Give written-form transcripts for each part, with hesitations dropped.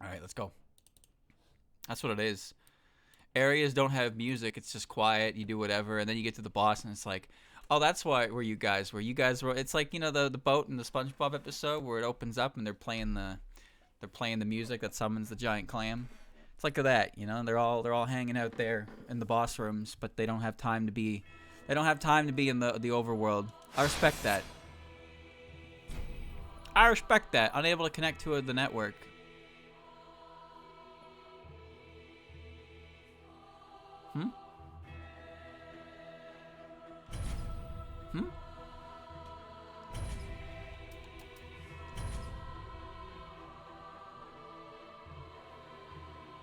All right, let's go. That's what it is. Areas don't have music. It's just quiet. You do whatever, and then you get to the boss, and it's like, oh, that's why where you guys were. You guys were. It's like the boat in the SpongeBob episode where it opens up and they're playing the music that summons the giant clam. It's like that. They're all hanging out there in the boss rooms, but they don't have time to be. They don't have time to be in the overworld. I respect that. I respect that. Unable to connect to the network. Hmm? Hmm?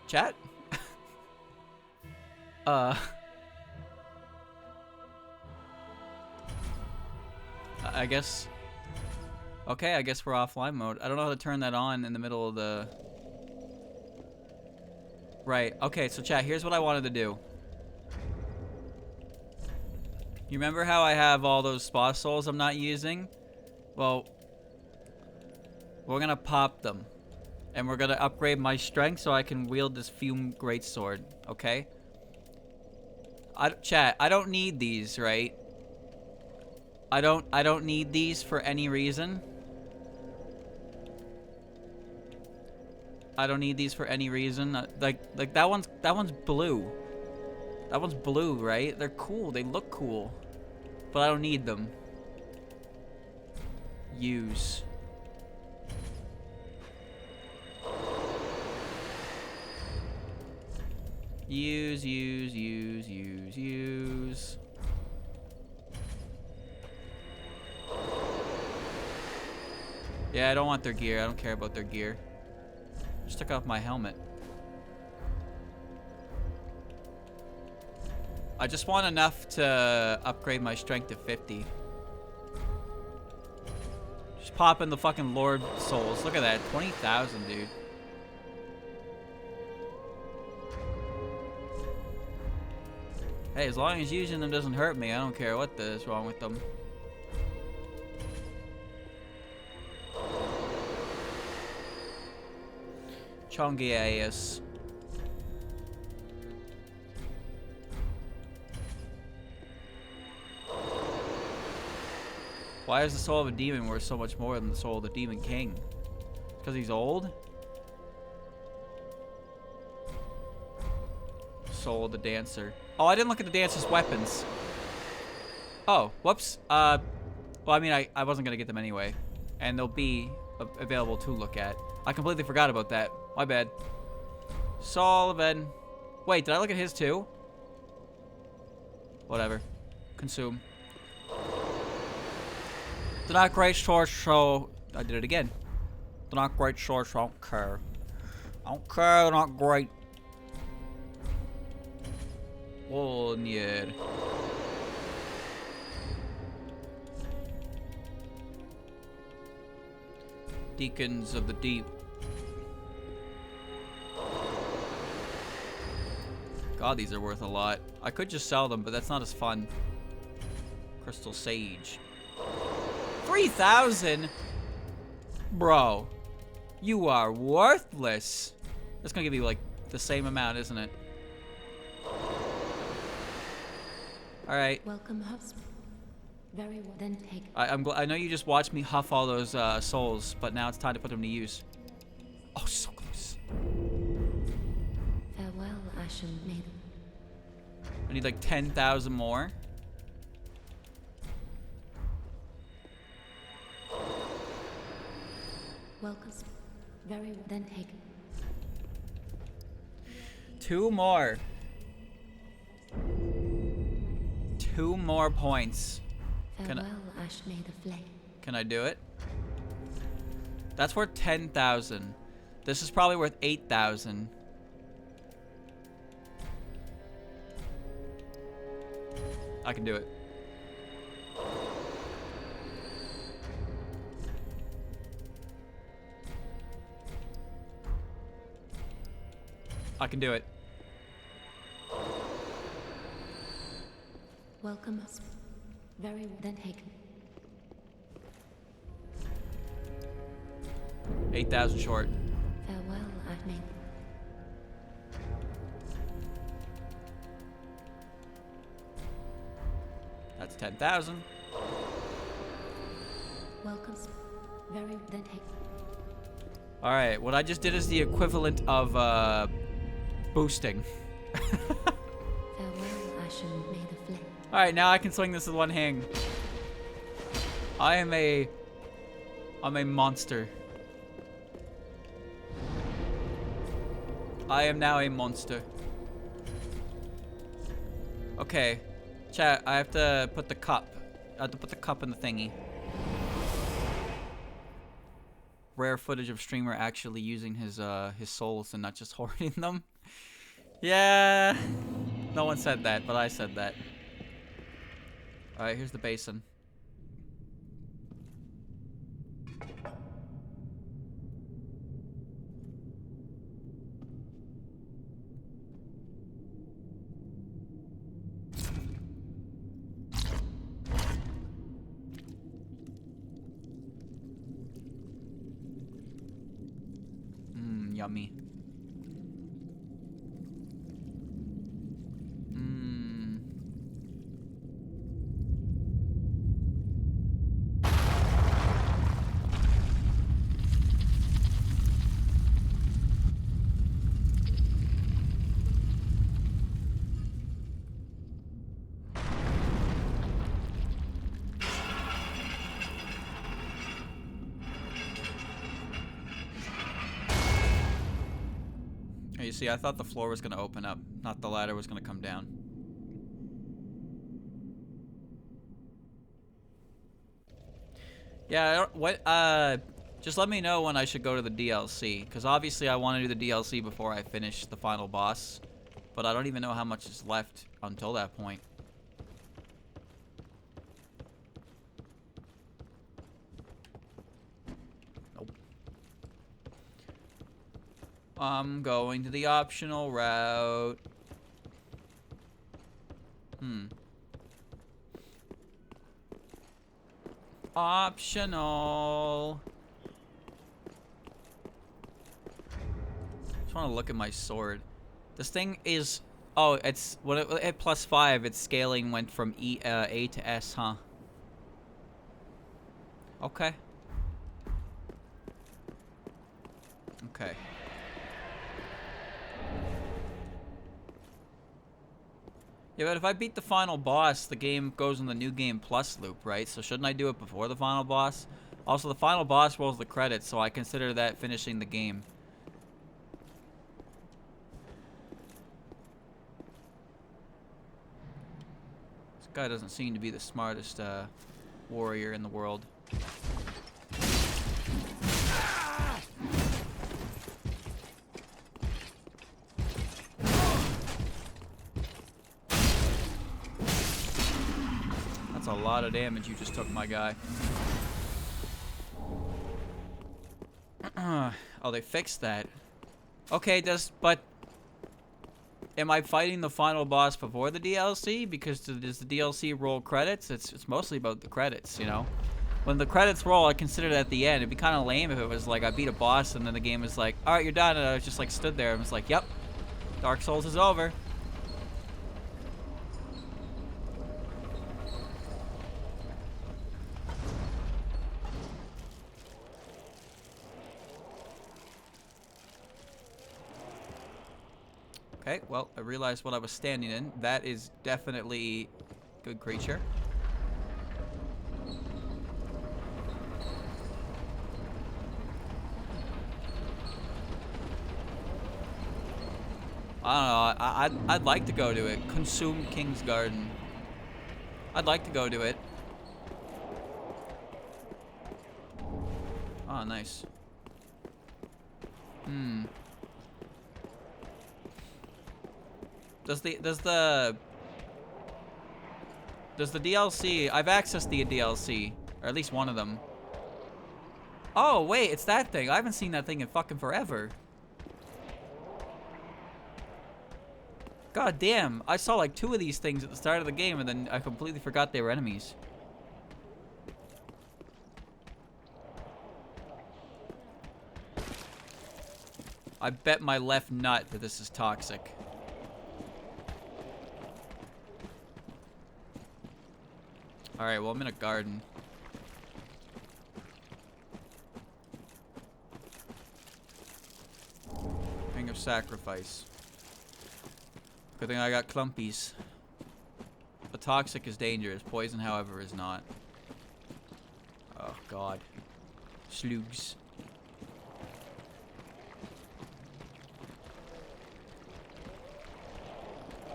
Chat? uh, I guess. Okay, I guess we're offline mode. I don't know how to turn that on in the middle of the. Right. Okay, so chat, here's what I wanted to do. You remember how I have all those spa souls I'm not using? Well, we're gonna pop them. And we're gonna upgrade my strength so I can wield this fume greatsword, okay? Chat, I don't need these, right? I don't need these for any reason. I don't need these for any reason. Like that one's blue. That one's blue, right? They're cool. They look cool. But I don't need them. Use. Use. Yeah, I don't want their gear. I don't care about their gear. Just took off my helmet. I just want enough to upgrade my strength to 50. Just pop in the fucking Lord Souls. Look at that. 20,000, dude. Hey, as long as using them doesn't hurt me, I don't care what is wrong with them. Chongiaeus. Why is the soul of a demon worth so much more than the soul of the demon king? Because he's old? Soul of the dancer. Oh, I didn't look at the dancer's weapons. Oh, whoops. Well, I mean, I wasn't going to get them anyway. And they'll be available to look at. I completely forgot about that. My bad. Sullivan. Wait, did I look at his too? Whatever. Consume. The not great source show. I did it again. The not great source. I don't care. I don't care. Not great. Oh, yeah. Deacons of the Deep. God, these are worth a lot. I could just sell them, but that's not as fun. Crystal Sage. 3,000? Bro. You are worthless. That's gonna give you, like, the same amount, isn't it? Alright. Welcome, husband. Very well, then take. I know you just watched me huff all those souls, but now it's time to put them to use. Oh, so close. Farewell, Ashen Maiden. I need like 10,000 more. Welcome. Very well, then take. 2 more. 2 more points. Farewell, Ash Maid of Flame. Can I do it? That's worth 10,000. This is probably worth 8,000. I can do it. I can do it. Welcome, husband. Very well, then take. 8,000 short. Farewell, I've made. That's 10,000. Welcome. Very then take. All right, what I just did is the equivalent of boosting. Farewell, Ashen May the Flame. All right, now I can swing this with one hand. I'm a monster. I am now a monster. Okay, chat. I have to put the cup. I have to put the cup in the thingy. Rare footage of streamer actually using his souls and not just hoarding them. Yeah. No one said that, but I said that. All right, here's the basin. Yummy. You see, I thought the floor was gonna open up, not the ladder was gonna come down. Yeah, just let me know when I should go to the DLC, because obviously I want to do the DLC before I finish the final boss, but I don't even know how much is left until that point. I'm going to the optional route. Optional. Just want to look at my sword. This thing is... Oh, it's... When it hit +5, its scaling went from A to S, huh? Okay. Okay. Yeah, but if I beat the final boss, the game goes in the new game plus loop, right? So shouldn't I do it before the final boss? Also, the final boss rolls the credits, so I consider that finishing the game. This guy doesn't seem to be the smartest warrior in the world. That's a lot of damage you just took, my guy. Oh, they fixed that. Okay, but am I fighting the final boss before the DLC? Because does the DLC roll credits? It's mostly about the credits, you know? When the credits roll, I consider it at the end. It'd be kind of lame if it was like I beat a boss and then the game was like, all right, you're done. And I was just like stood there and was like, yep, Dark Souls is over. Okay, well, I realized what I was standing in. That is definitely a good creature. I don't know. I'd like to go to it. Consumed King's Garden. I'd like to go to it. Oh, nice. Does the DLC... I've accessed the DLC, or at least one of them. Oh, wait, it's that thing. I haven't seen that thing in fucking forever. God damn, I saw like 2 of these things at the start of the game and then I completely forgot they were enemies. I bet my left nut that this is toxic. Alright, well, I'm in a garden. Ring of Sacrifice. Good thing I got clumpies. The toxic is dangerous. Poison, however, is not. Oh, God. Slugs.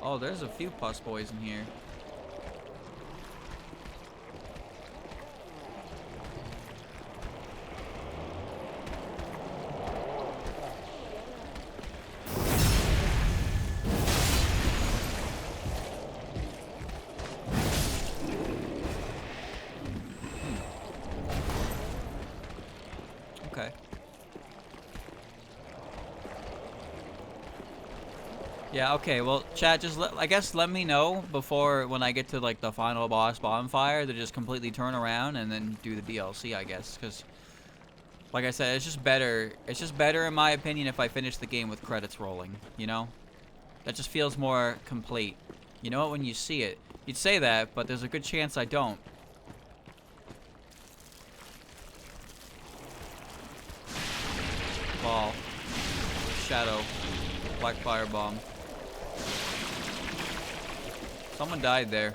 Oh, there's a few pus boys in here. Okay. Yeah, okay, well, chat, just I guess let me know before, when I get to, like, the final boss bonfire, to just completely turn around and then do the DLC, I guess, because, like I said, it's just better in my opinion if I finish the game with credits rolling, you know? That just feels more complete. You know what, when you see it, you'd say that, but there's a good chance I don't. Ball. Shadow. Black firebomb. Someone died there.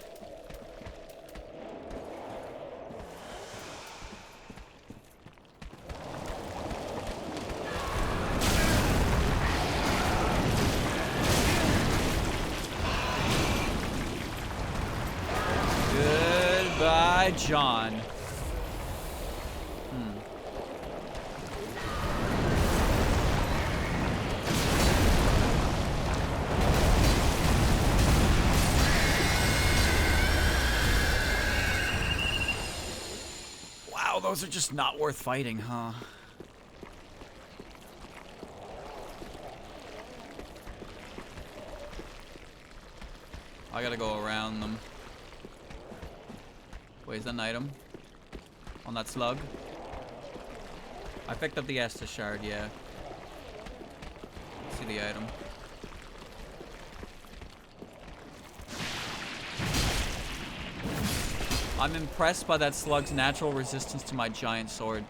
Goodbye, John. Wow, those are just not worth fighting, huh? I gotta go around them. Wait, is that an item? On that slug? I picked up the Estus shard, yeah. See the item. I'm impressed by that slug's natural resistance to my giant sword.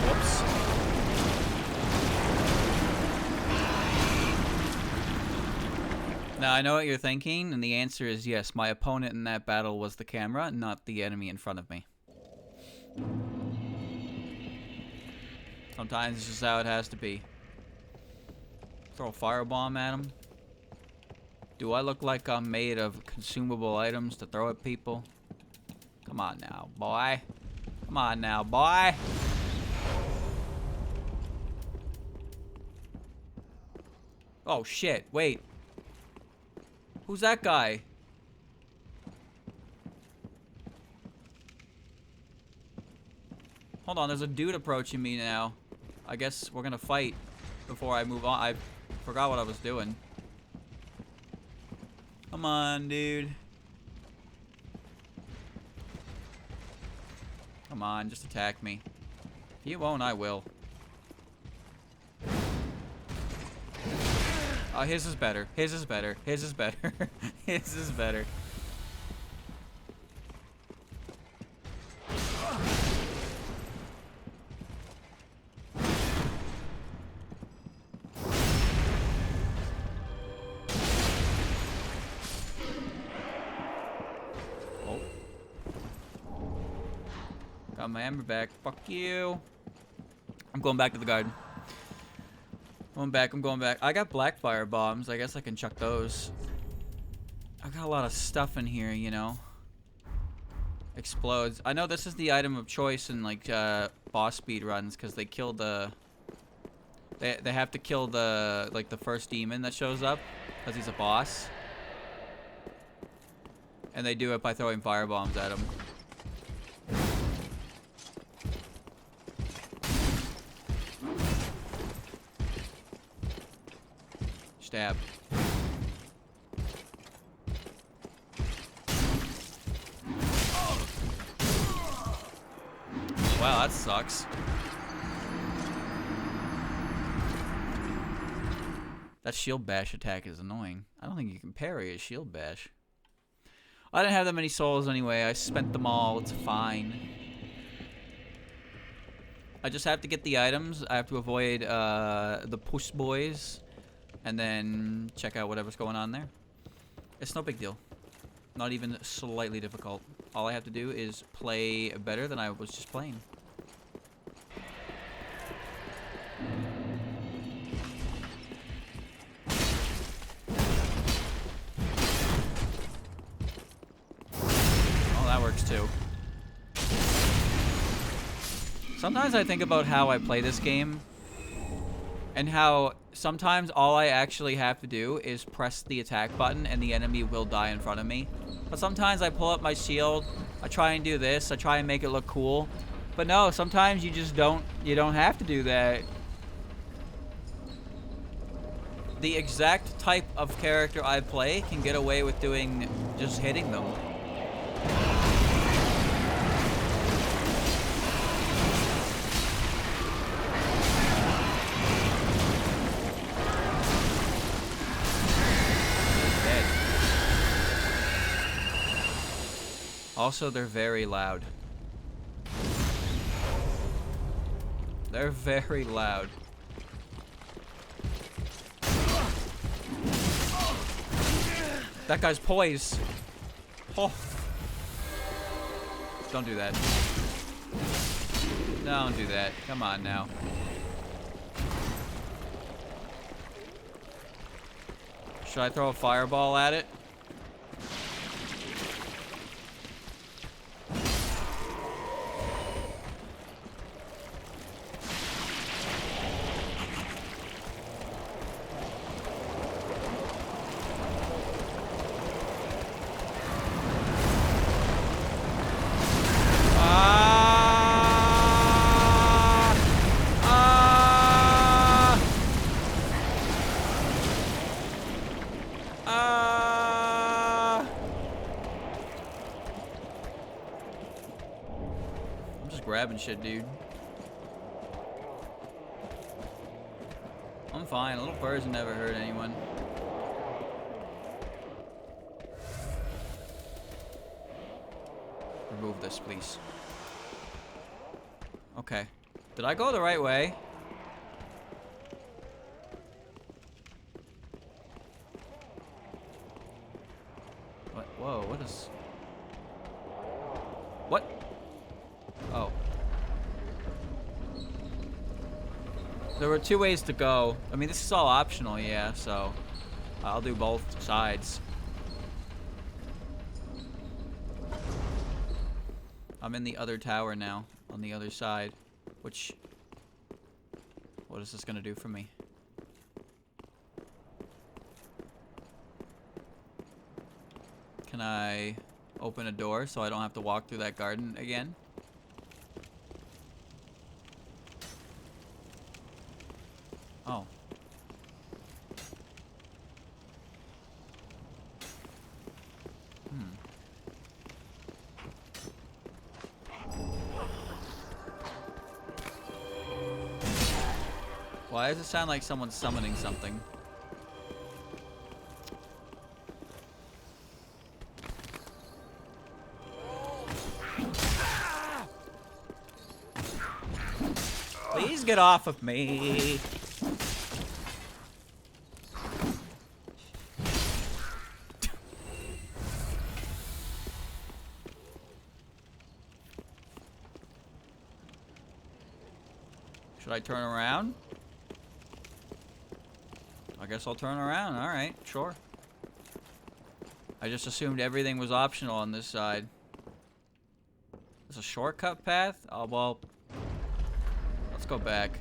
Whoops. Now, I know what you're thinking, and the answer is yes. My opponent in that battle was the camera, not the enemy in front of me. Sometimes it's just how it has to be. Throw a firebomb at him. Do I look like I'm made of consumable items to throw at people? Come on now, boy. Come on now, boy. Oh, shit. Wait. Who's that guy? Hold on, there's a dude approaching me now. I guess we're gonna fight before I move on. I forgot what I was doing. Come on, dude. Come on, just attack me. If you won't, I will. Oh, his is better. His is better. His is better. His is better. Oh. Got my amber back. Fuck you. I'm going back to the garden. I'm going back. I got black fire bombs. I guess I can chuck those. I got a lot of stuff in here, you know. Explodes. I know this is the item of choice in, like, boss speed runs, because they kill the... They have to kill the, like, the first demon that shows up, because he's a boss. And they do it by throwing fire bombs at him. stab. Wow, that sucks. That shield bash attack is annoying. I don't think you can parry a shield bash. I didn't have that many souls anyway. I spent them all. It's fine. I just have to get the items. I have to avoid the push boys. And then check out whatever's going on there. It's no big deal. Not even slightly difficult. All I have to do is play better than I was just playing. Oh, that works too. Sometimes I think about how I play this game and how sometimes all I actually have to do is press the attack button and the enemy will die in front of me. But sometimes I pull up my shield, I try and do this, I try and make it look cool. But no, sometimes you just don't have to do that. The exact type of character I play can get away with doing just hitting them. Also, they're very loud. They're very loud. That guy's poise. Oh. Don't do that. Don't do that. Come on now. Should I throw a fireball at it? Grabbing shit, dude. I'm fine. A little person never hurt anyone. Remove this, please. Okay. Did I go the right way? What? Whoa, what is... What? Oh. There were two ways to go. I mean, this is all optional, yeah, so I'll do both sides. I'm in the other tower now, on the other side, which... What is this gonna do for me? Can I open a door so I don't have to walk through that garden again? Oh. Why does it sound like someone's summoning something? Please get off of me. Should I turn around? I guess I'll turn around. Alright, sure. I just assumed everything was optional on this side. There's a shortcut path? Oh, well. Let's go back.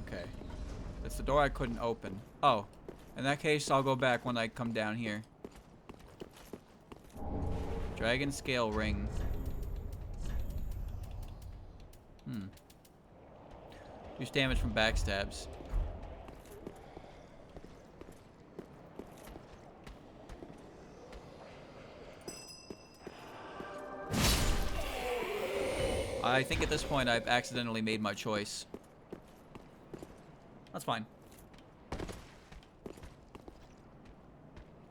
Okay. That's the door I couldn't open. Oh. In that case, I'll go back when I come down here. Dragon scale ring. Reduce damage from backstabs. I think at this point I've accidentally made my choice. That's fine.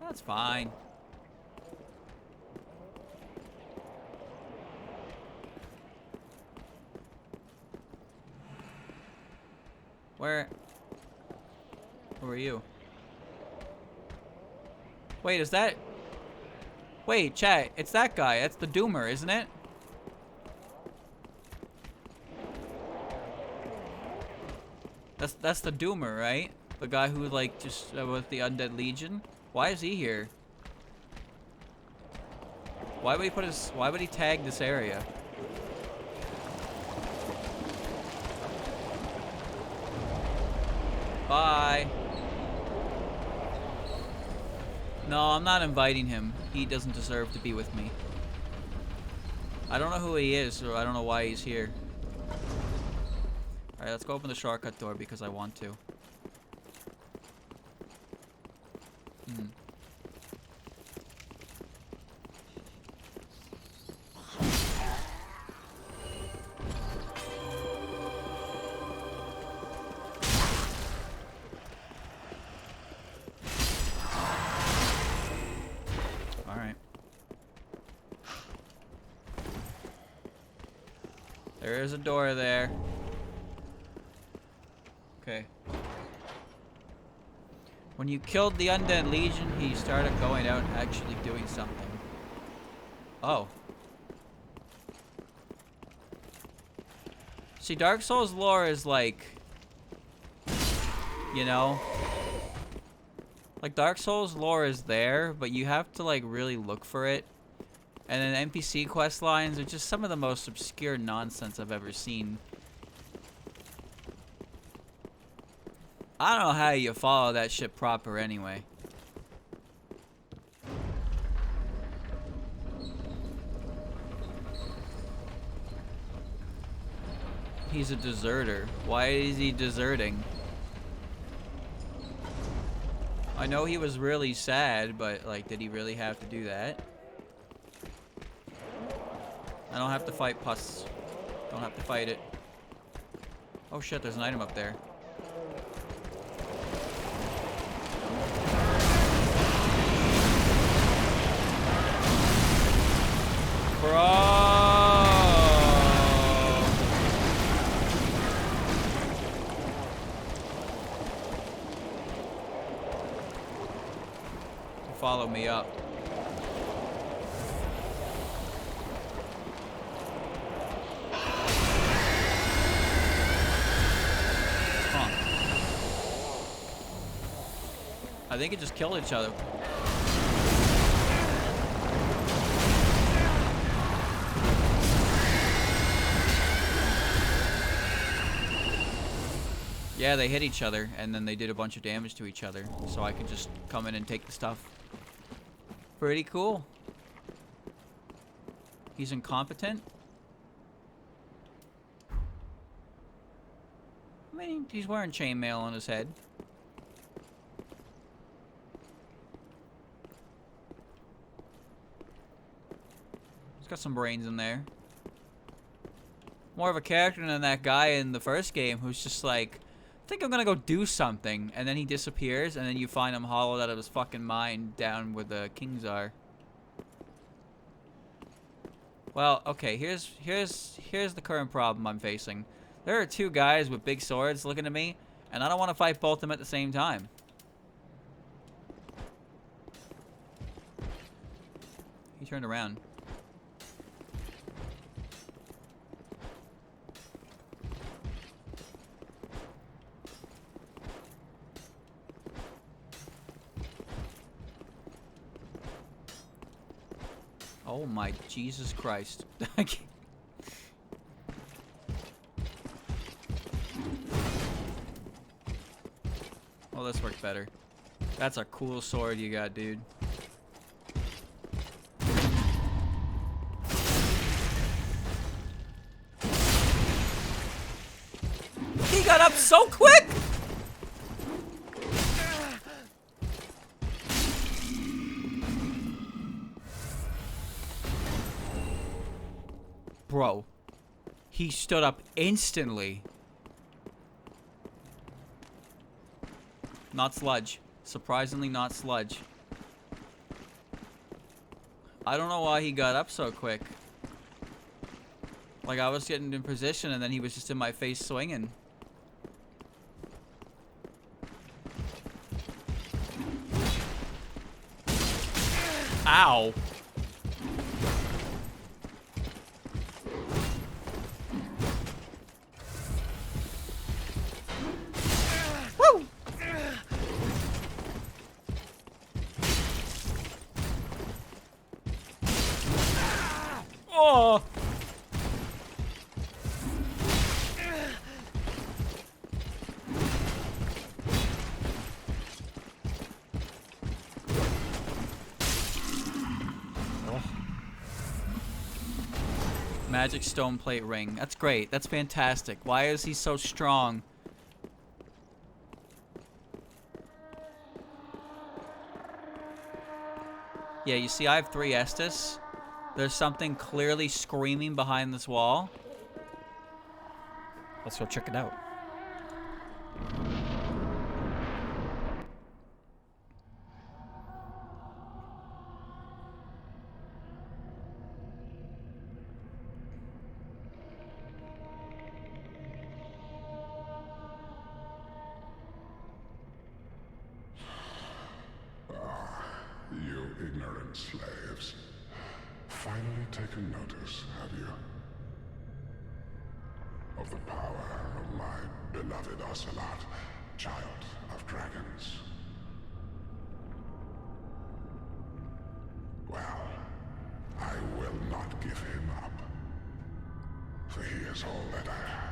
That's fine. Where are you? Wait, is that... Wait, chat, it's that guy. That's the Doomer, isn't it? That's the Doomer, right? The guy who, like, just with the Undead Legion. Why is he here? Why would he tag this area? Bye. No, I'm not inviting him. He doesn't deserve to be with me. I don't know who he is, so I don't know why he's here. Alright, let's go open the shortcut door because I want to. Alright. There is a door there. Okay. When you killed the Undead Legion, he started going out and actually doing something. Oh. See, Dark Souls lore is like... You know? Like, Dark Souls lore is there, but you have to, like, really look for it. And then NPC quest lines are just some of the most obscure nonsense I've ever seen. I don't know how you follow that shit proper anyway. He's a deserter. Why is he deserting? I know he was really sad, but like, did he really have to do that? I don't have to fight pus. Don't have to fight it. Oh shit, there's an item up there. Bro! Follow me up. Huh. I think it just killed each other. Yeah, they hit each other, and then they did a bunch of damage to each other, so I could just come in and take the stuff. Pretty cool. He's incompetent? I mean, he's wearing chainmail on his head. He's got some brains in there. More of a character than that guy in the first game who's just like, I think I'm gonna go do something, and then he disappears, and then you find him hollowed out of his fucking mind down where the kings are. Well, okay, here's the current problem I'm facing. There are two guys with big swords looking at me, and I don't want to fight both of them at the same time. He turned around. Oh my Jesus Christ. Oh, this worked better. That's a cool sword you got, dude. so quick! Bro, he stood up instantly. Not sludge. Surprisingly not sludge. I don't know why he got up so quick. Like, I was getting in position and then he was just in my face swinging. Ow. Woo! Oh! Magic stone plate ring. That's great. That's fantastic. Why is he so strong? Yeah, you see I have 3 Estus. There's something clearly screaming behind this wall. Let's go check it out. You ignorant slaves. Finally taken notice, have you? Of the power of my beloved Ocelot, child of dragons. Well, I will not give him up. For he is all that I have.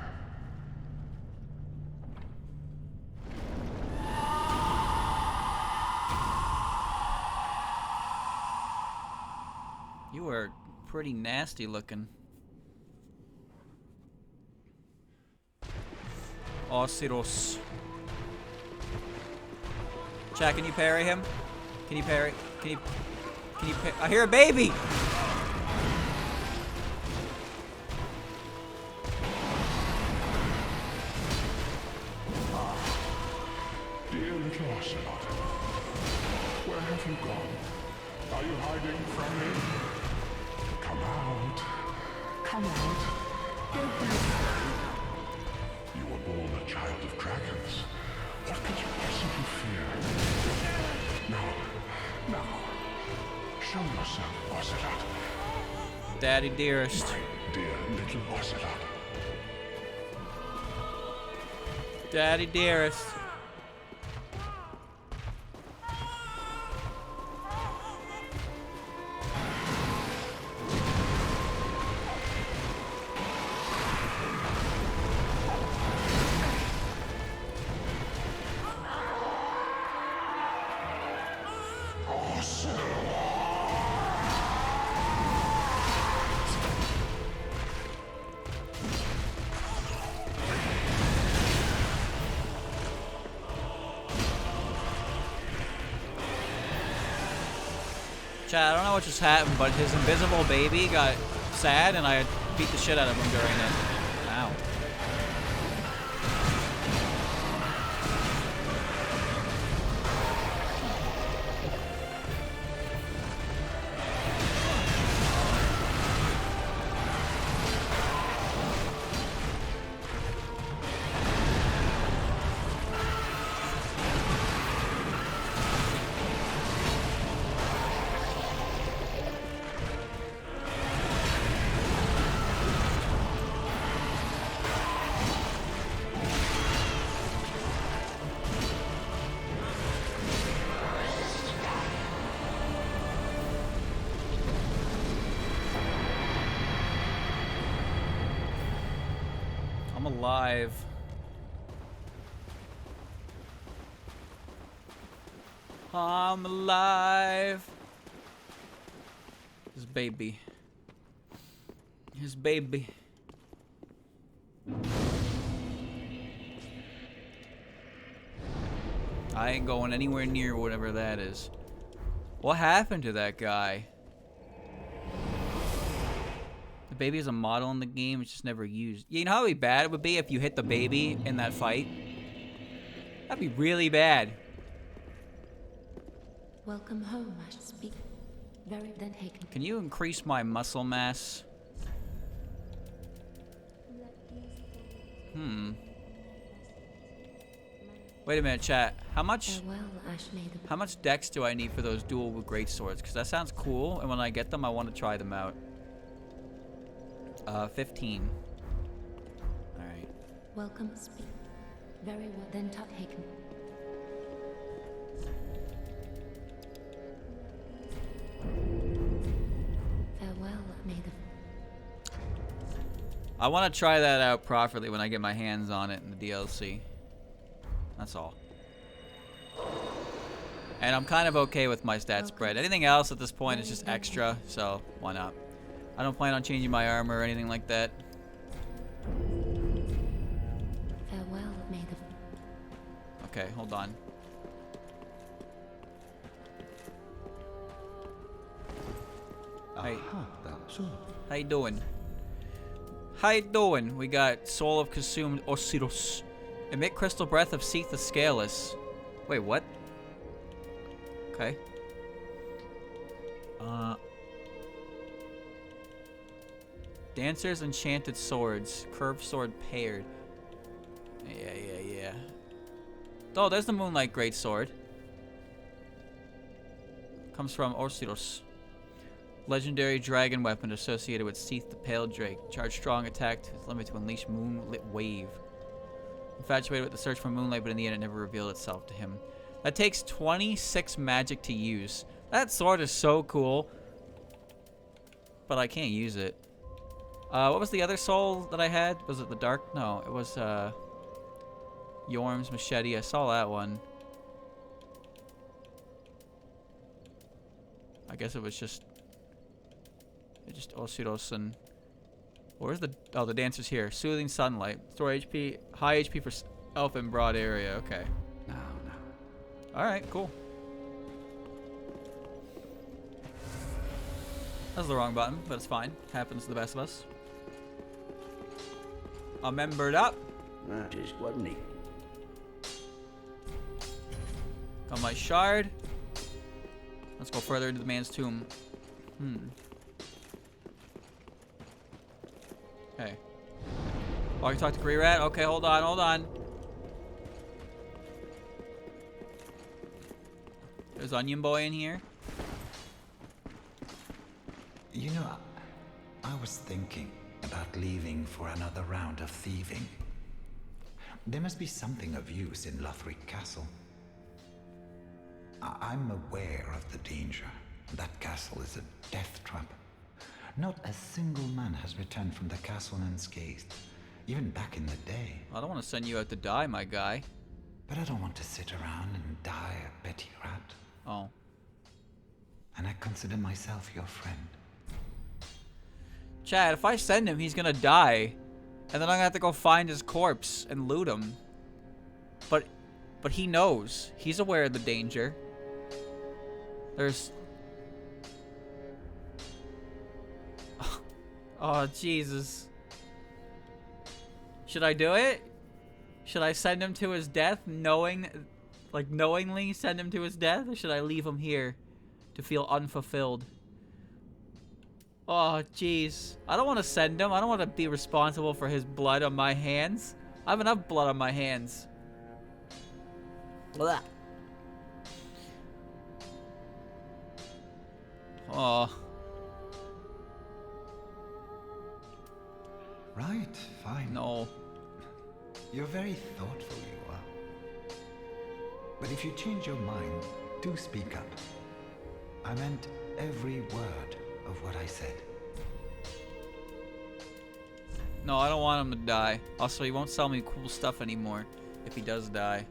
You are pretty nasty looking. Oceiros. Chat, can you parry him? Can you parry? Can you I hear a baby! Dear little Ocelot, where have you gone? Are you hiding from me? Come out. Come out. Don't be afraid. You were born a child of dragons. What could you possibly fear? Now. Show yourself, Ocelot. Daddy dearest. Dear little Ocelot. Daddy dearest. Chat, I don't know what just happened, but his invisible baby got sad and I beat the shit out of him during it. Ow. I'm alive. I'm alive. His baby. His baby. I ain't going anywhere near whatever that is. What happened to that guy? The baby is a model in the game. It's just never used. You know how bad it would be if you hit the baby in that fight? That'd be really bad. Welcome home, I speak. Very then taken. Can you increase my muscle mass? Wait a minute, chat. How much dex do I need for those dual great swords? Because that sounds cool, and when I get them, I want to try them out. 15. All right. Welcome, speak. Very well then taken. Farewell, may the... I want to try that out properly when I get my hands on it in the DLC. That's all. And I'm kind of okay with my stat spread. Anything else at this point is just extra, so why not? I don't plan on changing my armor or anything like that. Farewell, may the... Okay, hold on. Hey. How you doing? How you doing? We got Soul of Consumed Oceiros. Emit Crystal Breath of Seath the Scaleless. Wait, what? Okay. Dancer's Enchanted Swords. Curved Sword Paired. Yeah. Oh, there's the Moonlight Greatsword. Comes from Oceiros. Legendary dragon weapon associated with Seath the Pale Drake. Charge strong attack with limit to unleash Moonlit Wave. Infatuated with the search for moonlight, but in the end it never revealed itself to him. That takes 26 magic to use. That sword is so cool. But I can't use it. What was the other soul that I had? Was it the dark? No, it was Yorm's Machete. I saw that one. I guess it was just Oceiros and... Where's the... Oh, the dancer's here. Soothing Sunlight. Store HP. High HP for elf in broad area. Okay. Now. Alright, cool. That's the wrong button, but it's fine. Happens to the best of us. I'm membered up. That is what neat. Got my shard. Let's go further into the man's tomb. Okay. Oh, I can talk to Gree-Rat? Okay, hold on. There's Onion Boy in here. You know, I was thinking about leaving for another round of thieving. There must be something of use in Lothric Castle. I'm aware of the danger. That castle is a death trap. Not a single man has returned from the castle unscathed, even back in the day. I don't want to send you out to die, my guy. But I don't want to sit around and die a petty rat. Oh. And I consider myself your friend. Chad, if I send him, he's gonna die. And then I'm gonna have to go find his corpse and loot him. But he knows. He's aware of the danger. There's... Oh, Jesus. Should I do it? Should I send him to his death knowingly send him to his death? Or should I leave him here to feel unfulfilled? Oh, jeez. I don't want to send him. I don't want to be responsible for his blood on my hands. I have enough blood on my hands. Blah. Oh. Right, fine. No. You're very thoughtful, you are. But if you change your mind, do speak up. I meant every word of what I said. No, I don't want him to die. Also, he won't sell me cool stuff anymore if he does die.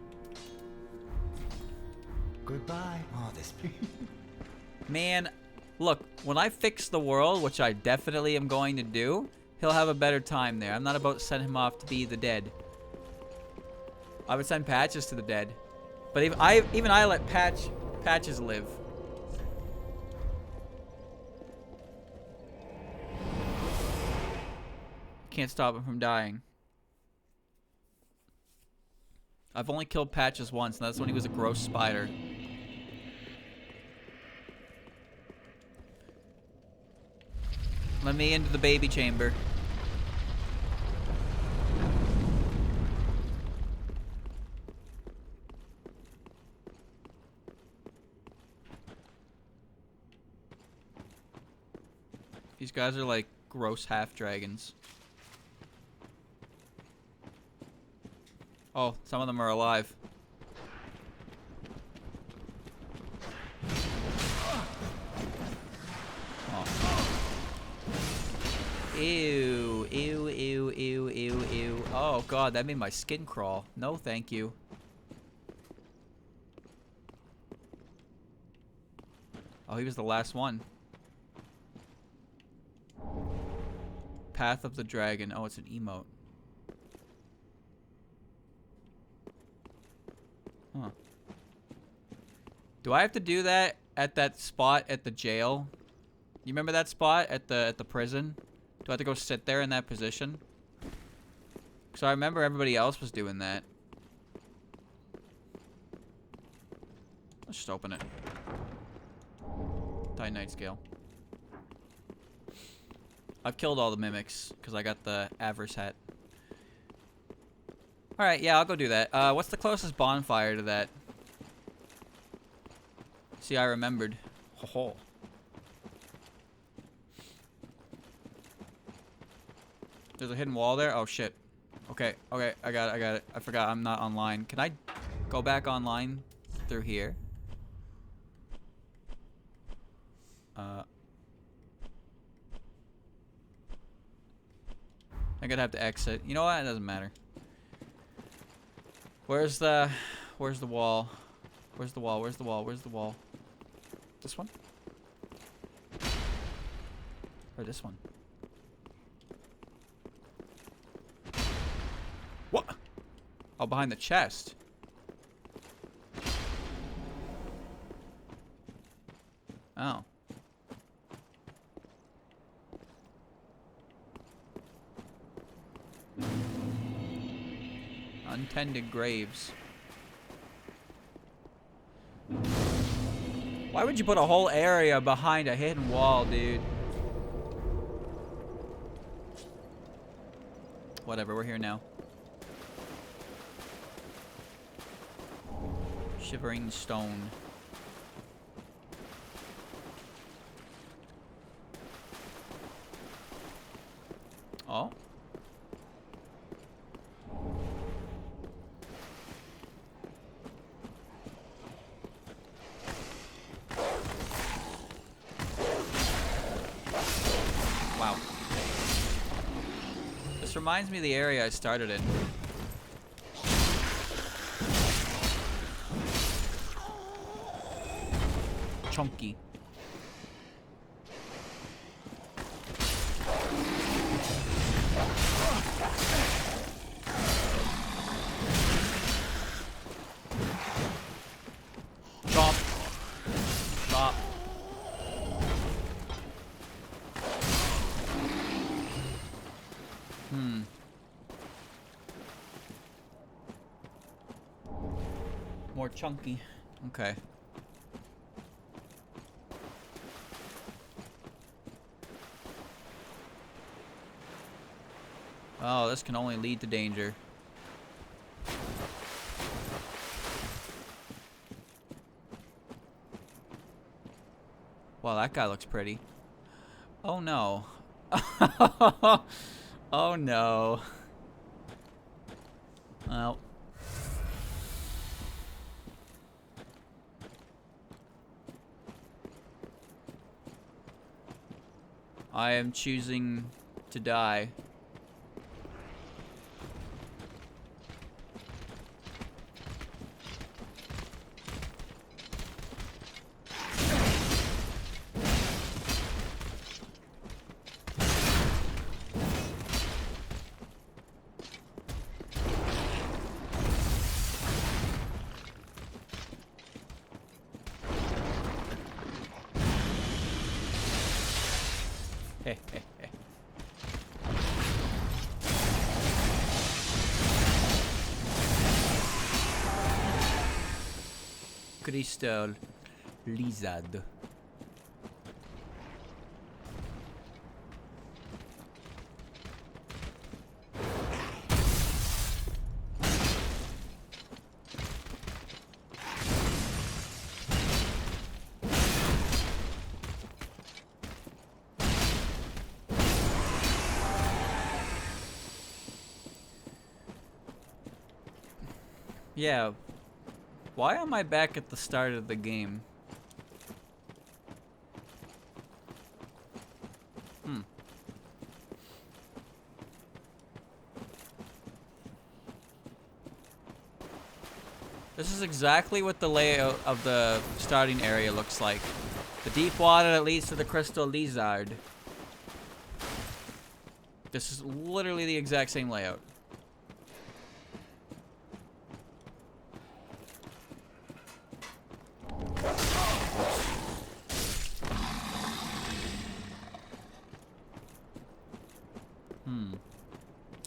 Goodbye. Oh, this... Man, look, when I fix the world, which I definitely am going to do, he'll have a better time there. I'm not about to send him off to be the dead. I would send patches to the dead. But even I let patches live. Can't stop him from dying. I've only killed Patches once, and that's when he was a gross spider. Let me into the baby chamber. These guys are like gross half dragons. Oh, some of them are alive. Oh. Ew, ew, ew, ew, ew, ew. Oh god, that made my skin crawl. No, thank you. Oh, he was the last one. Path of the Dragon. Oh, it's an emote. Huh. Do I have to do that at that spot at the jail? You remember that spot at the prison? Do I have to go sit there in that position? Because I remember everybody else was doing that. Let's just open it. Titanite scale. I've killed all the mimics because I got the Avarice hat. Alright, yeah, I'll go do that. What's the closest bonfire to that? See, I remembered. Ho ho. There's a hidden wall there? Oh, shit. Okay, okay, I got it. I forgot I'm not online. Can I go back online through here? I'm gonna have to exit. You know what? It doesn't matter. Where's the wall? Where's the wall? Where's the wall? Where's the wall? This one? Or this one? What? Oh, behind the chest. Oh. Untended graves. Why would you put a whole area behind a hidden wall, dude? Whatever, we're here now. Shivering stone. Oh. Wow. This reminds me of the area I started in. Chunky. Chomp. Chop. More chunky. Okay. Oh, this can only lead to danger. Wow, that guy looks pretty. Oh no. Oh no. Well. I am choosing to die. Crystal lizard. Yeah. Why am I back at the start of the game? This is exactly what the layout of the starting area looks like. The deep water that leads to the crystal lizard. This is literally the exact same layout.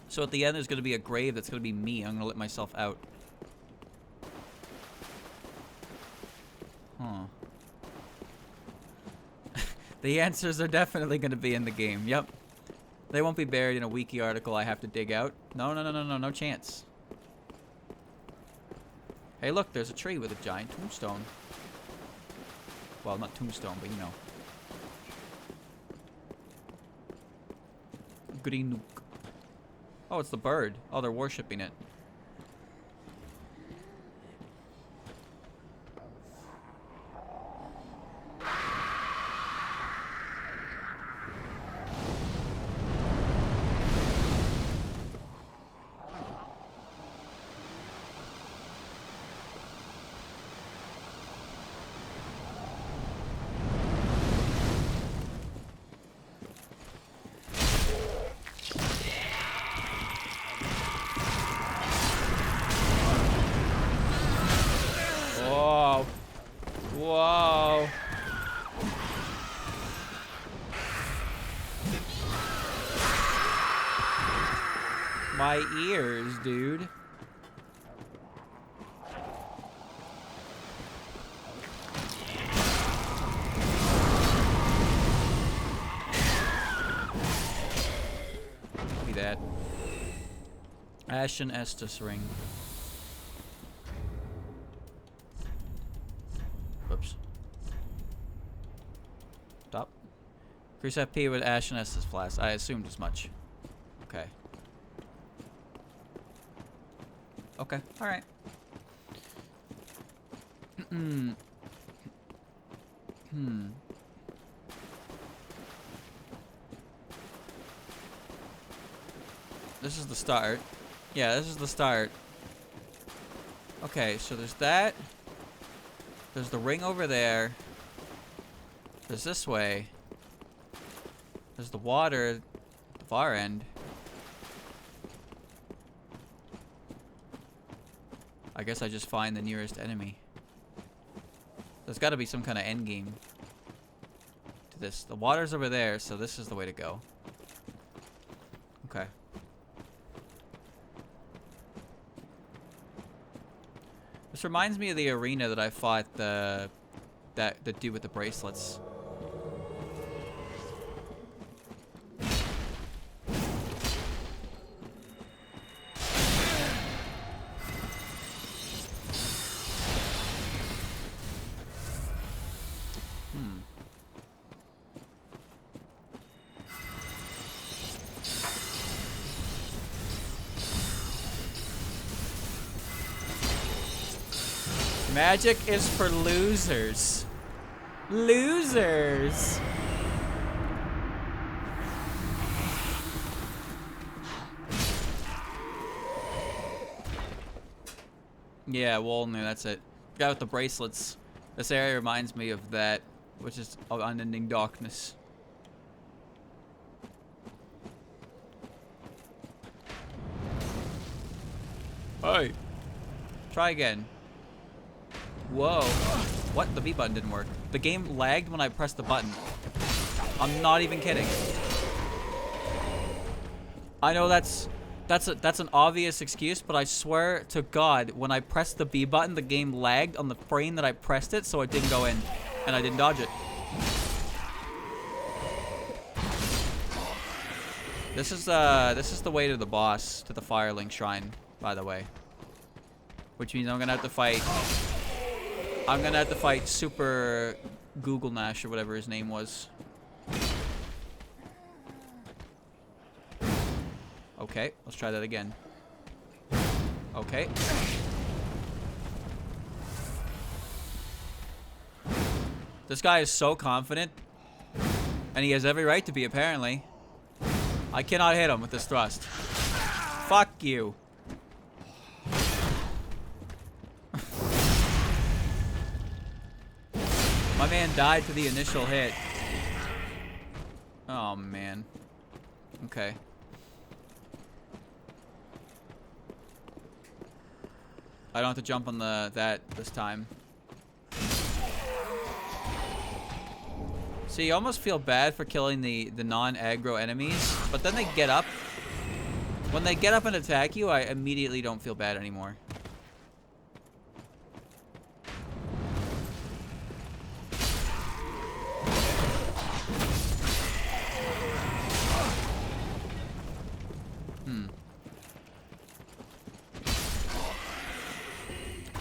So at the end, there's going to be a grave that's going to be me. I'm going to let myself out. Huh. The answers are definitely going to be in the game. Yep. They won't be buried in a wiki article I have to dig out. No chance. Hey, look, there's a tree with a giant tombstone. Well, not tombstone, but you know. Green nuke. Oh, it's the bird. Oh, they're worshipping it. Whoa. My ears, dude. Look at that. Ashen Estus ring. Whoops. Stop. Increase FP with Ashen Estus flask. I assumed as much. Okay. Okay. All right. This is the start. Yeah, this is the start. Okay, so there's that. There's the ring over there. There's this way. There's the water at the far end. I guess I just find the nearest enemy. There's got to be some kind of end game to this. The water's over there, so this is the way to go. Okay. This reminds me of the arena that I fought the dude with the bracelets. Magic is for losers. Losers! Yeah, Wolnir, that's it. The guy with the bracelets. This area reminds me of that, which is of unending darkness. Hey! Try again. Whoa. What? The B button didn't work. The game lagged when I pressed the button. I'm not even kidding. I know that's an obvious excuse, but I swear to God, when I pressed the B button, the game lagged on the frame that I pressed it, so it didn't go in, and I didn't dodge it. This is the way to the boss, to the Firelink shrine, by the way. Which means I'm gonna have to fight. I'm gonna have to fight Super Google Nash or whatever his name was. Okay, let's try that again. Okay. This guy is so confident, and he has every right to be, apparently. I cannot hit him with this thrust. Fuck you. My man died to the initial hit. Oh, man. Okay. I don't have to jump on that this time. So you almost feel bad for killing the non-aggro enemies, but then they get up. When they get up and attack you, I immediately don't feel bad anymore.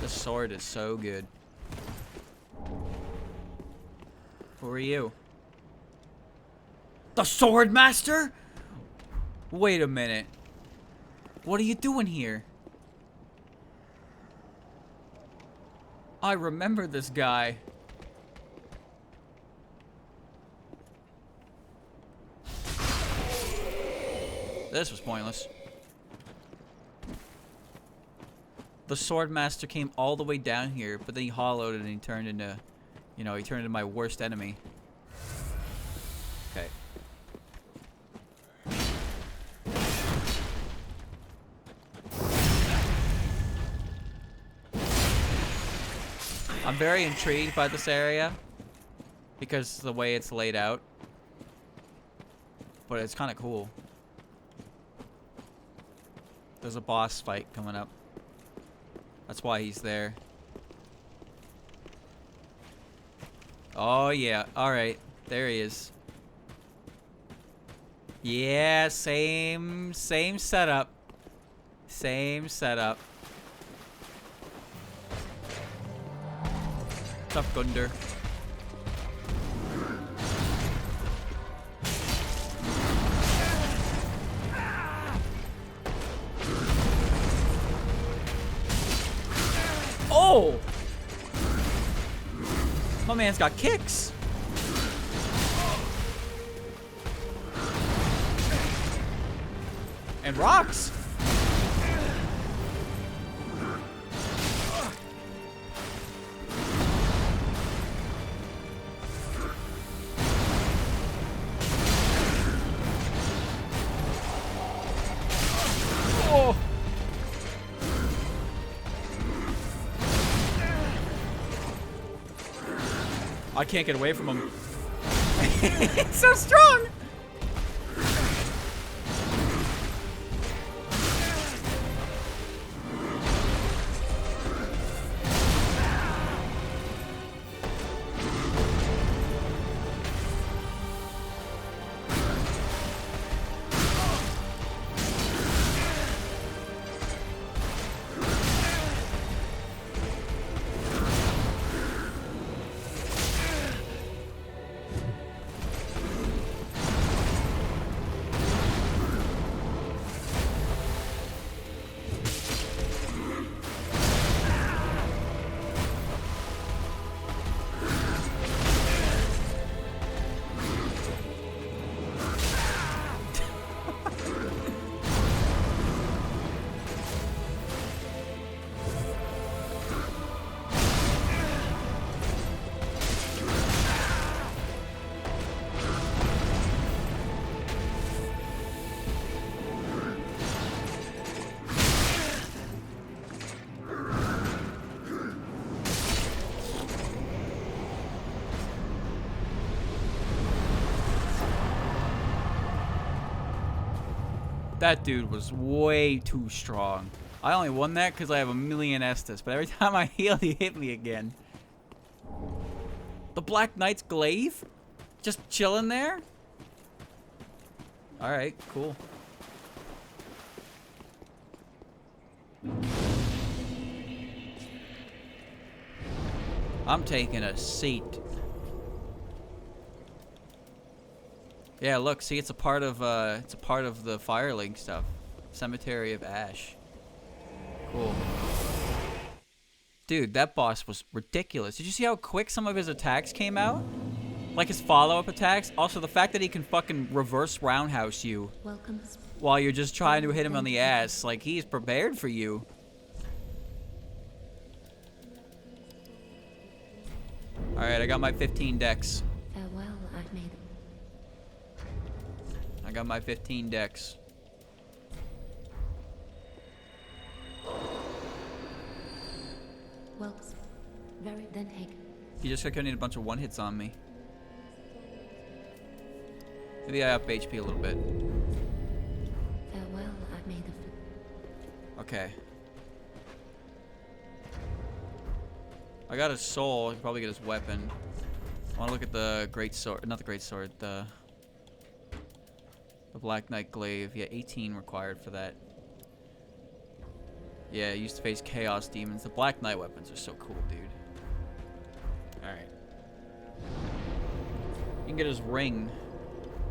The sword is so good. Who are you? The Sword Master? Wait a minute. What are you doing here? I remember this guy. This was pointless. The Sword Master came all the way down here, but then he hollowed it and he turned into, you know, he turned into my worst enemy. Okay. I'm very intrigued by this area because of the way it's laid out, but it's kind of cool. There's a boss fight coming up. That's why he's there. Oh, yeah. Alright. There he is. Yeah, same setup. Same setup. What's up, Gunder? Oh! My man's got kicks. And rocks. Oh! I can't get away from him. It's so strong! That dude was way too strong. I only won that because I have a million Estus, but every time I heal, he hit me again. The Black Knight's glaive? Just chilling there? Alright, cool. I'm taking a seat. Yeah, look, see, it's a part of the Firelink stuff. Cemetery of Ash. Cool. Dude, that boss was ridiculous. Did you see how quick some of his attacks came out? Like his follow-up attacks? Also, the fact that he can fucking reverse roundhouse you Welcome. while you're just trying to hit him on the ass. Like, he's prepared for you. Alright, I got my 15 decks. Farewell, I've made. I got my 15 decks. Welcome. Very then Hake. You just gonna need a bunch of one-hits on me. Maybe I up HP a little bit. Farewell, I've made the. Okay. I got his soul. I can probably get his weapon. I want to look at the great sword. Not the great sword. The Black Knight glaive. Yeah, 18 required for that. Yeah, I used to face chaos demons. The Black Knight weapons are so cool, dude. Alright. You can get his ring.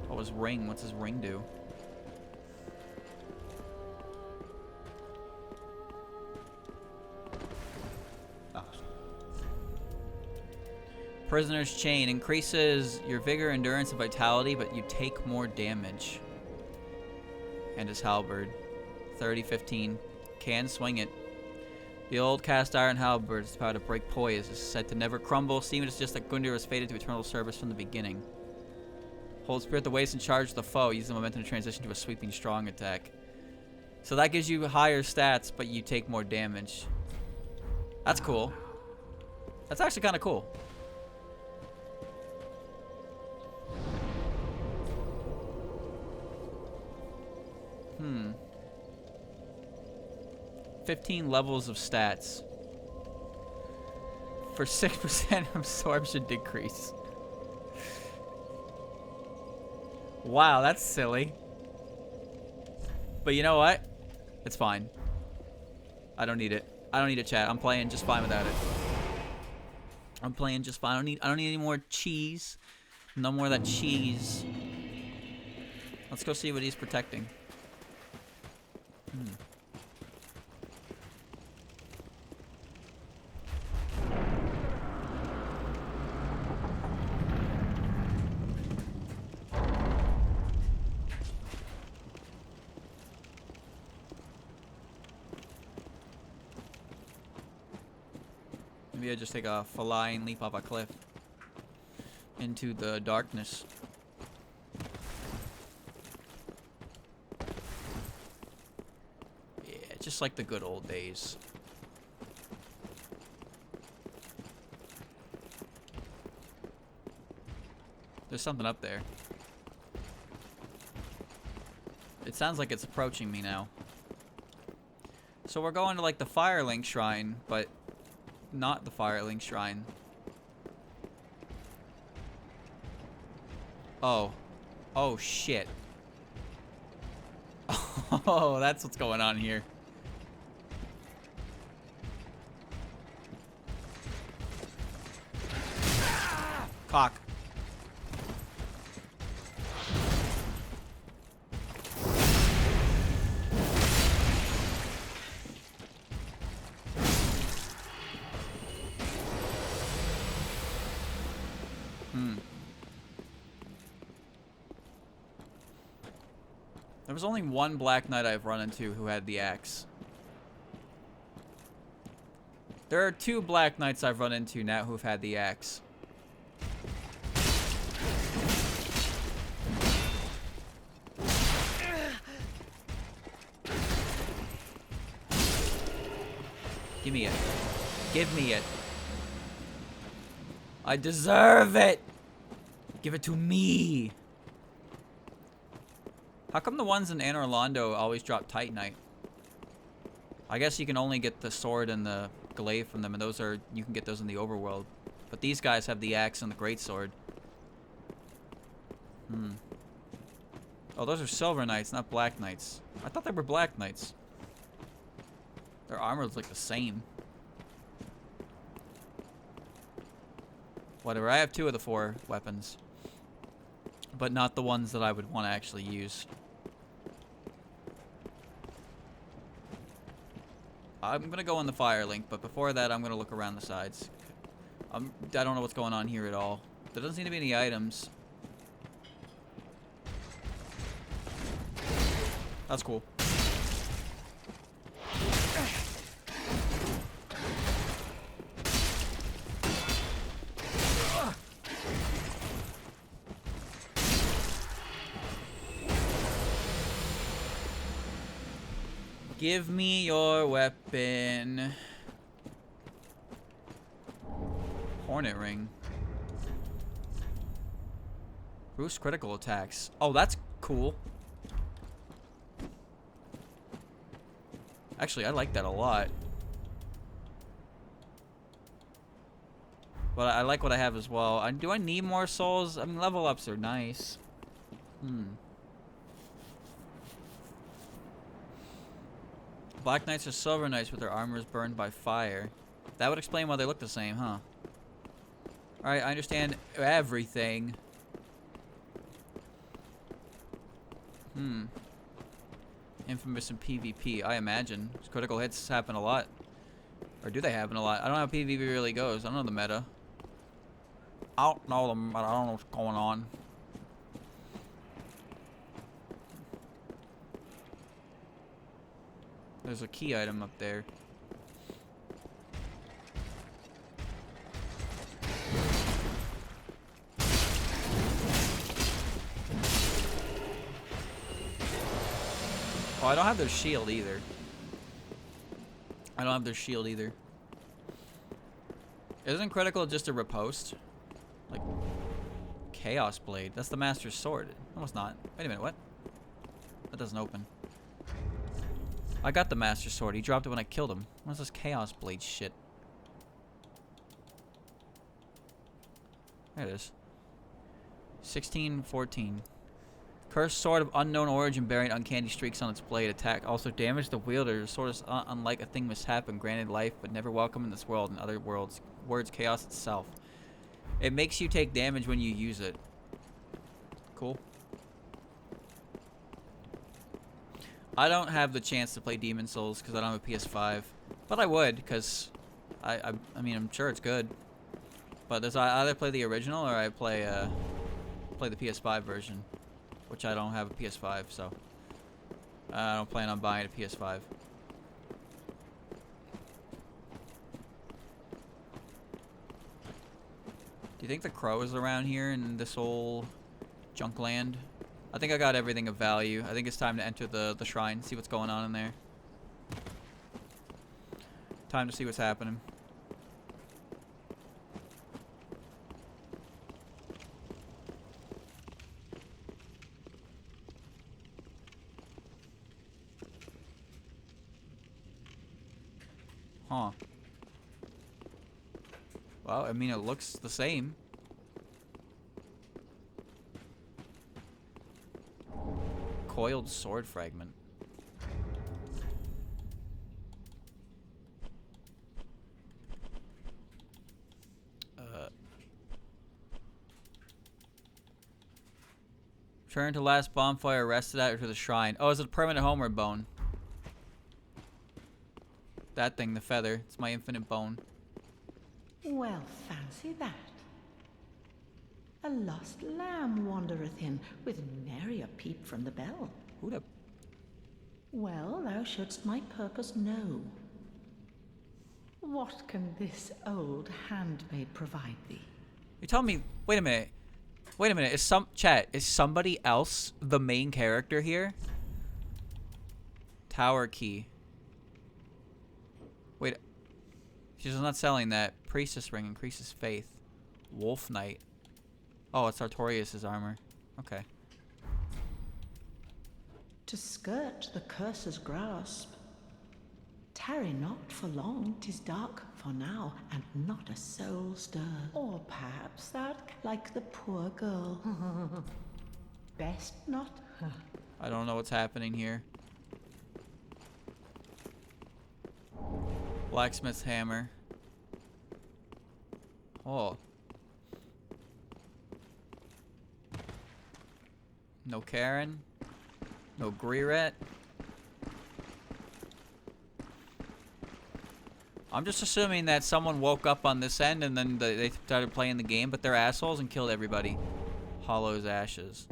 Oh, his ring. What's his ring do? Prisoner's Chain increases your vigor, endurance, and vitality, but you take more damage. And his halberd. 30, 15. Can swing it. The old cast iron halberd is power to break poise. Is said to never crumble. Seeming it's just like Gundyr was fated to eternal service from the beginning. Hold spirit the waist and charge the foe. Use the momentum to transition to a sweeping strong attack. So that gives you higher stats, but you take more damage. That's cool. That's actually kind of cool. 15 levels of stats. For 6% absorption decrease. Wow, that's silly. But you know what? It's fine. I don't need it. I don't need a chat. I'm playing just fine without it. I'm playing just fine. I don't need any more cheese. No more of that cheese. Let's go see what he's protecting. Maybe I just take a flying leap off a cliff into the darkness. Yeah, just like the good old days. There's something up there. It sounds like it's approaching me now. So we're going to like the Firelink shrine, but not the Firelink shrine. Oh. Oh shit. Oh, that's what's going on here. Cock. There was only one Black Knight I've run into who had the axe. There are 2 Black Knights I've run into now who've had the axe. Give me it. Give me it. I deserve it. Give it to me. How come the ones in Anne Orlando always drop Titanite? I guess you can only get the sword and the glaive from them, and those are, you can get those in the overworld. But these guys have the axe and the greatsword. Oh, those are silver knights, not black knights. I thought they were black knights. Their armor's like the same. Whatever, I have 2 of the 4 weapons. But not the ones that I would want to actually use. I'm gonna go on the Firelink, but before that I'm gonna look around the sides. I don't know what's going on here at all. There doesn't seem to be any items. That's cool. Give me your weapon. Hornet ring. Boost critical attacks. Oh, that's cool. Actually, I like that a lot. But I like what I have as well. Do I need more souls? I mean, level ups are nice. Black Knights are Silver Knights with their armors burned by fire. That would explain why they look the same, huh? Alright, I understand everything. Infamous in PvP, I imagine. Critical hits happen a lot. Or do they happen a lot? I don't know how PvP really goes. I don't know the meta. I don't know the meta. I don't know what's going on. There's a key item up there. Oh, I don't have their shield either. I don't have their shield either. Isn't critical just a riposte? Like, Chaos Blade. That's the Master's Sword. No, it's not. Wait a minute, what? That doesn't open. I got the Master Sword. He dropped it when I killed him. What's this Chaos Blade shit? There it is. 1614. Cursed Sword of unknown origin bearing uncanny streaks on its blade. Attack also damage the wielder. The sword is unlike a thing mishap, granted life, but never welcome in this world and other worlds. Words chaos itself. It makes you take damage when you use it. Cool. I don't have the chance to play Demon Souls because I don't have a PS5, but I would because I mean I'm sure it's good. But there's I either play the original or I play the PS5 version, which I don't have a PS5, so I don't plan on buying a PS5. Do you think the crow is around here in this whole junk land? I think I got everything of value. I think it's time to enter the shrine, see what's going on in there. Time to see what's happening. Huh. Well, I mean, it looks the same. Coiled sword fragment. Return to last bonfire rested at or to the shrine. Oh, is it a permanent homeward bone? That thing, the feather. It's my infinite bone. Well, fancy that. A lost lamb wandereth in, with nary a peep from the bell. Who the... Well, thou shouldst my purpose know. What can this old handmaid provide thee? You tell me... Wait a minute. Wait a minute. Is somebody else the main character here? Tower key. Wait. She's not selling that. Priestess ring increases faith. Wolf Knight. Oh, it's Artorias' armor. Okay. to skirt the curse's grasp. Tarry not for long, 'tis dark for now, and not a soul stirs. Or perhaps that, like the poor girl, best not. I don't know what's happening here. Blacksmith's hammer. Oh. No Karen. No Greeret. I'm just assuming that someone woke up on this end and then they started playing the game, but they're assholes and killed everybody. Hollow's ashes.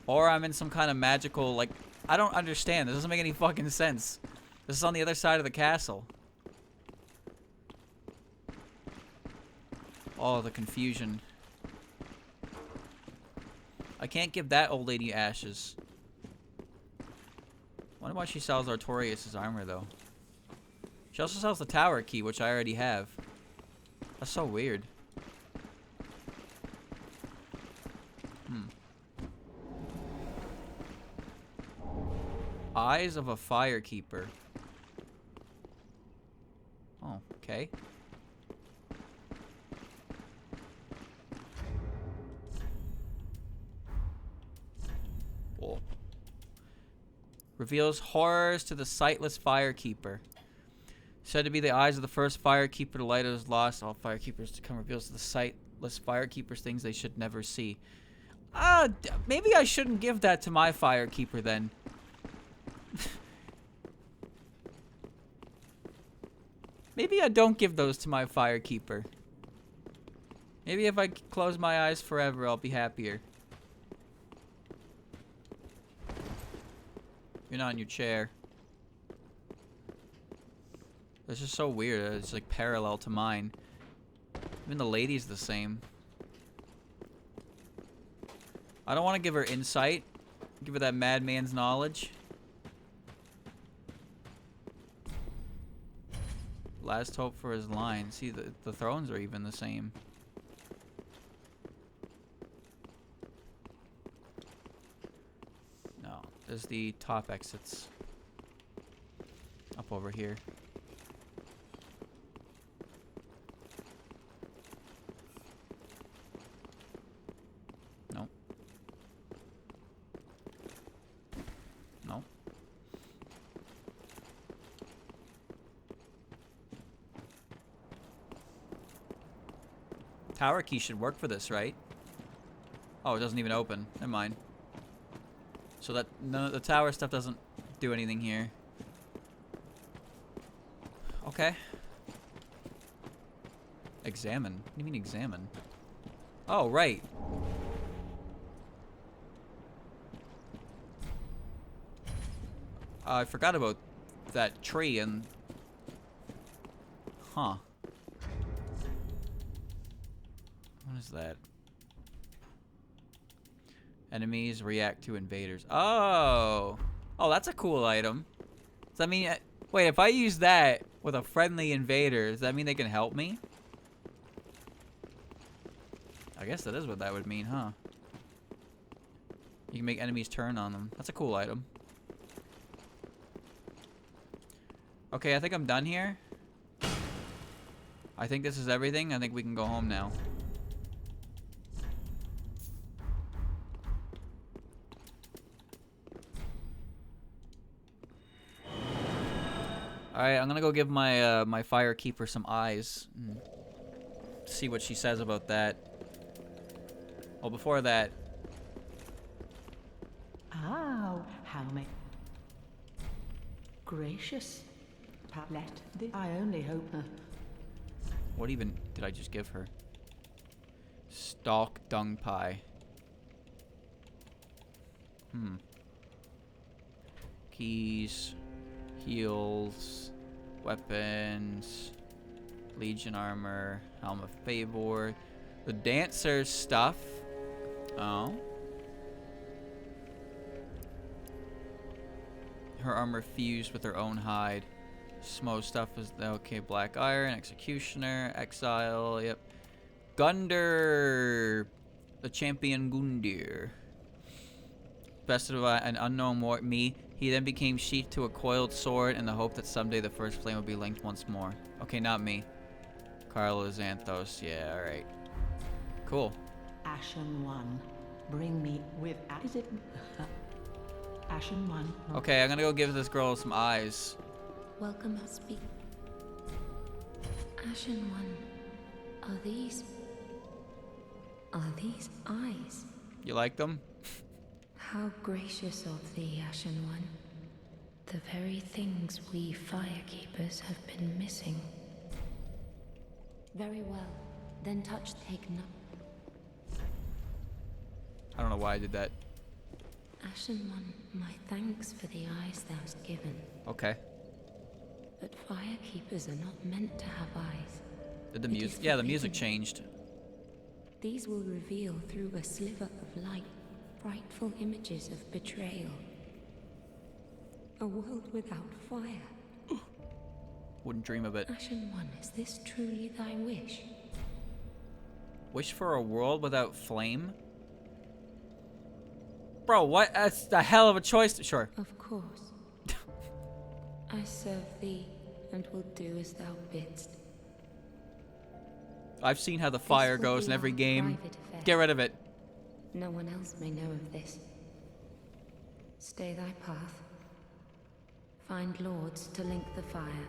Or I'm in some kind of magical, like, I don't understand. This doesn't make any fucking sense. This is on the other side of the castle. Oh, the confusion. I can't give that old lady ashes. Wonder why she sells Artorias' armor, though. She also sells the tower key, which I already have. That's so weird. Eyes of a Firekeeper. Oh, okay. Whoa. Reveals horrors to the sightless Firekeeper. Said to be the eyes of the first Firekeeper, the light is lost. All Firekeepers to come, reveals to the sightless Firekeepers things they should never see. Maybe I shouldn't give that to my Firekeeper then. Maybe I don't give those to my Firekeeper. Maybe if I close my eyes forever, I'll be happier. You're not in your chair. This is so weird. It's like parallel to mine. Even the lady's the same. I don't want to give her insight. Give her that madman's knowledge. Last hope for his line. See, the thrones are even the same. No, there's the top exits. Up over here. Nope. Nope. Tower key should work for this, right? Oh, it doesn't even open. Never mind. So that the tower stuff doesn't do anything here. Okay. Examine? What do you mean examine? Oh, right. I forgot about that tree and... Huh. What is that? Enemies react to invaders. Oh! Oh, that's a cool item. Does that mean... Wait, if I use that with a friendly invader, does that mean they can help me? I guess that is what that would mean, huh? You can make enemies turn on them. That's a cool item. Okay, I think I'm done here. I think this is everything. I think we can go home now. Alright, I'm gonna go give my my Firekeeper some eyes. See what she says about that. Well, before that... Oh, how may... Gracious. Let the... I only hope... What even did I just give her? Stalk dung pie. Keys. Heals. Weapons. Legion armor. Helm of Favor. The dancer's stuff. Oh. Her armor fused with her own hide. Smo stuff is okay. Black Iron, Executioner, Exile. Yep. Gundyr, the champion Gundyr. bested by an unknown me. He then became sheathed to a coiled sword in the hope that someday the first flame would be linked once more. Okay, not me. Carlos Xanthos. Yeah, alright. Cool. Ashen One, bring me with. Is it. Ashen One. Okay, I'm gonna go give this girl some eyes. Welcome to speak. Ashen One, are these eyes? You like them? How gracious of thee, Ashen One. The very things we firekeepers have been missing. Very well. Then touch taken up. I don't know why I did that. Ashen One, my thanks for the eyes thou hast given. Okay. But firekeepers are not meant to have eyes. Did the It music? is Yeah, the music forbidden. changed. These will reveal through a sliver of light frightful images of betrayal. A world without fire. Wouldn't dream of it. Ashen One, is this truly thy wish? Wish for a world without flame? Bro, what? That's the hell of a choice. Sure. Of course. I serve thee and will do as thou bidst. I've seen how the This fire will goes be in every our game. private affair. Get rid of it. No one else may know of this. Stay thy path. Find lords to link the fire,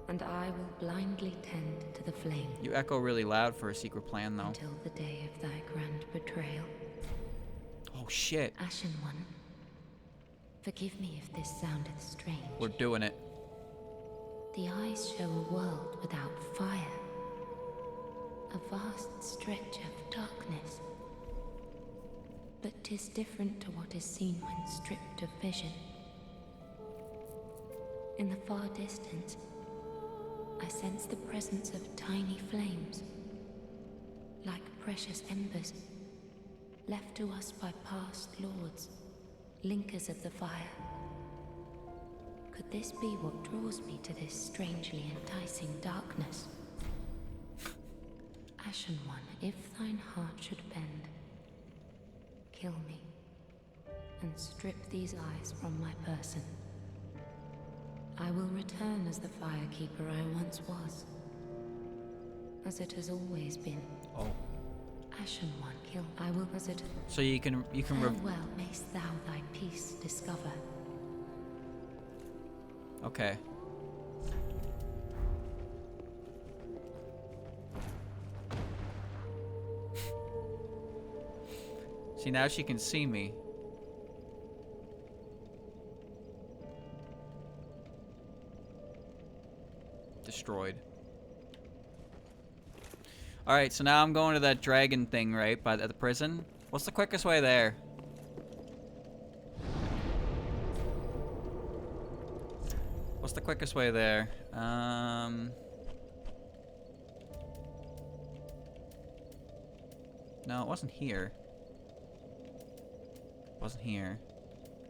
and I will blindly tend to the flame You echo really loud for a secret plan, though. until the day of thy grand betrayal. Oh shit. Ashen One, forgive me if this soundeth strange. We're doing it. The eyes show a world without fire. A vast stretch of darkness. But 'tis different to what is seen when stripped of vision. In the far distance, I sense the presence of tiny flames, like precious embers, left to us by past lords, linkers of the fire. Could this be what draws me to this strangely enticing darkness? Ashen One, if thine heart should bend, kill me, and strip these eyes from my person. I will return as the firekeeper I once was, as it has always been. Oh. Ashen One, kill. I will as it. So you can Farewell, mayst thou thy peace discover. Okay. See, now she can see me. Destroyed. Alright, so now I'm going to that dragon thing, right? At the prison. What's the quickest way there? What's the quickest way there? No, it wasn't here. Wasn't here.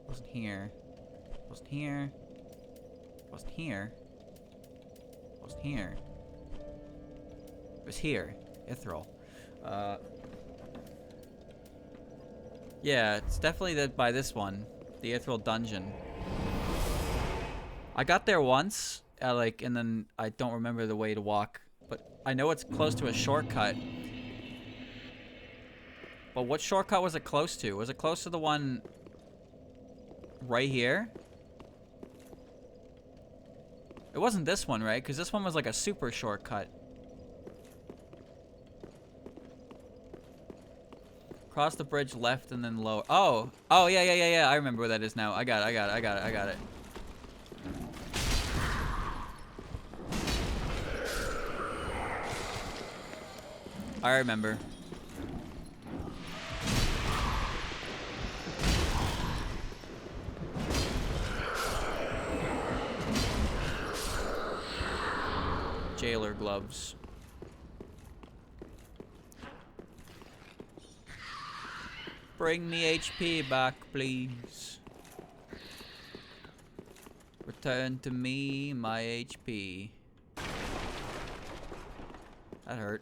Wasn't here. Wasn't here. Wasn't here. Wasn't here. It was here. Ithril. Yeah, it's definitely by this one. The Ithril dungeon. I got there once, and then I don't remember the way to walk. But I know it's close to a shortcut. But what shortcut was it close to? Was it close to the one right here? It wasn't this one, right? Because this one was like a super shortcut. Cross the bridge left and then lower. Oh! Oh, yeah. I remember where that is now. I got it. I remember. Jailer gloves. Bring me HP back, please. Return to me my HP. That hurt.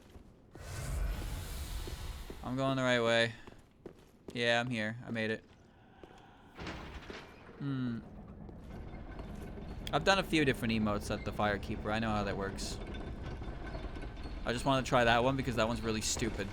I'm going the right way. Yeah, I'm here. I made it. I've done a few different emotes at the Firekeeper. I know how that works. I just want to try that one because that one's really stupid.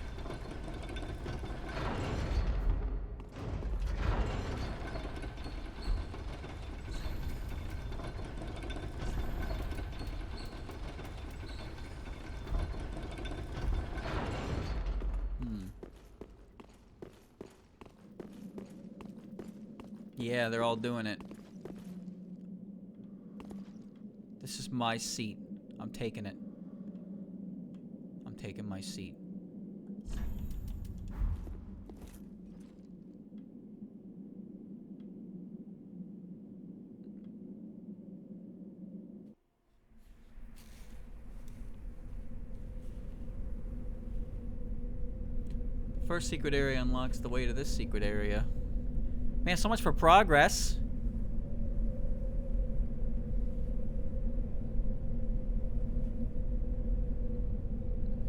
Yeah, they're all doing it. This is my seat. I'm taking it. I'm taking my seat. First secret area unlocks the way to this secret area. Man, so much for progress.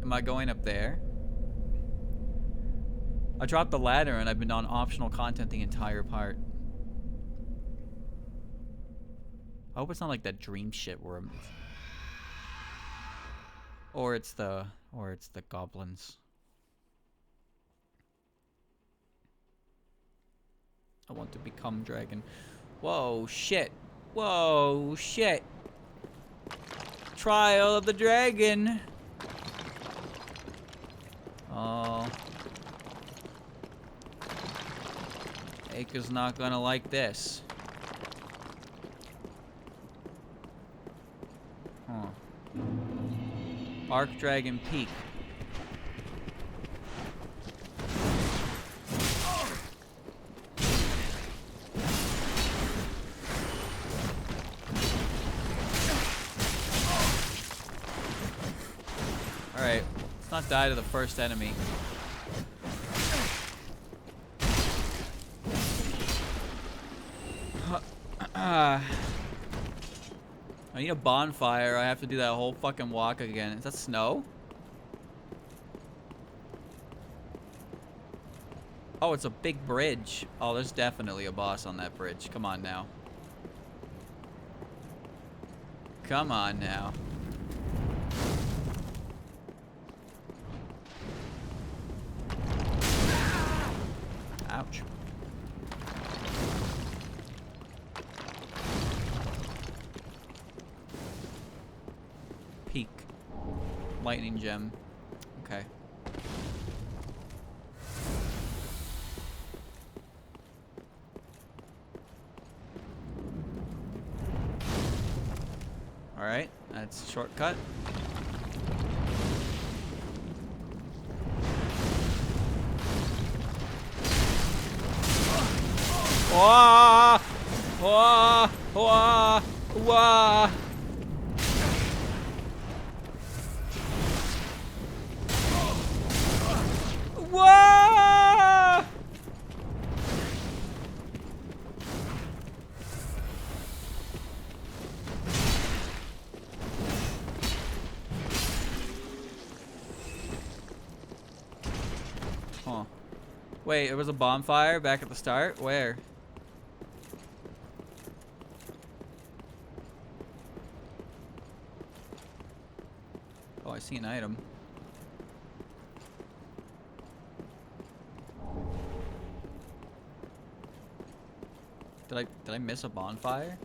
Am I going up there? I dropped the ladder and I've been on optional content the entire part. I hope it's not like that dream shit where I'm... Or it's the goblins. I want to become dragon. Whoa, shit. Whoa, shit. Trial of the dragon. Oh. Aka's not gonna like this. Huh. Archdragon Peak. Alright, let's not die to the first enemy. I need a bonfire. I have to do that whole fucking walk again. Is that snow? Oh, it's a big bridge. Oh, there's definitely a boss on that bridge. Come on now. Come on now. Ouch. Peak. Lightning gem. Okay. Alright, that's a shortcut. Wah! Wah! Wah! Wah! Wah! Huh. Wait, it was a bonfire back at the start? Where? Oh, I see an item. Did I miss a bonfire?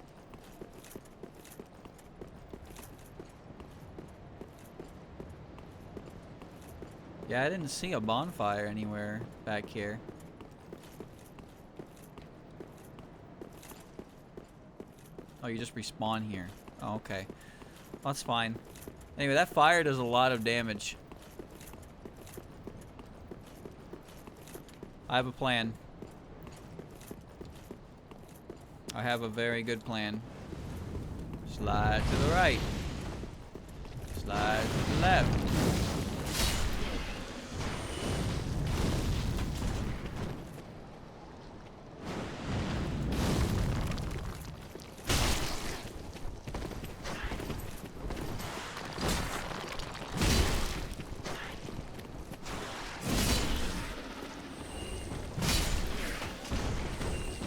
Yeah, I didn't see a bonfire anywhere back here. Oh, you just respawn here. Oh, okay. That's fine. Anyway, that fire does a lot of damage. I have a plan. I have a very good plan. Slide to the right. Slide to the left.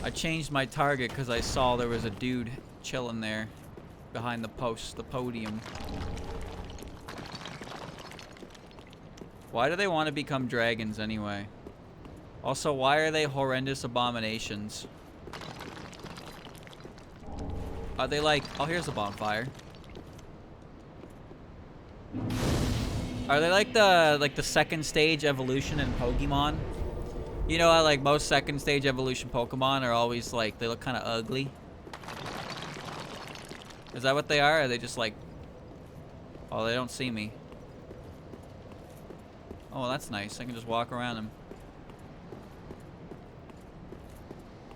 I changed my target because I saw there was a dude chilling there behind the post, the podium. Why do they want to become dragons anyway? Also, why are they horrendous abominations? Are they like... Oh, here's a bonfire. Are they like the second stage evolution in Pokemon? You know how like most second stage evolution Pokemon are always like, they look kind of ugly? Is that what they are? Or are they just like... Oh, they don't see me. Oh, well, that's nice. I can just walk around them.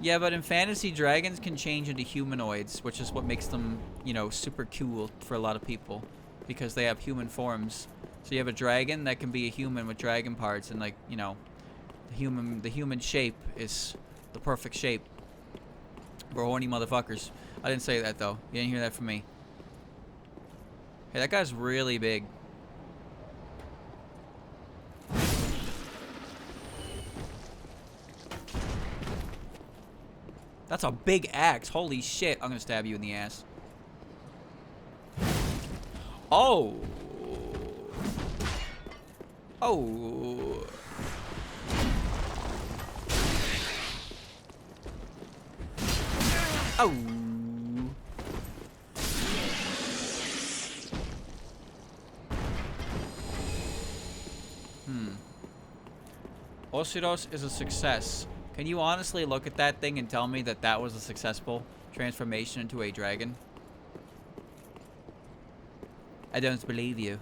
Yeah, but in fantasy, dragons can change into humanoids, which is what makes them, you know, super cool for a lot of people. Because they have human forms. So you have a dragon that can be a human with dragon parts, and like, you know, the human shape is the perfect shape. We're horny motherfuckers. I didn't say that though. You didn't hear that from me. Hey, that guy's really big. That's a big axe. Holy shit. I'm gonna stab you in the ass. Oh. Oh. Oh. Oceiros is a success. Can you honestly look at that thing and tell me that that was a successful transformation into a dragon? I don't believe you.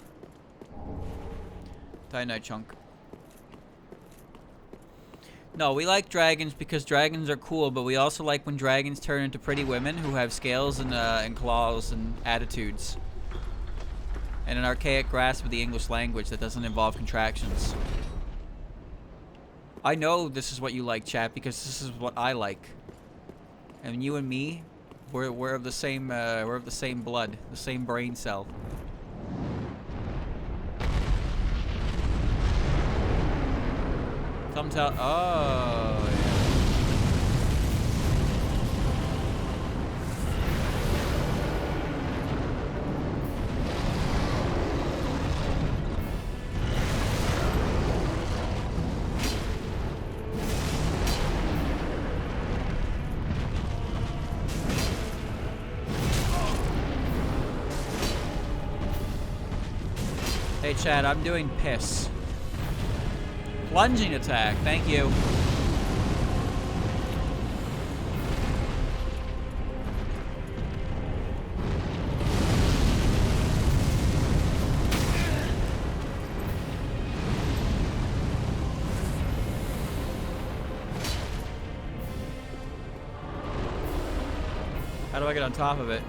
Titanite chunk. No, we like dragons because dragons are cool, but we also like when dragons turn into pretty women who have scales and claws and attitudes. And an archaic grasp of the English language that doesn't involve contractions. I know this is what you like, chat, because this is what I like. And you and me, we're of the same blood, the same brain cell. Thumbs out. Oh, yeah. Hey, Chad, I'm doing piss. Plunging attack, thank you. How do I get on top of it?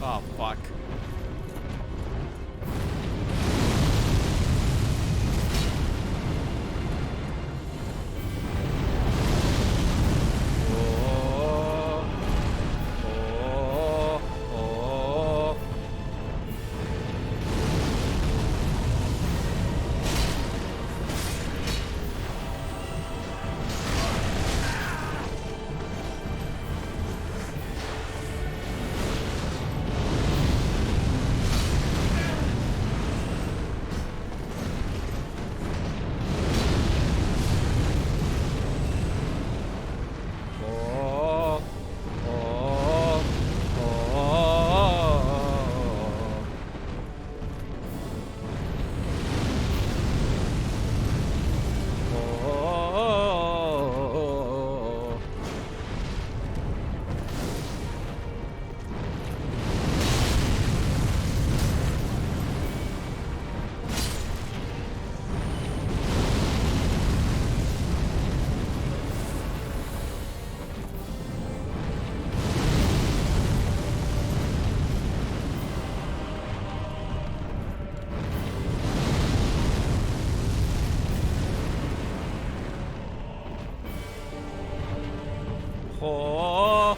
Oh, fuck. Oh,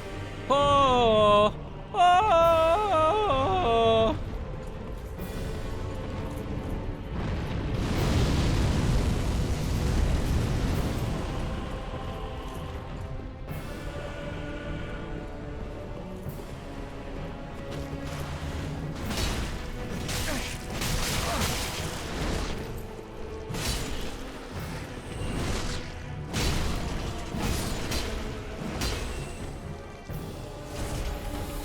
oh, oh.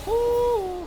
Ooh.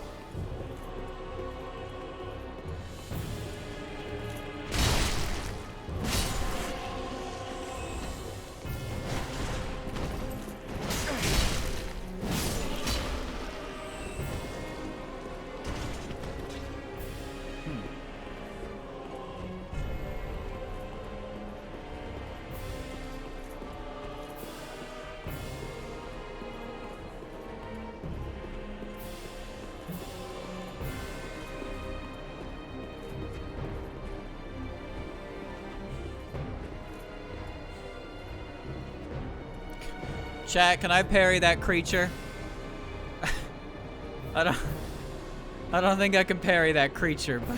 Chat, can I parry that creature? I don't think I can parry that creature, but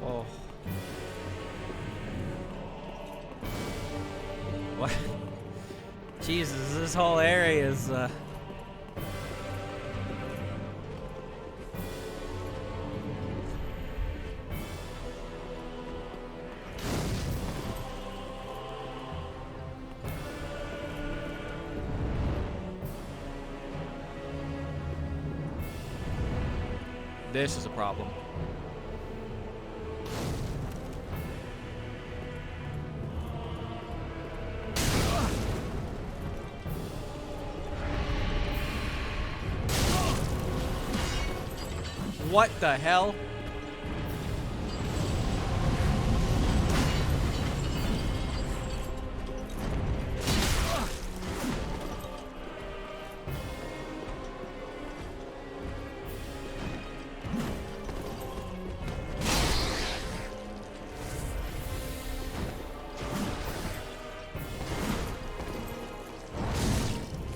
oh. What? Jesus, this whole area is this is a problem. What the hell?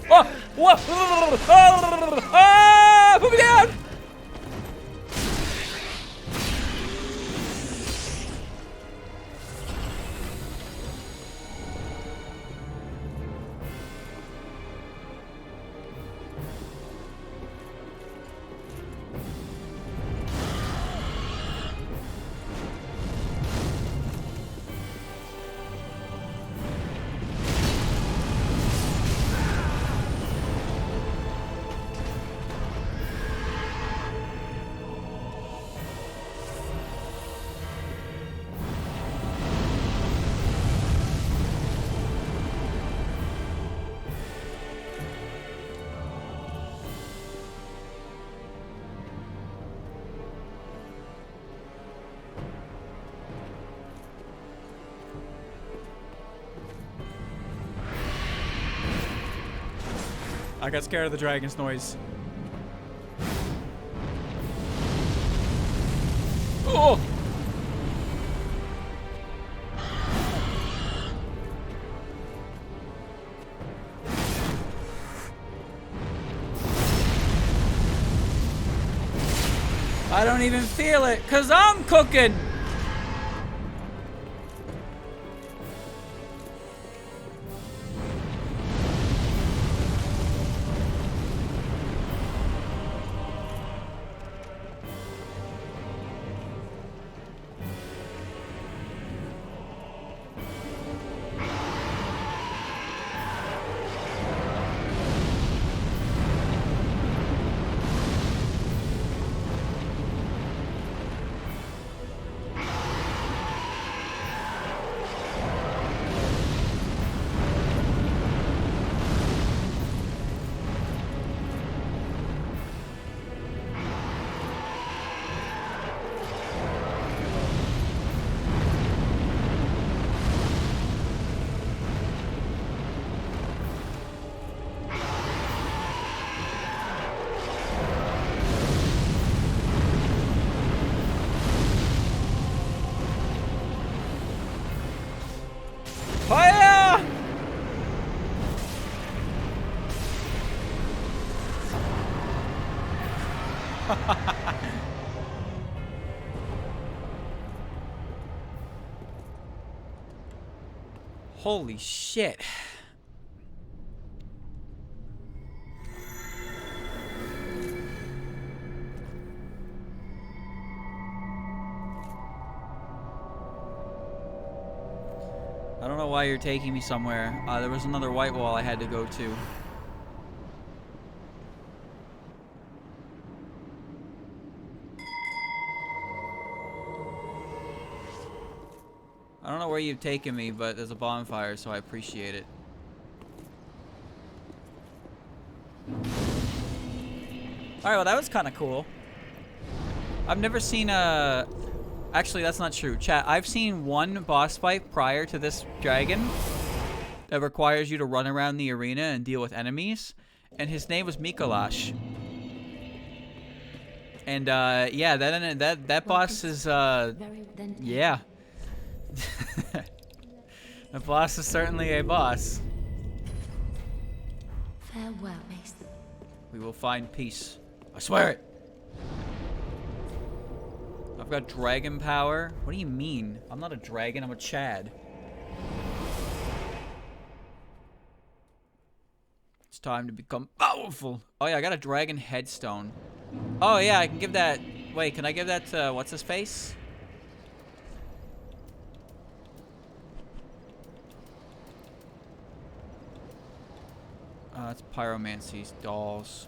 Oh! What? Ah! Put me down! I got scared of the dragon's noise. Oh! don't even feel it, 'cause I'm cooking. Fire! Holy shit. I don't know why you're taking me somewhere. There was another white wall I had to go to. I don't know where you've taken me, but there's a bonfire, so I appreciate it. Alright, well that was kind of cool. I've never seen a... Actually, that's not true. Chat, I've seen one boss fight prior to this dragon that requires you to run around the arena and deal with enemies. And his name was Mikolash. And, yeah, that boss is, yeah. The boss is certainly a boss. Farewell, Mace. We will find peace. I swear it. I've got dragon power. What do you mean? I'm not a dragon, I'm a Chad. It's time to become powerful. Oh yeah, I got a dragon headstone. Oh yeah, I can give that... Wait, can I give that to... what's his face? It's pyromancy's dolls.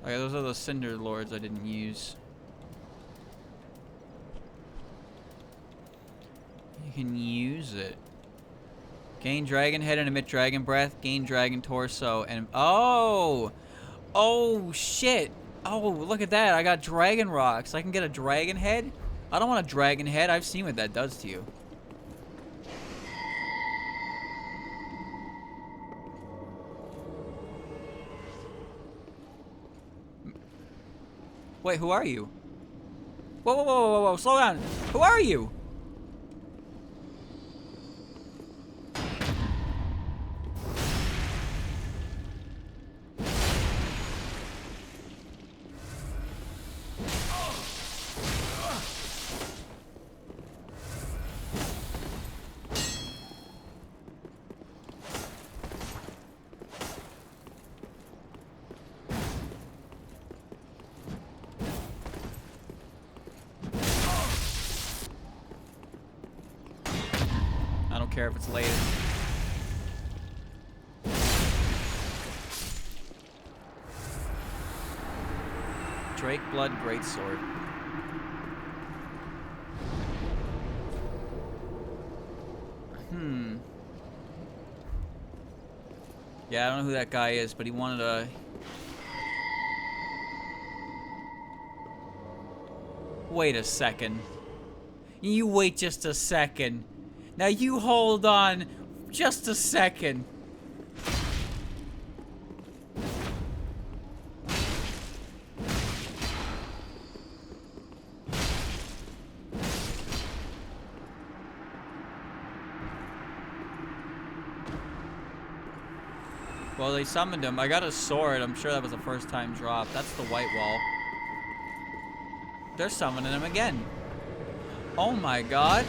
Okay, those are the cinder lords I didn't use. You can use it. Gain dragon head and emit dragon breath. Gain dragon torso and... Oh! Oh, shit! Oh, look at that. I got dragon rocks. I can get a dragon head? I don't want a dragon head. I've seen what that does to you. Wait, who are you? Whoa, whoa, whoa, whoa, whoa, slow down. Who are you? I don't care if it's late. Drake Blood Greatsword. Yeah, I don't know who that guy is, but he wanted a... Wait a second. You wait just a second. Now you hold on just a second. Well, they summoned him. I got a sword. I'm sure that was a first time drop. That's the white wall. They're summoning him again. Oh my god.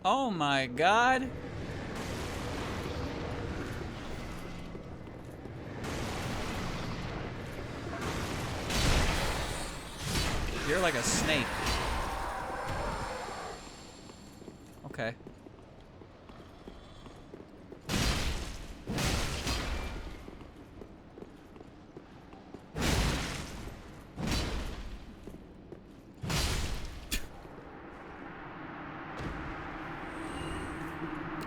Oh my god. You're like a snake. Okay.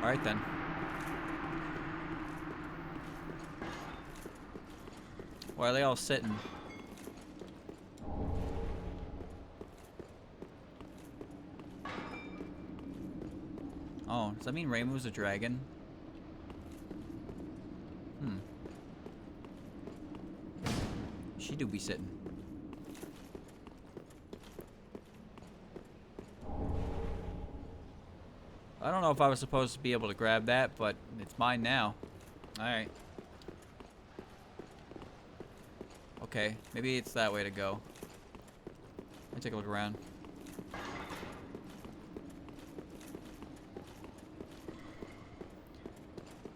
All right then. Why are they all sitting? Oh, does that mean Rainbow's a dragon? Hmm. She do be sitting. I don't know if I was supposed to be able to grab that, but it's mine now. Alright. Okay, maybe it's that way to go. Let me take a look around.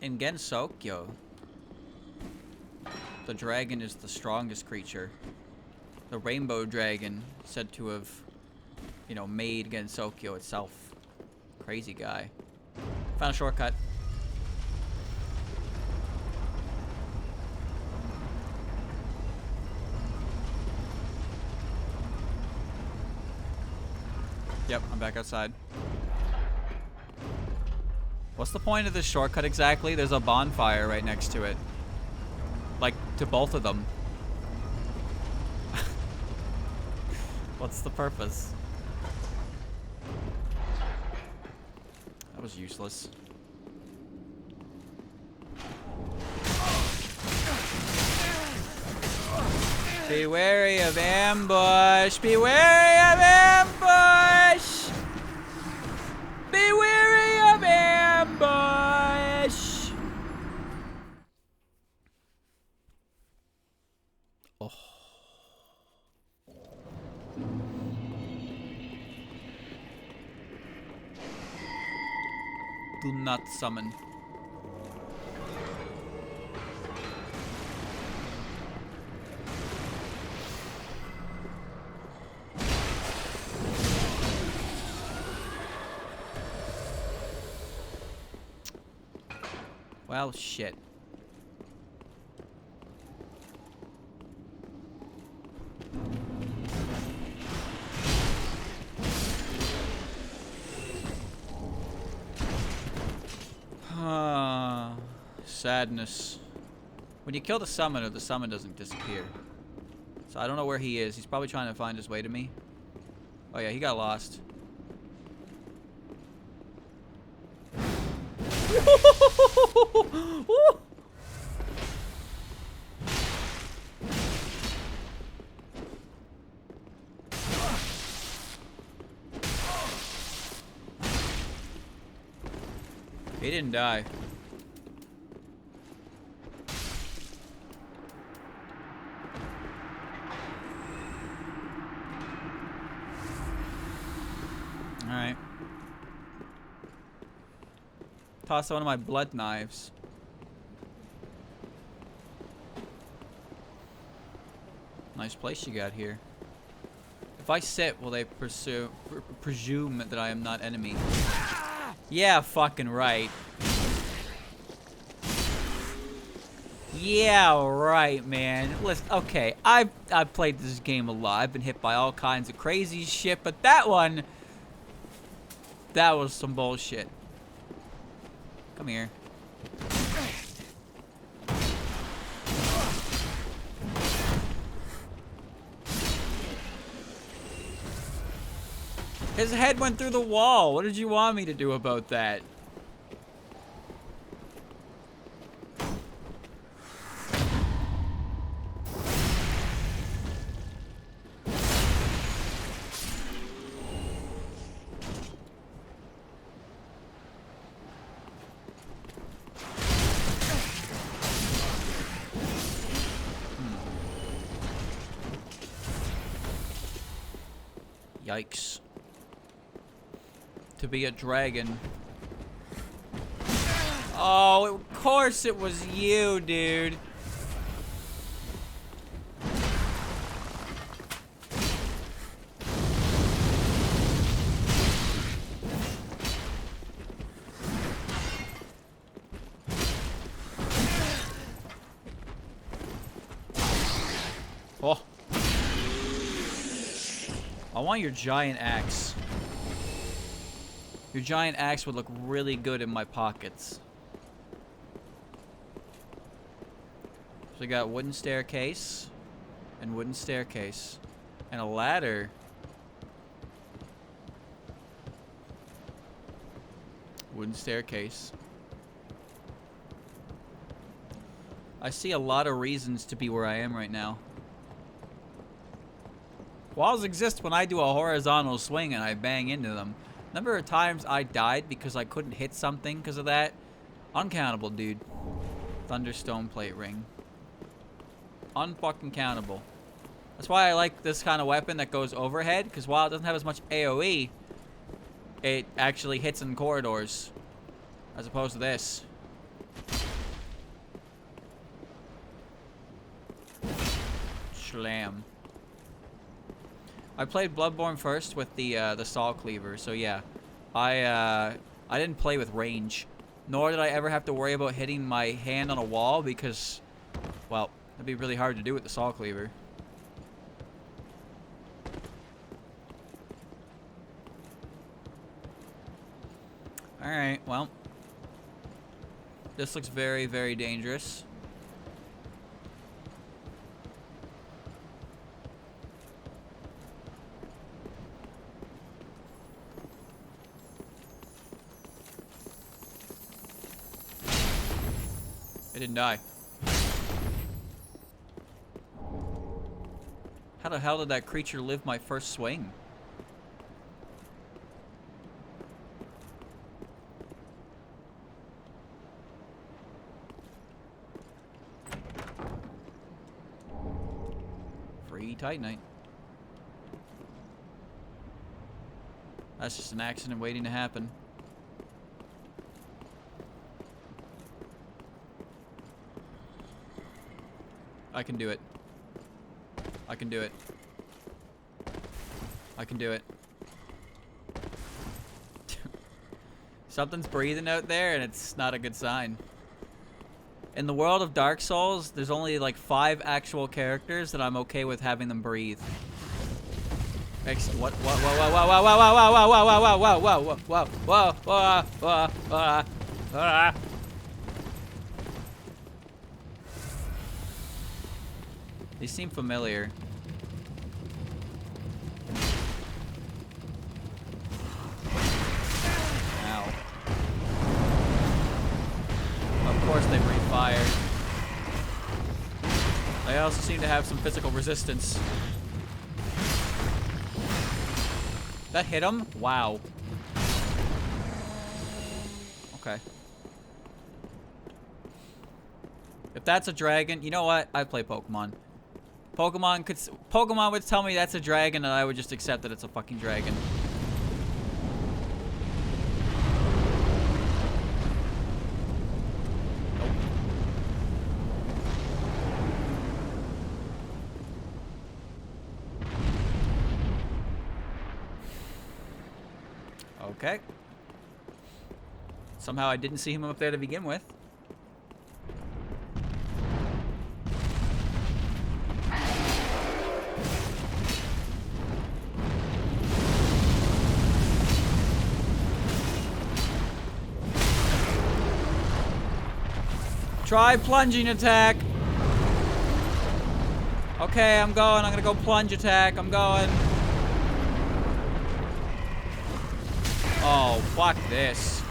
In Gensokyo, the dragon is the strongest creature. The rainbow dragon said to have, you know, made Gensokyo itself. Crazy guy. Found a shortcut. Yep, I'm back outside. What's the point of this shortcut exactly? There's a bonfire right next to it. Like, to both of them. What's the purpose? That was useless. Be wary of ambush! Be wary of ambush! Be wary of ambush! Oh. Do not summon. Well, shit. Sadness. When you kill the summoner, the summon doesn't disappear. So I don't know where he is. He's probably trying to find his way to me. Oh yeah, he got lost. He didn't die. Alright. Toss one of my blood knives. Nice place you got here. If I sit, will they presume that I am not enemy? Yeah, fucking right. Yeah, right, man. Listen, okay, I've played this game a lot. I've been hit by all kinds of crazy shit, but that one, that was some bullshit. Come here. His head went through the wall. What did you want me to do about that? Yikes. To be a dragon. Oh, of course it was you, dude. Oh. I want your giant axe. Your giant axe would look really good in my pockets. So we got wooden staircase and wooden staircase and a ladder. Wooden staircase. I see a lot of reasons to be where I am right now. Walls exist when I do a horizontal swing and I bang into them. Number of times I died because I couldn't hit something because of that. Uncountable, dude. Thunderstone plate ring. Unfucking countable. That's why I like this kind of weapon that goes overhead, because while it doesn't have as much AoE, it actually hits in corridors. As opposed to this. Slam. I played Bloodborne first with the saw cleaver, so yeah. I didn't play with range. Nor did I ever have to worry about hitting my hand on a wall because, well, that'd be really hard to do with the saw cleaver. Alright, well. This looks very, very dangerous. It didn't die. How the hell did that creature live my first swing? Free Titanite. That's just an accident waiting to happen. I can do it. I can do it. I can do it. Something's breathing out there and it's not a good sign. In the world of Dark Souls, there's only like 5 actual characters that I'm okay with having them breathe. What? Whoa, whoa, whoa, whoa, whoa, whoa, whoa, whoa, whoa, whoa, whoa, whoa, whoa, whoa, whoa, whoa, whoa. They seem familiar. Ow. Of course they breathe fire. They also seem to have some physical resistance. That hit him? Wow. Okay. If that's a dragon, you know what? I play Pokemon. Pokemon would tell me that's a dragon and I would just accept that it's a fucking dragon. Nope. Okay. Somehow I didn't see him up there to begin with. Try plunging attack. Okay, I'm going. I'm gonna go plunge attack. I'm going. Oh, fuck this.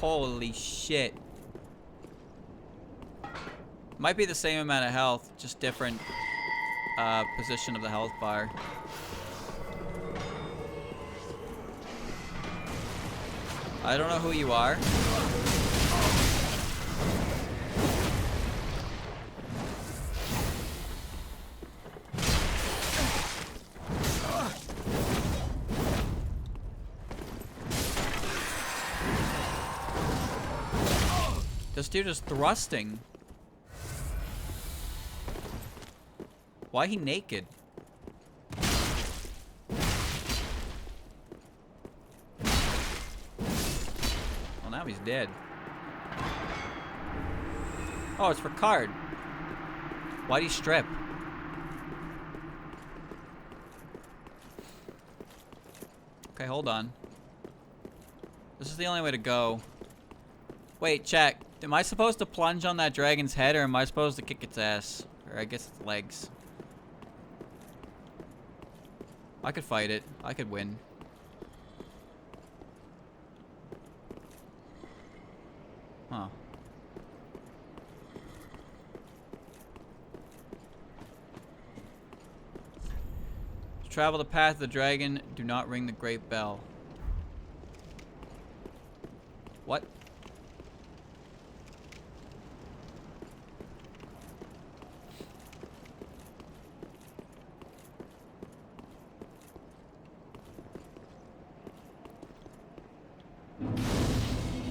Holy shit. Might be the same amount of health, just different position of the health bar. I don't know who you are. This dude is thrusting. Why he naked? Well, now he's dead. Oh, it's for card. Why'd he strip? Okay, hold on. This is the only way to go. Wait, check. Am I supposed to plunge on that dragon's head, or am I supposed to kick its ass? Or I guess its legs. I could fight it. I could win. Huh. To travel the path of the dragon, do not ring the great bell. What?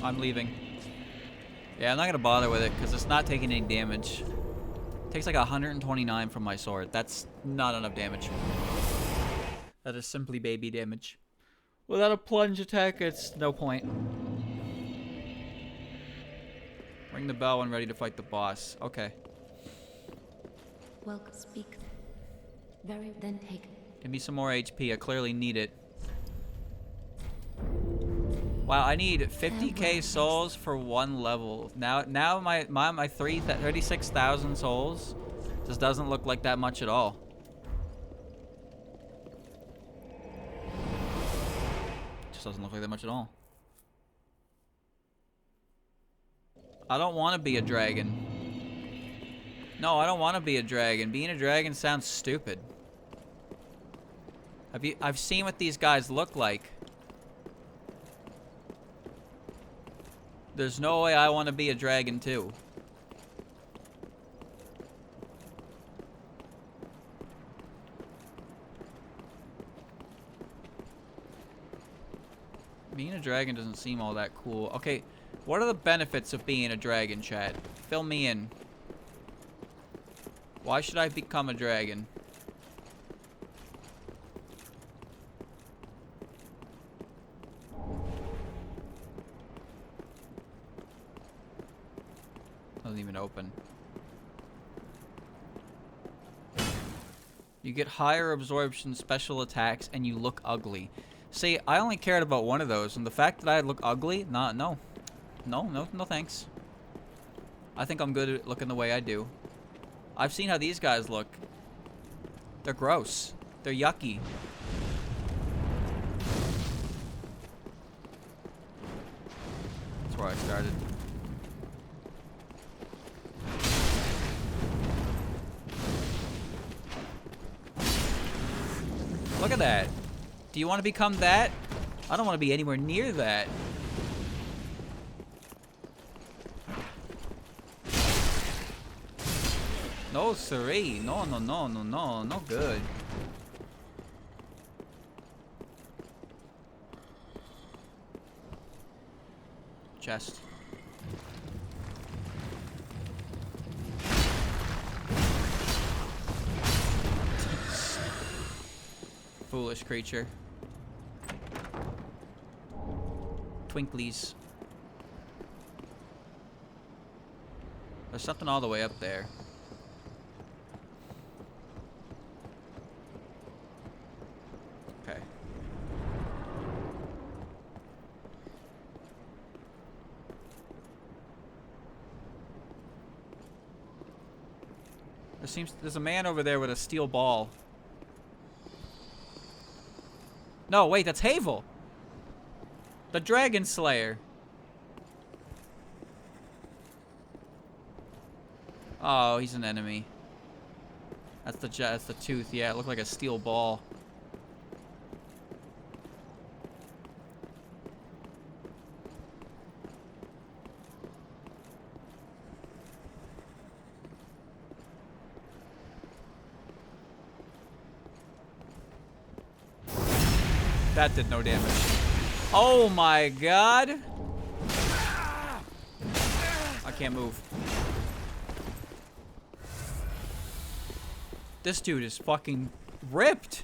I'm leaving. Yeah, I'm not gonna bother with it because it's not taking any damage. It takes like 129 from my sword. That's not enough damage. That is simply baby damage. Without a plunge attack, it's no point. Ring the bell when ready to fight the boss. Okay. Welcome, speak. Very then take. Give me some more HP. I clearly need it. Wow, I need 50k souls for one level. Now my 36,000 souls just doesn't look like that much at all. Just doesn't look like that much at all. I don't want to be a dragon. No, I don't want to be a dragon. Being a dragon sounds stupid. I've seen what these guys look like. There's no way I want to be a dragon too. Being a dragon doesn't seem all that cool. Okay, what are the benefits of being a dragon, chat? Fill me in. Why should I become a dragon? Doesn't even open. You get higher absorption special attacks and you look ugly. See, I only cared about one of those, and the fact that I look ugly, no thanks. I think I'm good at looking the way I do. I've seen how these guys look. They're gross. They're yucky. That's where I started. Look at that. Do you want to become that? I don't want to be anywhere near that. No, siree. No, no good. Chest. Foolish creature. Twinklies. There's something all the way up there. Okay. There's a man over there with a steel ball. No, wait, that's Havel. The Dragon Slayer. Oh, he's an enemy. That's the tooth. Yeah, it looked like a steel ball. That did no damage. Oh my god. I can't move. This dude is fucking ripped.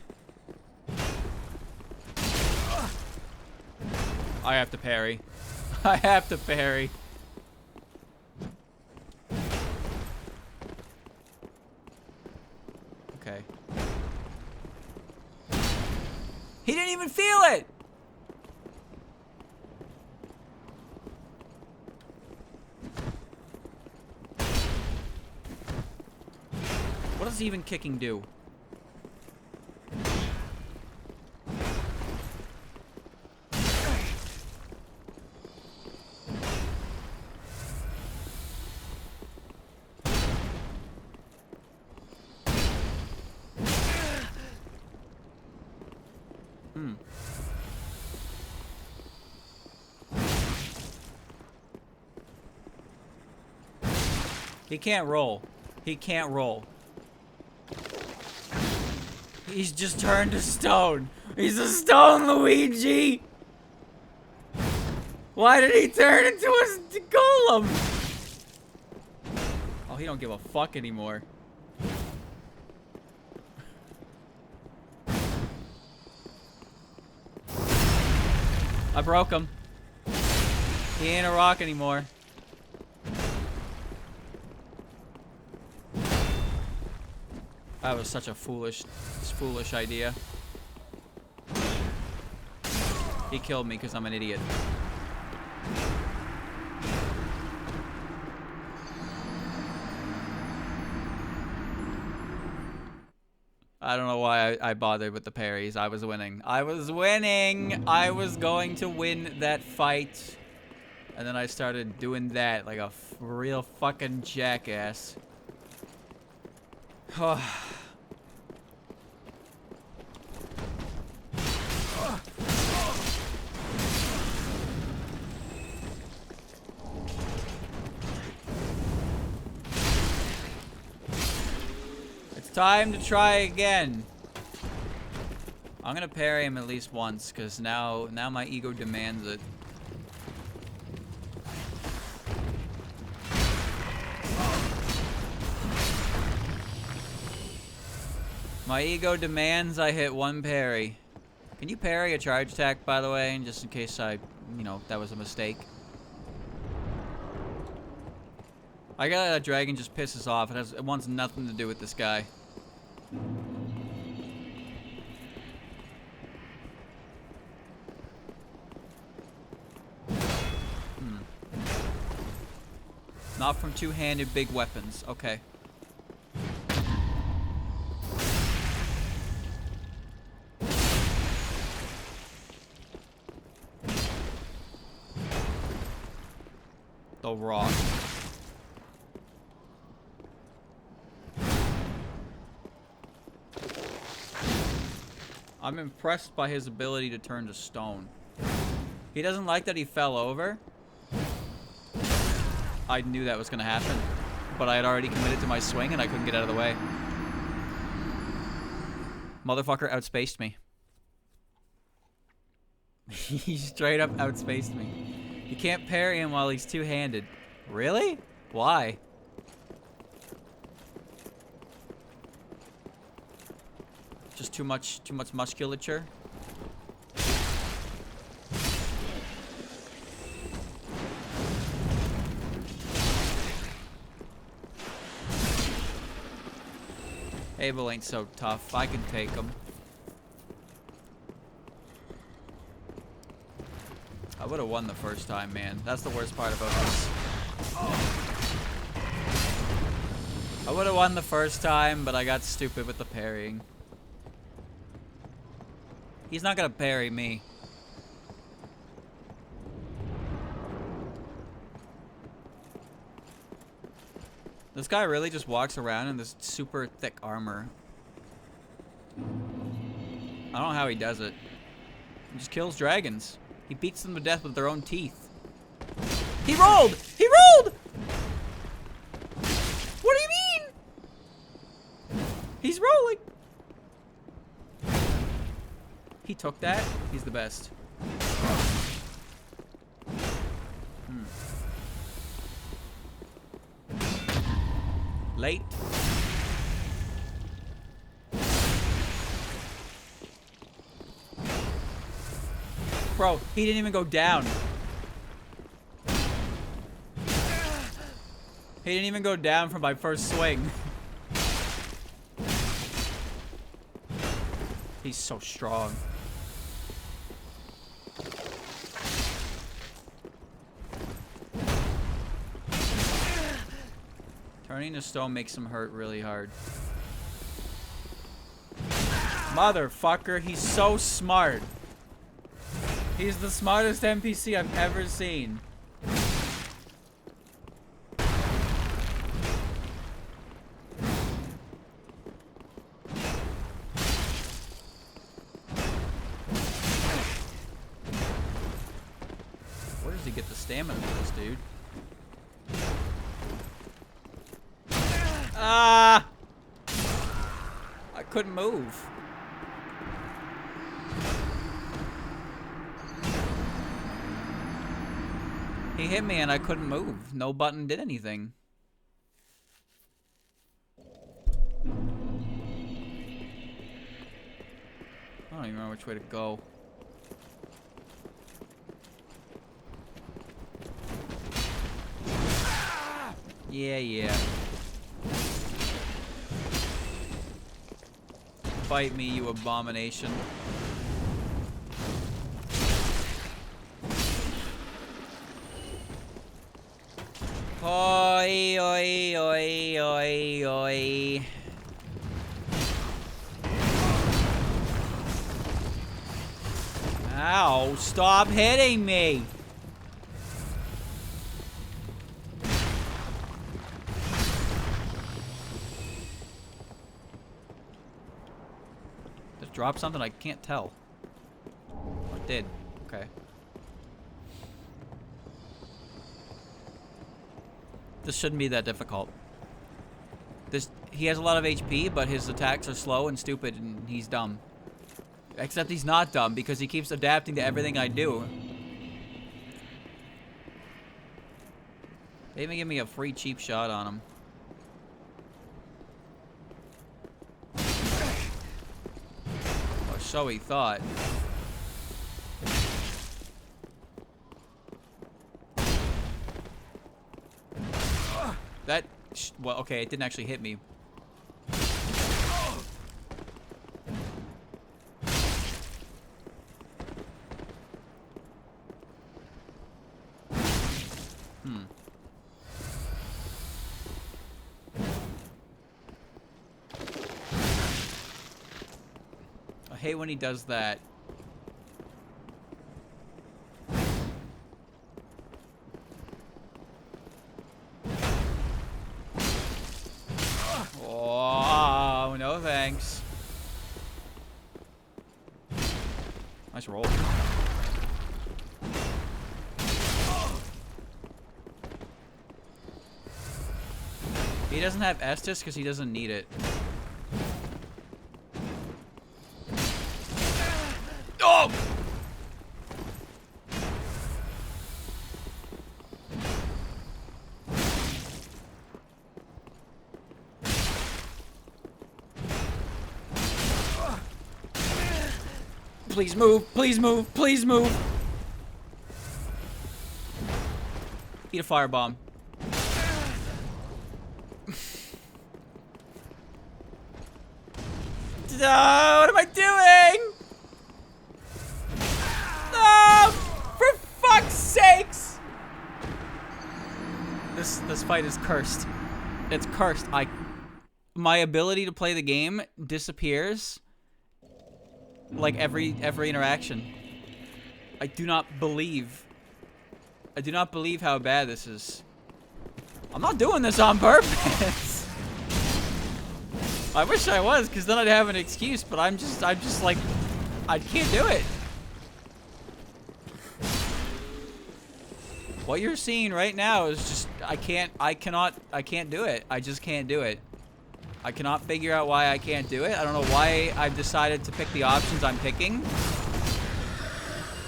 I have to parry. I have to parry. Okay. He didn't even feel it! What does even kicking do? He can't roll. He can't roll. He's just turned to stone. He's a stone Luigi! Why did he turn into a golem? Oh, he don't give a fuck anymore. I broke him. He ain't a rock anymore. That was such a foolish idea. He killed me because I'm an idiot. I don't know why I bothered with the parries. I was winning. I was winning! I was going to win that fight. And then I started doing that like a real fucking jackass. It's time to try again. I'm gonna parry him at least once, because now my ego demands it. My ego demands I hit one parry. Can you parry a charge attack, by the way, just in case that was a mistake? I got that dragon just pisses off. It wants nothing to do with this guy. Not from two-handed big weapons. Okay. The rock. I'm impressed by his ability to turn to stone. He doesn't like that he fell over. I knew that was going to happen, but I had already committed to my swing and I couldn't get out of the way. Motherfucker outspaced me. He straight up outspaced me. You can't parry him while he's two-handed. Really? Why? Just too much musculature? Abel ain't so tough. I can take him. I would have won the first time, man. That's the worst part about this. I would have won the first time, but I got stupid with the parrying. He's not gonna parry me. This guy really just walks around in this super thick armor. I don't know how he does it. He just kills dragons. He beats them to death with their own teeth. He rolled! He rolled! What do you mean? He's rolling. he took that, he's the best. Late. Bro, he didn't even go down. He didn't even go down from my first swing. He's so strong. Turning to stone makes him hurt really hard. Motherfucker, he's so smart. He's the smartest NPC I've ever seen. Where does he get the stamina for this dude? Ah! I couldn't move. He hit me and I couldn't move. No button did anything. I don't even remember which way to go. Yeah. Fight me, you abomination. Oi, oi, oi, oi, oi. Ow, stop hitting me. Just drop something? I can't tell. Oh, it did. Okay. This shouldn't be that difficult. He has a lot of HP, but his attacks are slow and stupid, and he's dumb. Except he's not dumb, because he keeps adapting to everything I do. They even give me a free cheap shot on him. Or so he thought. That, well, okay, it didn't actually hit me. I hate when he does that. Oh, no thanks. Nice roll. He doesn't have Estus because he doesn't need it. Oh! Please move, please move, please move. Eat a firebomb. No, what am I doing? No! For fuck's sakes! This fight is cursed. It's cursed. My ability to play the game disappears like every interaction. I do not believe how bad this is. I'm not doing this on purpose. I wish I was, because then I'd have an excuse, but I'm just like, I can't do it. What you're seeing right now is just, I can't do it. I just can't do it. I cannot figure out why I can't do it. I don't know why I've decided to pick the options I'm picking.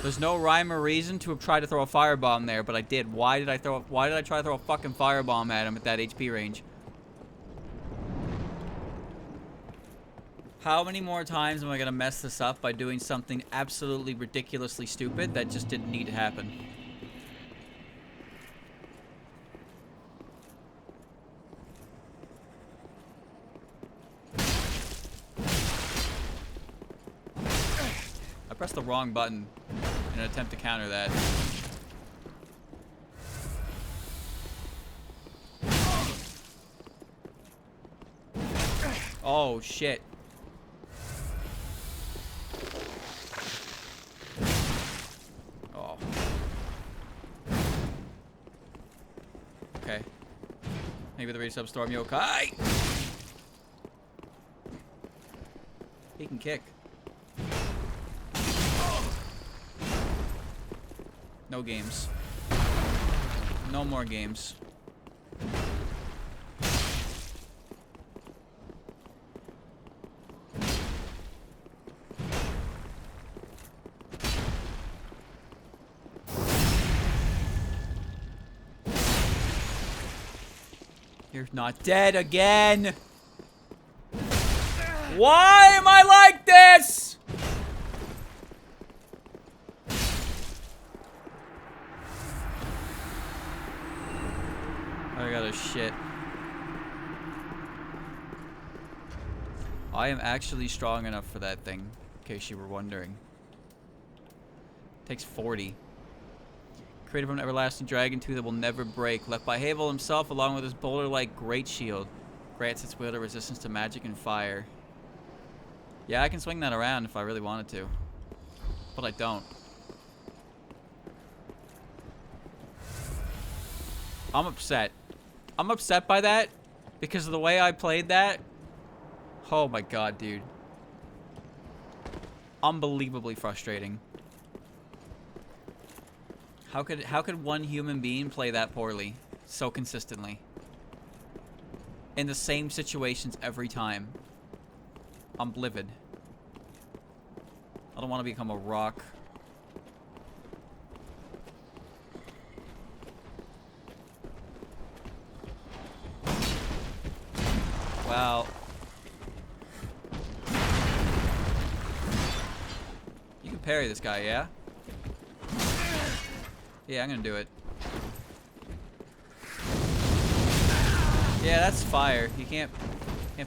There's no rhyme or reason to have tried to throw a firebomb there, but I did. Why did I try to throw a fucking firebomb at him at that HP range? How many more times am I gonna mess this up by doing something absolutely ridiculously stupid that just didn't need to happen? I pressed the wrong button in an attempt to counter that. Oh, shit. Oh. Okay. Maybe the resub Storm Yokai. He can kick. No games. No more games. You're not dead again. Why am I like this? I got a shit. I am actually strong enough for that thing, in case you were wondering. Takes 40. Created from an everlasting dragon tooth that will never break. Left by Havel himself, along with his boulder-like great shield. Grants its wielder resistance to magic and fire. Yeah, I can swing that around if I really wanted to. But I don't. I'm upset. I'm upset by that because of the way I played that. Oh my god, dude. Unbelievably frustrating. How could one human being play that poorly so consistently? In the same situations every time. I'm livid. I don't want to become a rock. Wow. You can parry this guy, yeah? Yeah, I'm gonna do it. Yeah, that's fire. You can't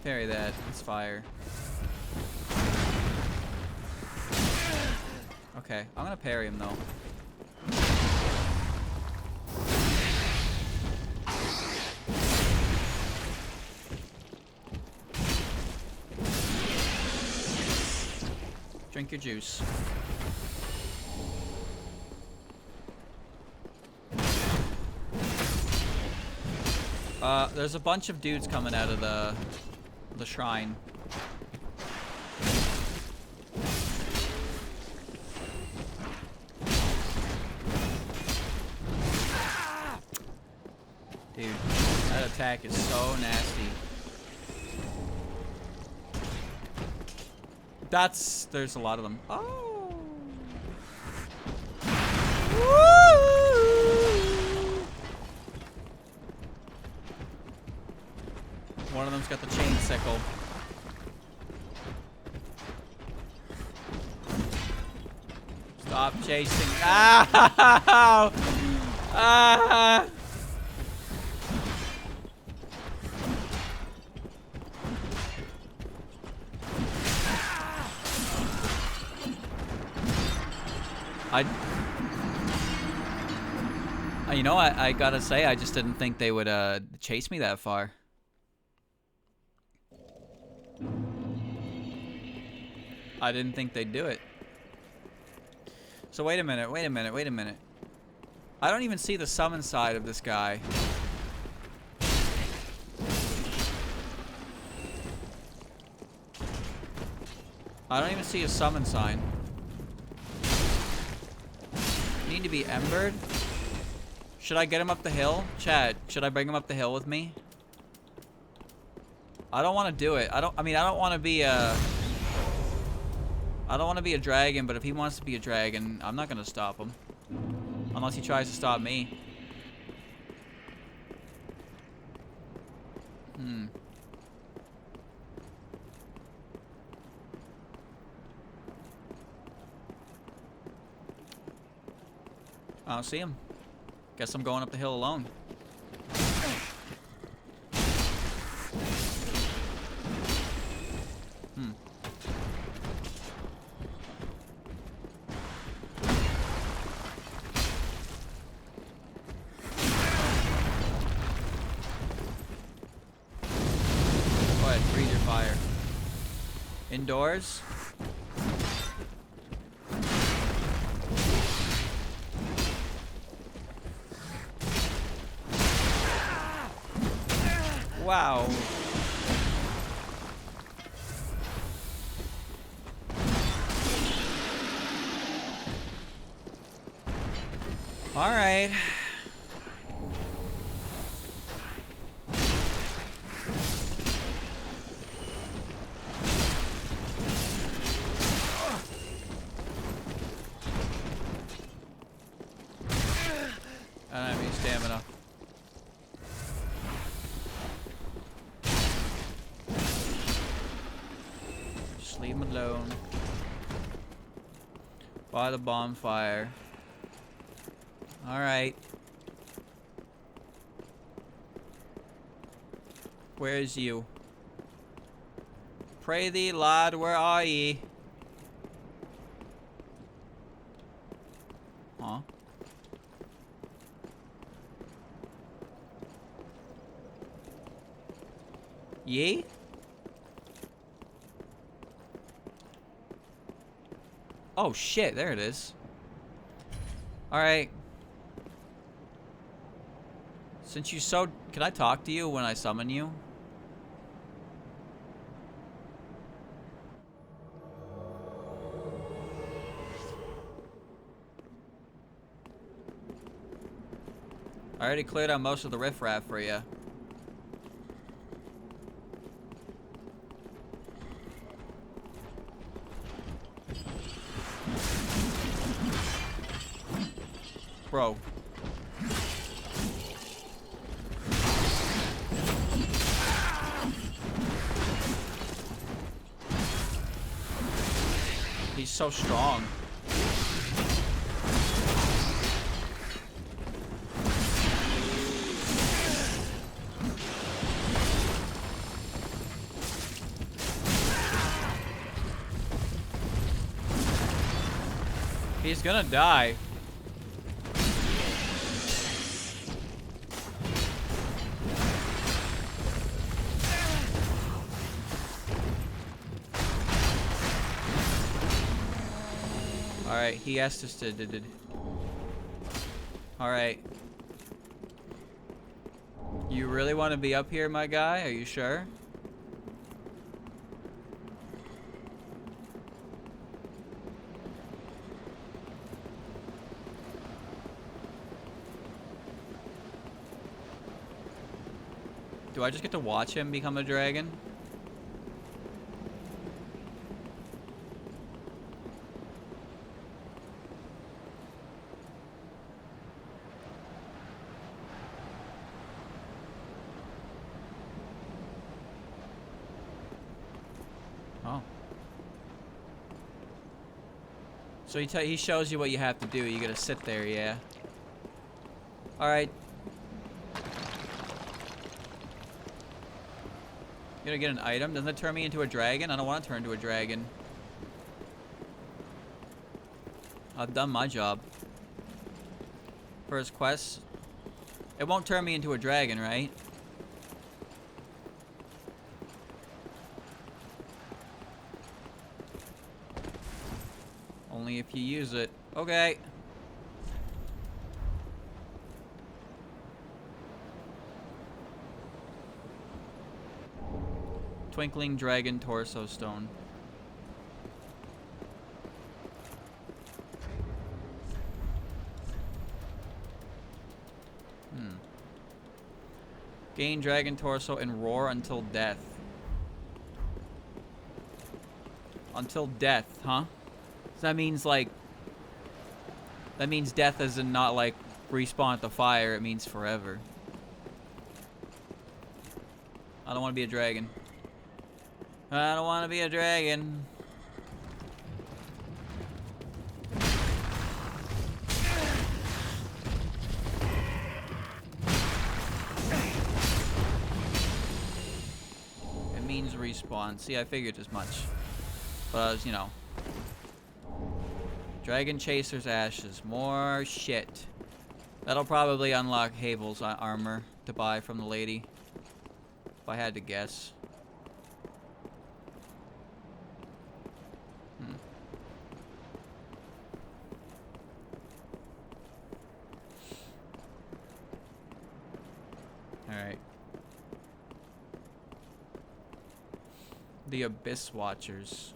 parry that. It's fire. Okay, I'm gonna parry him though. Drink your juice. There's a bunch of dudes coming out of the shrine. Dude, that attack is so nasty. There's a lot of them. Oh. One of them's got the chain sickle. Stop chasing. Ow! Ah! You know, I gotta say, I just didn't think they would chase me that far. I didn't think they'd do it. So wait a minute. I don't even see the summon side of this guy. I don't even see a summon sign. Need to be embered? Should I get him up the hill? Chad, should I bring him up the hill with me? I don't want to do it. I mean, I don't want to be I don't want to be a dragon, but if he wants to be a dragon, I'm not going to stop him. Unless he tries to stop me. I don't see him. Guess I'm going up the hill alone. Go ahead, breathe your fire. Indoors. Wow. All right. I don't have any stamina. Just leave him alone. By the bonfire. Alright. Where is you? Pray thee, lad, where are ye? Huh? Ye? Oh shit, there it is. Alright. Since you so... Can I talk to you when I summon you? I already cleared out most of the riffraff for you. Bro. He's so strong. He's gonna die. Alright, he asked us to... Alright. You really want to be up here, my guy? Are you sure? Do I just get to watch him become a dragon? Oh. So he shows you what you have to do. You gotta sit there, yeah. Alright. You gonna get an item? Doesn't that turn me into a dragon? I don't want to turn into a dragon. I've done my job. First quest. It won't turn me into a dragon, right? Only if you use it. Okay. Twinkling Dragon Torso Stone. Gain Dragon Torso and roar until death. Until death, huh? So that means like, that means death is not like respawn at the fire. It means forever. I don't want to be a dragon. I don't want to be a dragon. It means respawn. See, I figured as much. But, you know. Dragon Chaser's Ashes. More shit. That'll probably unlock Havel's armor to buy from the lady. If I had to guess. Alright. The Abyss Watchers.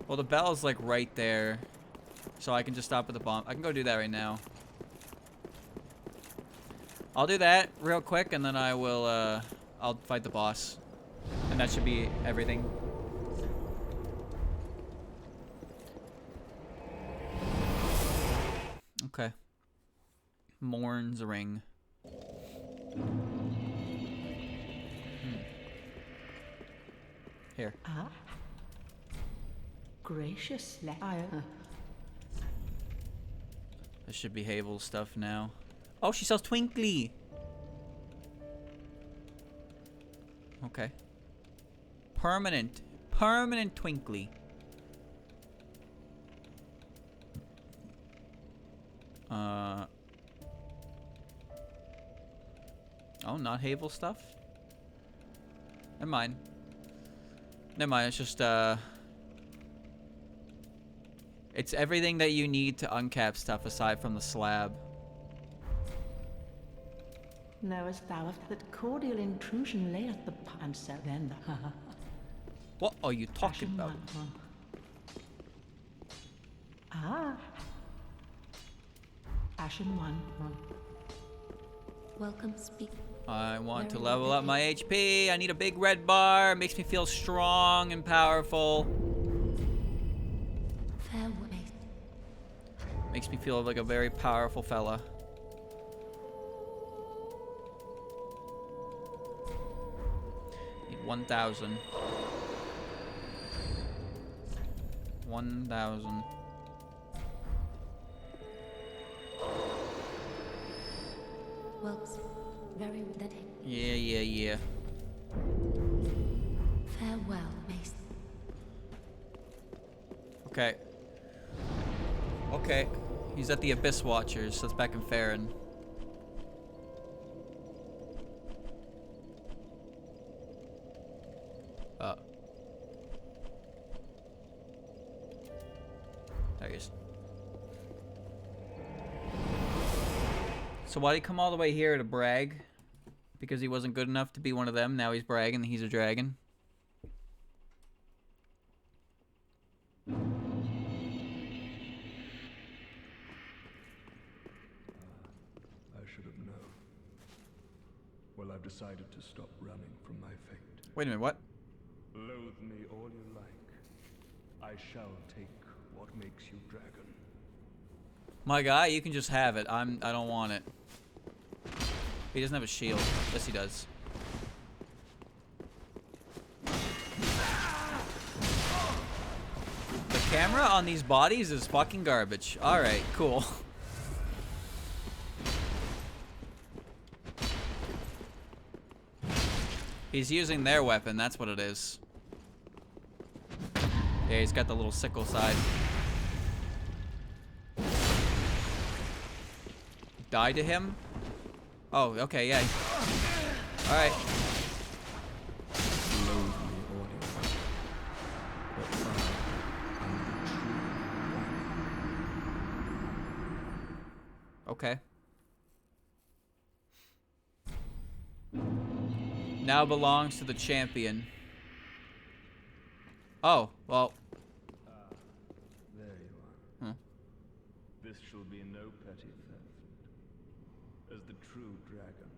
Well, the bell's like right there. So I can just stop at the bomb. I can go do that right now. I'll do that real quick and then I will, I'll fight the boss. And that should be everything. Okay. Morn's Ring. Here. Ah. Graciously. This should be Havel's stuff now. Oh, she sells Twinkly. Okay. Permanent Twinkly. Oh, not Havel stuff? Never mind. Never mind, it's just, it's everything that you need to uncap stuff aside from the slab. Knowest thou that cordial intrusion lay at the and so then the What are you talking about? Ah. Ashen one. Welcome, speak. I want to Very level up good. my HP. I need a big red bar. It makes me feel strong and powerful. Fareway. Makes me feel like a very powerful fella. Need 1,000. 1,000. Well, very that. Yeah. Farewell, Mace. Okay. Okay. He's at the Abyss Watchers. That's back in Farron. There he is. So why did he come all the way here to brag? Because he wasn't good enough to be one of them. Now he's bragging that he's a dragon. I should have known. Well, I've decided to stop running from my fate. Wait a minute, what? Loathe me all you like. I shall take what makes you dragon. My guy, you can just have it. I don't want it. He doesn't have a shield. Yes, he does. The camera on these bodies is fucking garbage. Alright, cool. He's using their weapon, that's what it is. Yeah, he's got the little sickle side. Die to him? Oh, okay, yeah. Alright. Loathe me all you like. But I am the true dragon. Okay. Now belongs to the champion. Oh, well. There you are. Huh. This shall be no petty theft. As the true dragon,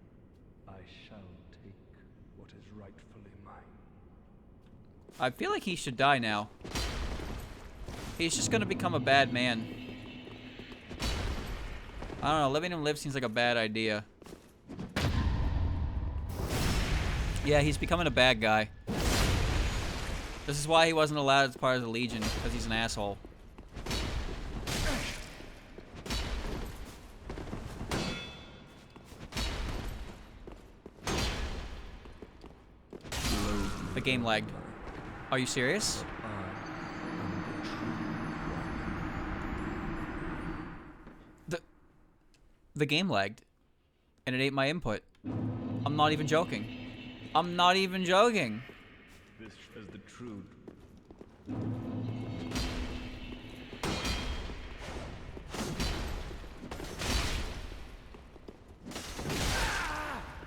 I shall take what is rightfully mine. I feel like he should die now. He's just gonna become a bad man. I don't know, letting him live seems like a bad idea. Yeah, he's becoming a bad guy. This is why he wasn't allowed as part of the Legion, because he's an asshole. The game lagged. Are you serious? The game lagged. And it ate my input. I'm not even joking. I'm not even joking. This is the true.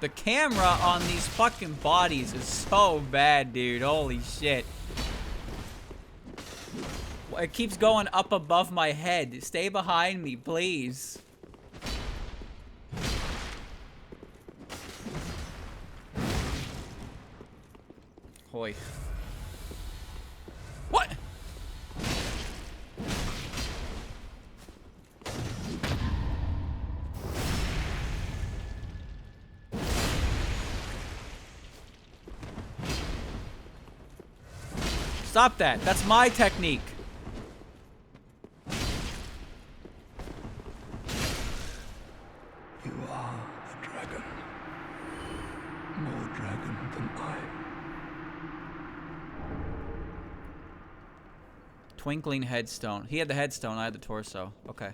The camera on these fucking bodies is so bad, dude. Holy shit. It keeps going up above my head. Stay behind me, please. Hoy. What? Stop that. That's my technique. You are a dragon. More dragon than I. Twinkling headstone. He had the headstone, I had the torso. Okay.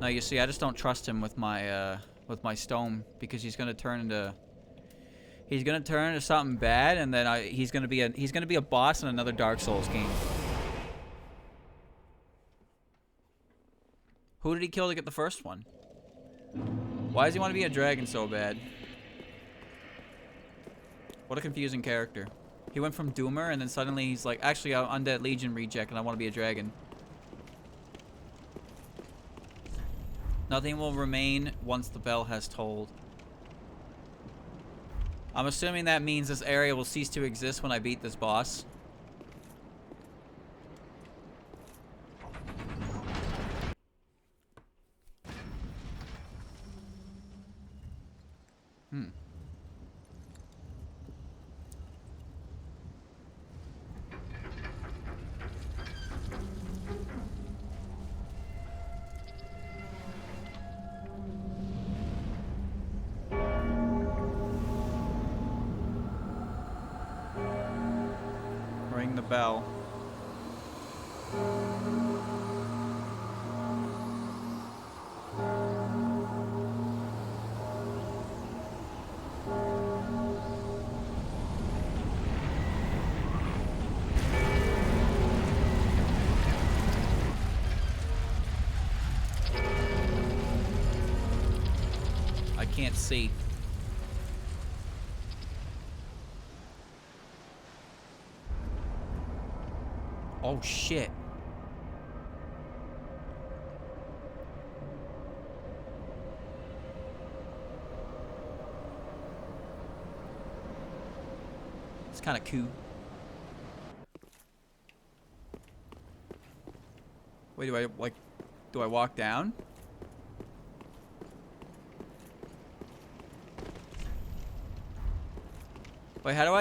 No, you see, I just don't trust him with my stone because he's gonna turn into something bad, and then he's gonna be a boss in another Dark Souls game. Who did he kill to get the first one? Why does he want to be a dragon so bad? What a confusing character. He went from Doomer, and then suddenly he's like, actually, I'm Undead Legion reject, and I want to be a dragon. Nothing will remain once the bell has tolled. I'm assuming that means this area will cease to exist when I beat this boss. Ring the bell. I can't see. Oh shit. It's kind of cool. Wait, do I walk down? Wait, how do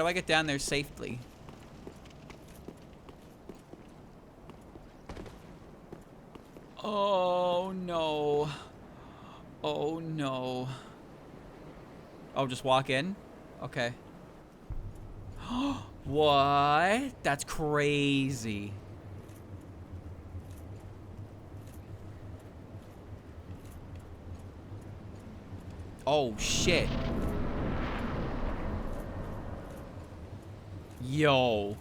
I get down there safely? Oh no. Oh no. Oh, just walk in? Okay. What? That's crazy. Oh shit. Yo.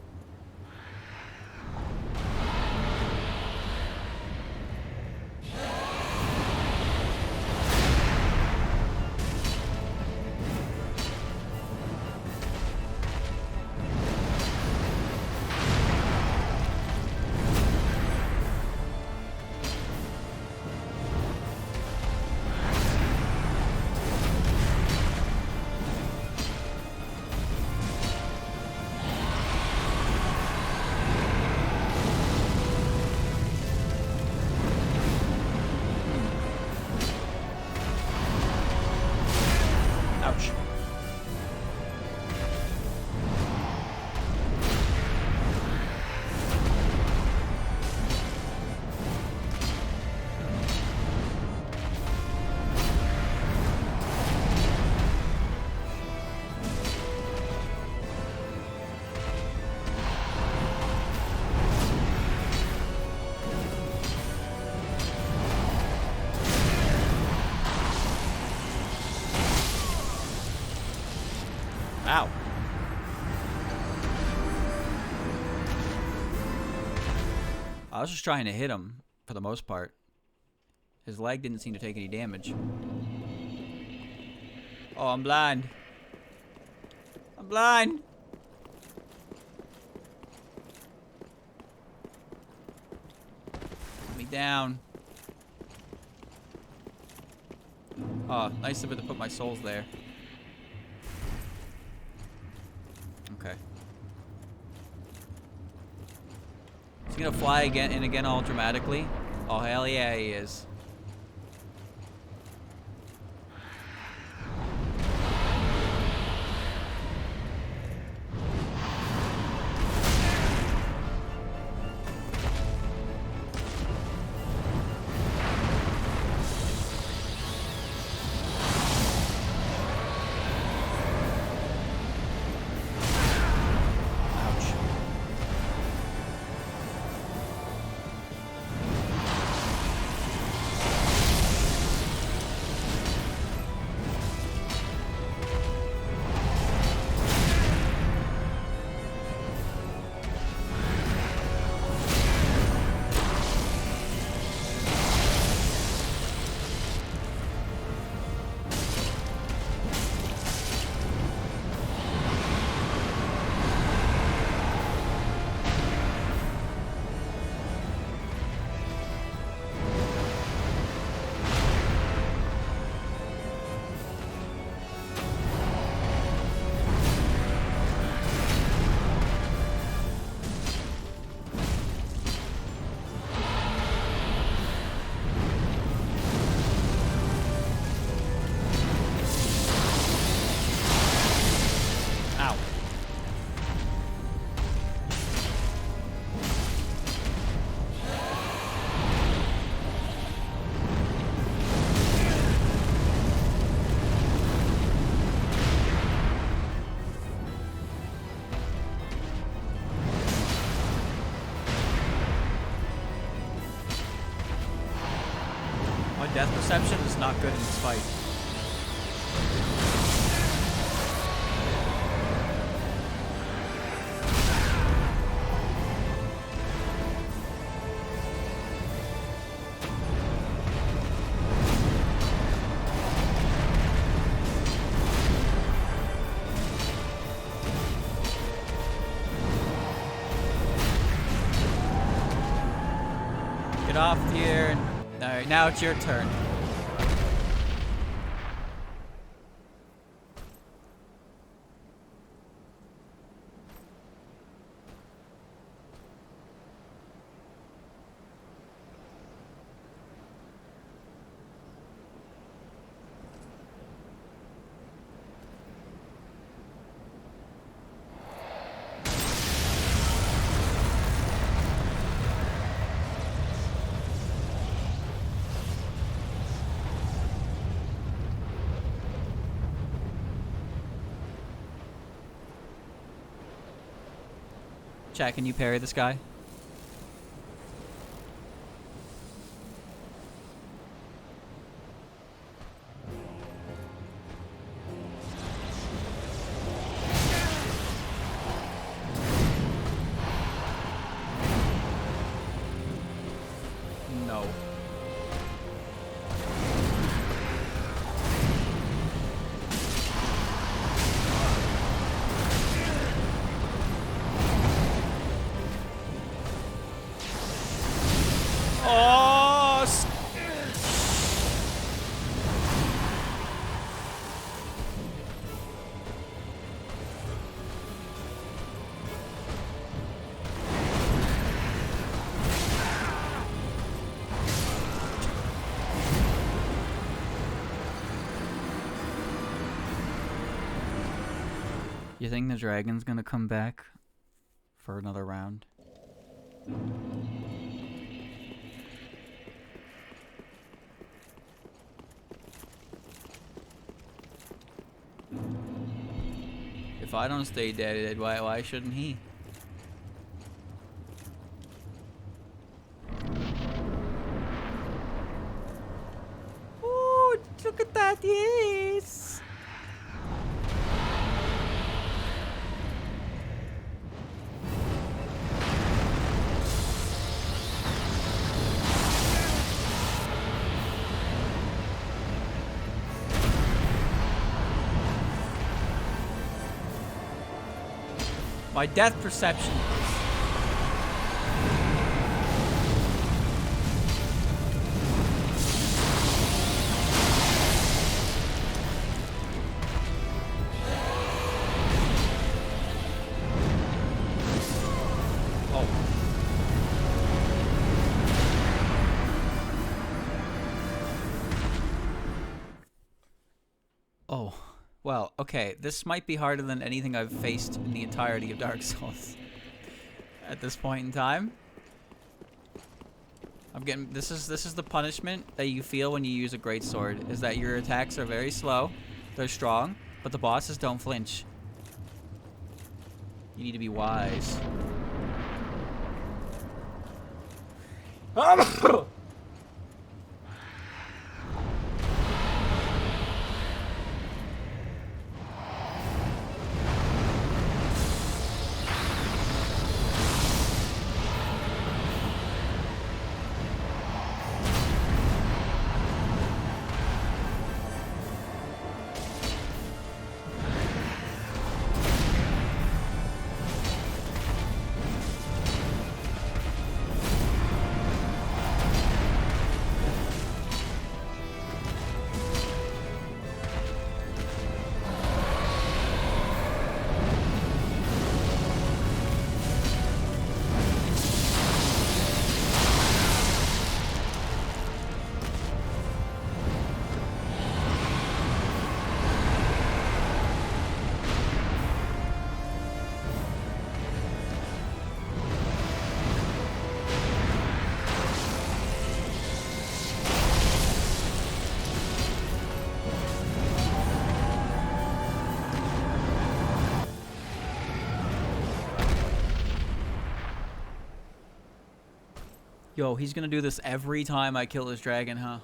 Ow. I was just trying to hit him for the most part. His leg didn't seem to take any damage. Oh, I'm blind. I'm blind. Put me down. Oh, nice of it to put my souls there. Okay. Is he gonna fly again and again all dramatically? Oh, hell yeah, he is. Death perception is not good in this fight. Get off here. Alright, now it's your turn. Chat, can you parry this guy? No. Oh! You think the dragon's gonna come back for another round? If I don't stay dead, why shouldn't he? Ooh, look at that, yes! My death perception. Oh, well, okay. This might be harder than anything I've faced in the entirety of Dark Souls at this point in time. I'm getting this is the punishment that you feel when you use a greatsword, is that your attacks are very slow, they're strong, but the bosses don't flinch. You need to be wise. Yo, he's gonna do this every time I kill this dragon, huh?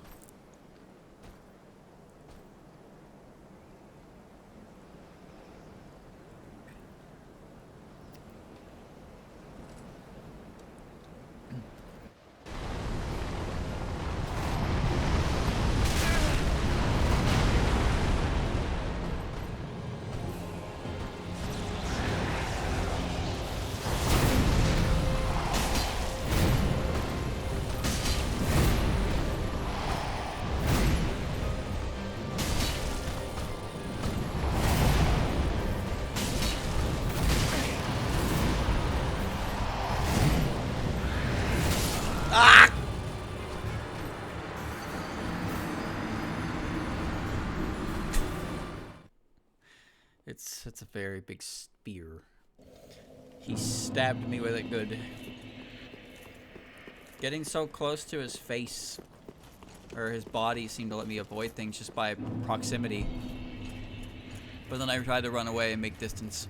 It's a very big spear. He stabbed me with it good. Getting so close to his face, or his body, seemed to let me avoid things just by proximity. But then I tried to run away and make distance.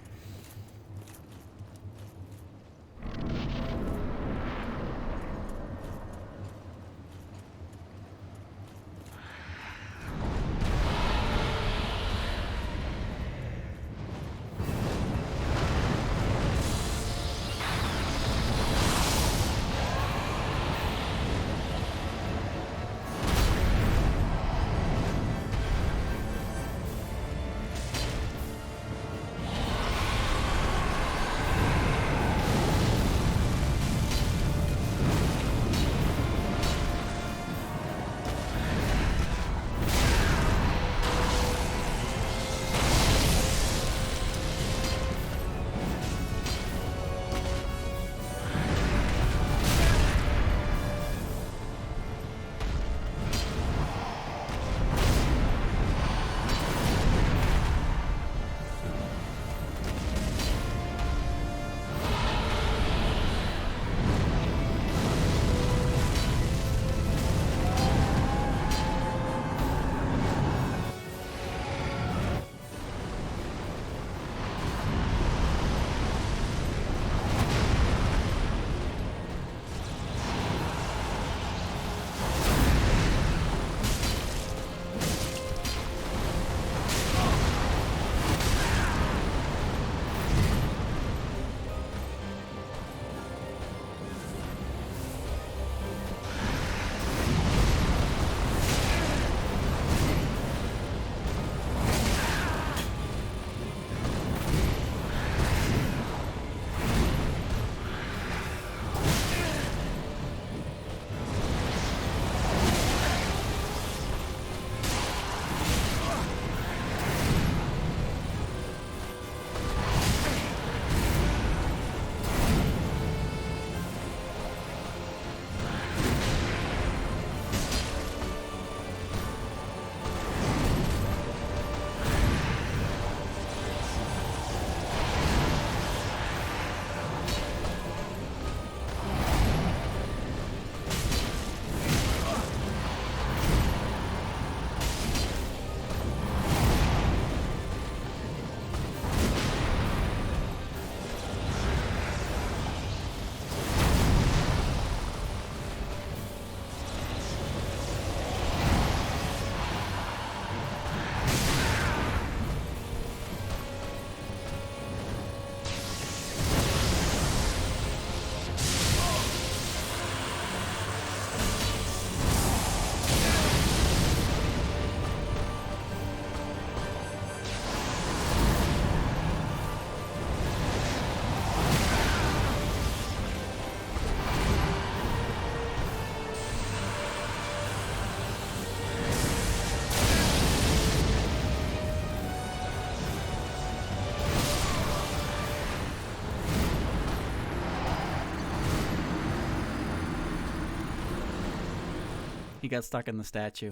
He got stuck in the statue.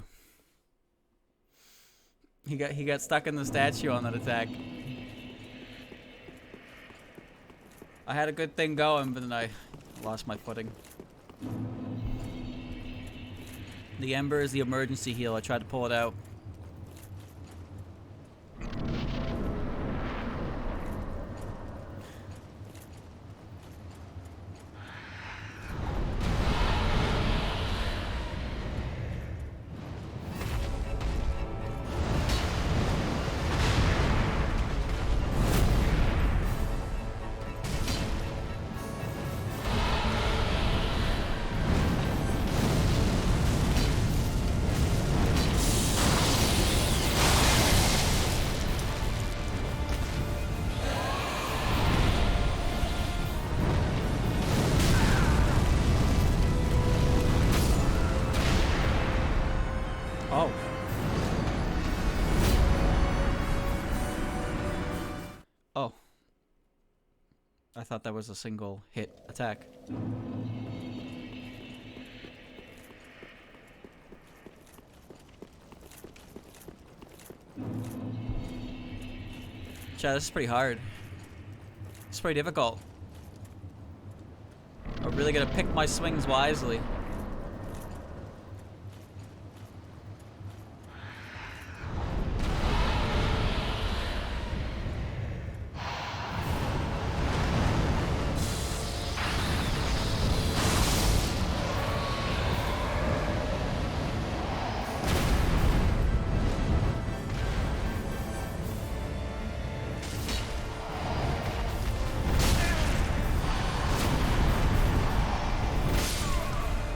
He got stuck in the statue on that attack. I had a good thing going, but then I lost my footing. The Ember is the emergency heal. I tried to pull it out. Oh. Oh. I thought that was a single hit attack. Chat, this is pretty hard. It's pretty difficult. I really gotta pick my swings wisely.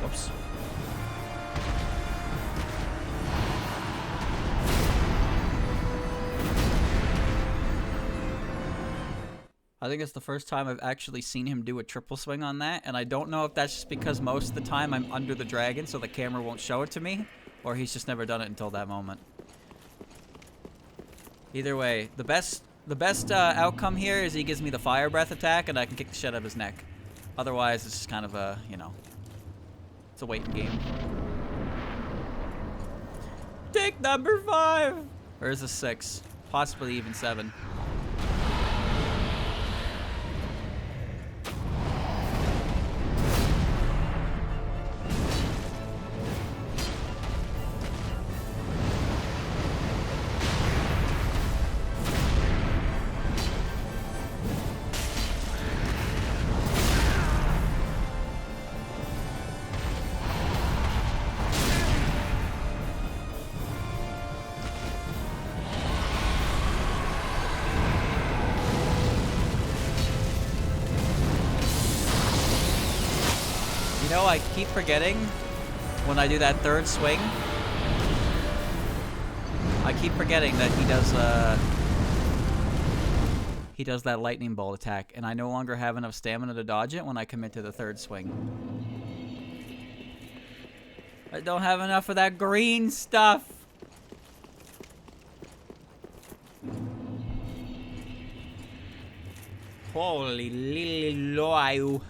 Whoops. I think it's the first time I've actually seen him do a triple swing on that, and I don't know if that's just because most of the time I'm under the dragon so the camera won't show it to me, or he's just never done it until that moment. Either way, the best outcome here is he gives me the fire breath attack and I can kick the shit out of his neck. Otherwise, it's just kind of a, you know, it's a waiting game. Take number 5! Or is this 6? Possibly even 7. You know, I keep forgetting when I do that third swing. I keep forgetting that he does that lightning bolt attack, and I no longer have enough stamina to dodge it when I commit to the third swing. I don't have enough of that green stuff. Holy lily loy.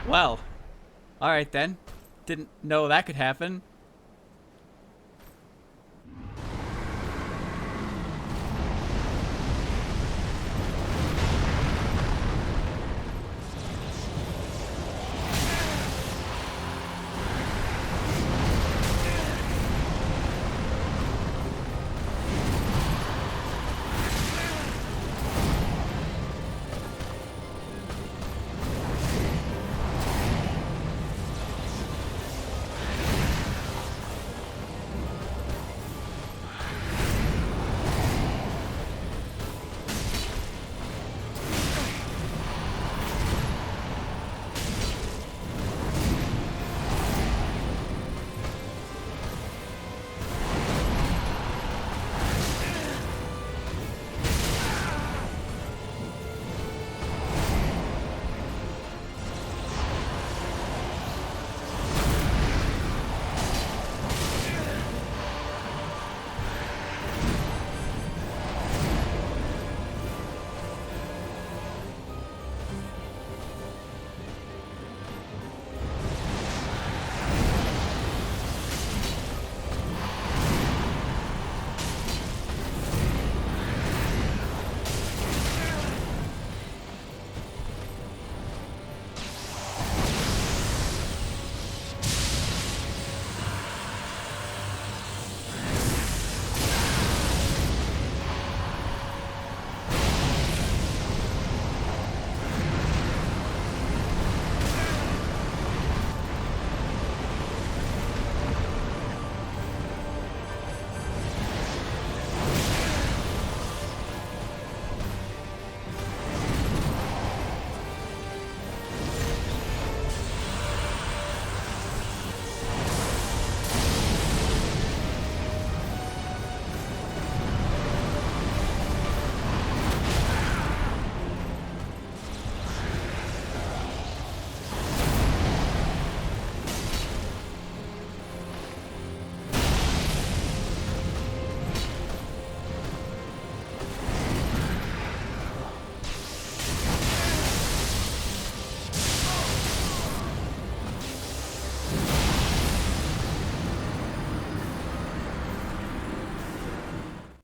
Well, alright then. Didn't know that could happen.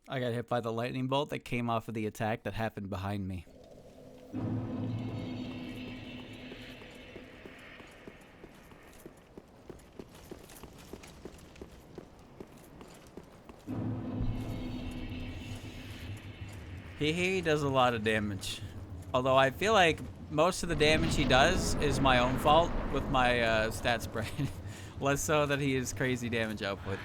I got hit by the lightning bolt that came off of the attack that happened behind me. He does a lot of damage. Although I feel like most of the damage he does is my own fault with my stat spread. Less so that he has crazy damage output.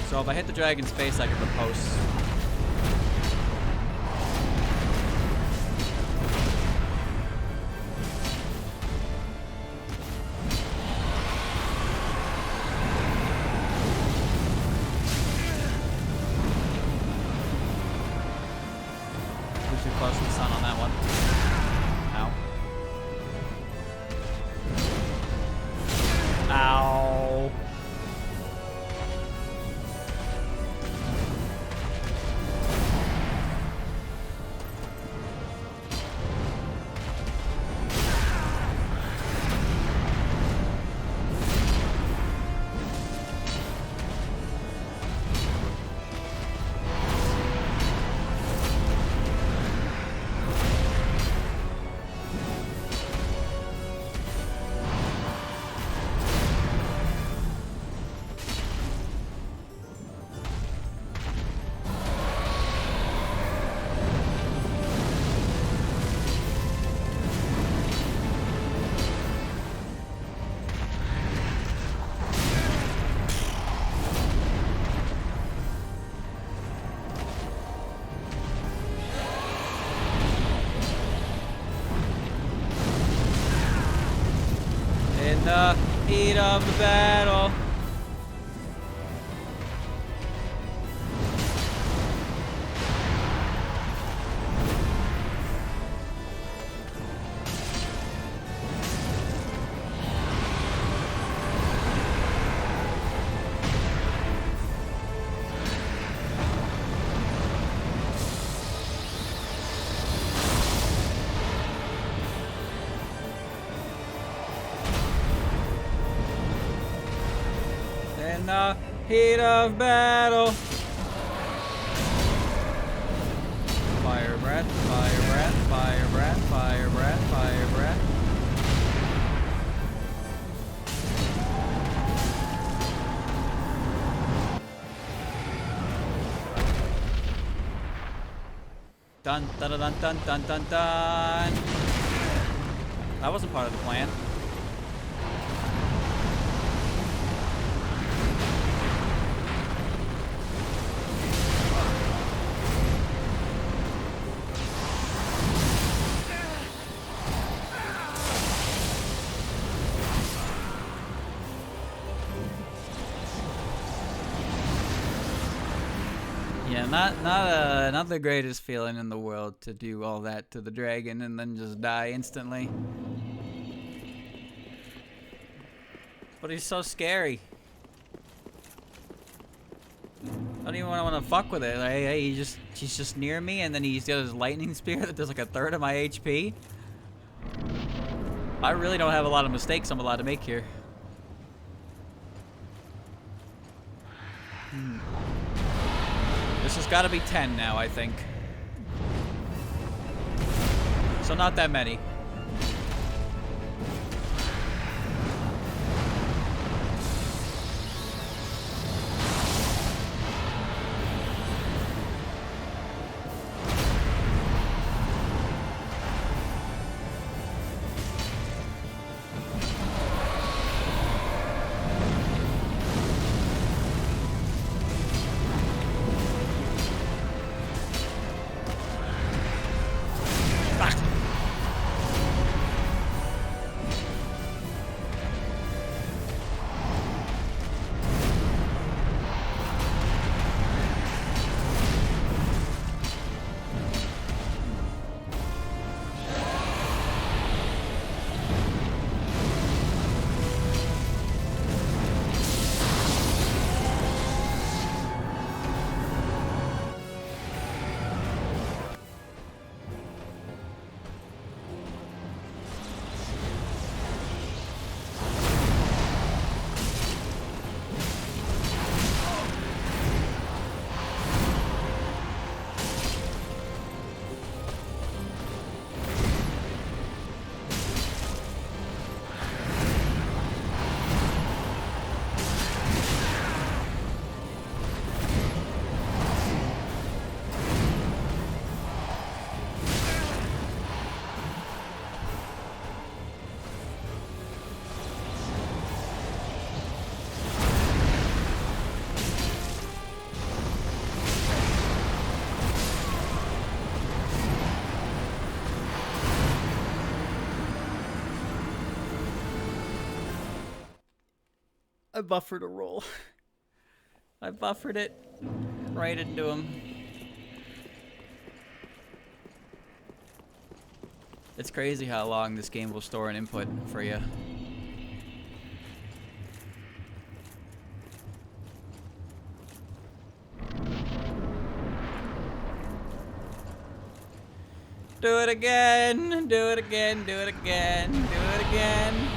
So if I hit the dragon's face, I can riposte. Too close to the sun on that one. Ow. Ow. In the heat of the battle. in the heat of battle. Fire breath, fire breath, fire breath, fire breath, fire breath. Dun dun dun dun dun dun dun dun. That wasn't part of the plan. Yeah, not the greatest feeling in the world to do all that to the dragon and then just die instantly. But he's so scary. I don't even want to fuck with it. Like, hey, he's just near me, and then he's got his lightning spear that does like a third of my HP. I really don't have a lot of mistakes I'm allowed to make here. This has got to be 10 now, I think. So not that many. I buffered a roll. I buffered it right into him. It's crazy how long this game will store an input for you. Do it again, do it again, do it again, do it again.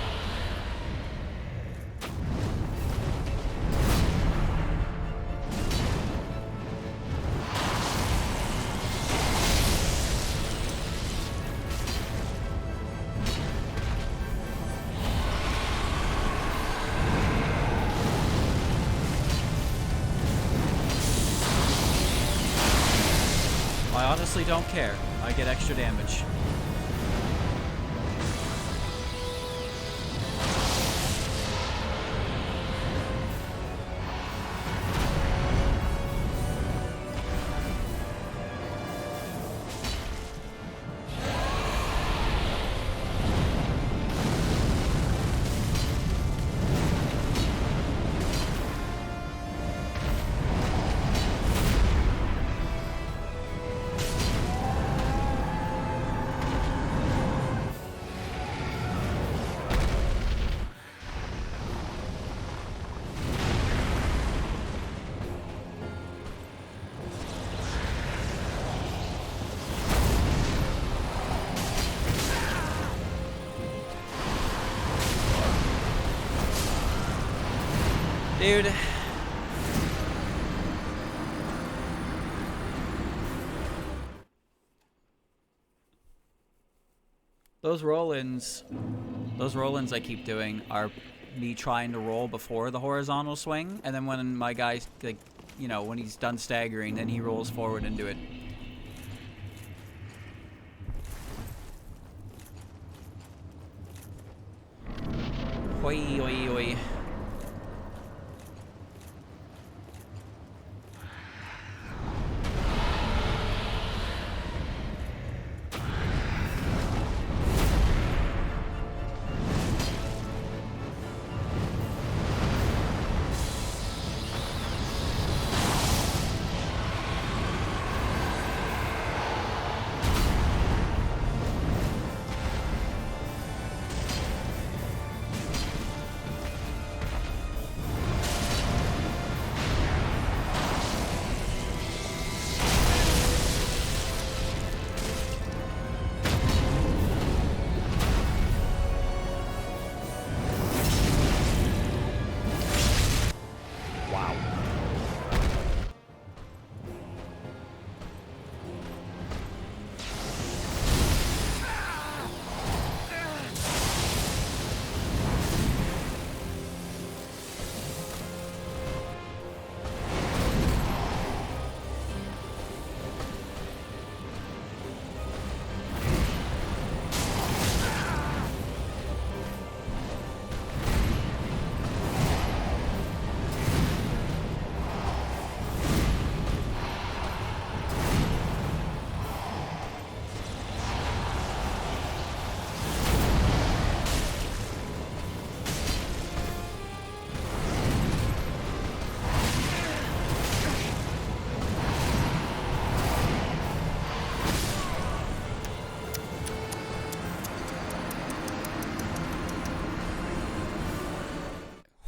I honestly don't care. I get extra damage. Dude, Those roll-ins I keep doing are me trying to roll before the horizontal swing, and then when my guy, like, you know, when he's done staggering, then he rolls forward into it. Oi, oi, oi.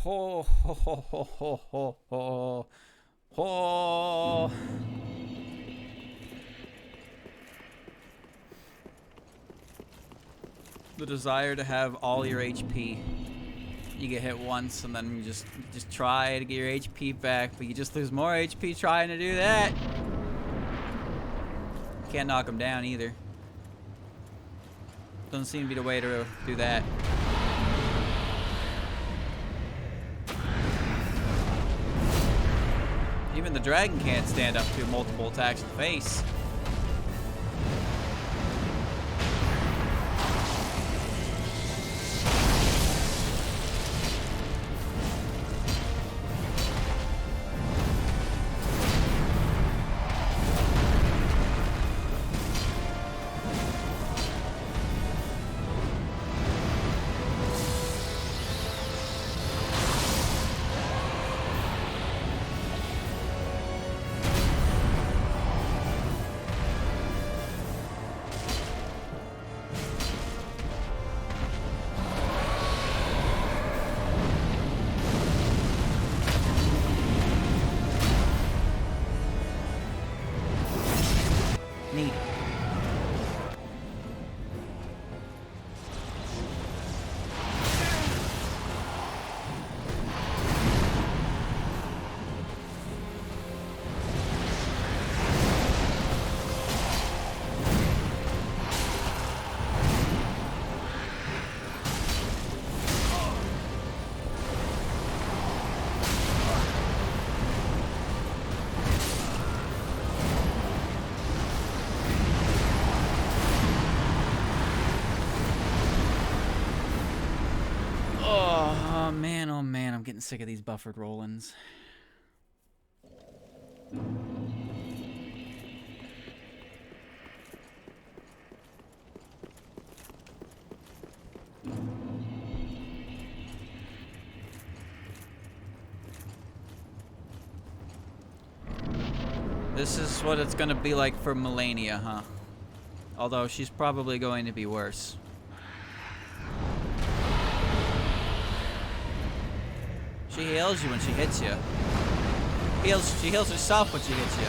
Ho ho ho ho ho ho ho ho. The desire to have all your HP. You get hit once and then you just try to get your HP back, but you just lose more HP trying to do that. Can't knock them down either. Doesn't seem to be the way to do that. Even the dragon can't stand up to multiple attacks in the face. Neat. Oh man, I'm getting sick of these buffered roll-ins. This is what it's gonna be like for Melania, huh? Although she's probably going to be worse. She heals you when she hits you. She heals herself when she hits you.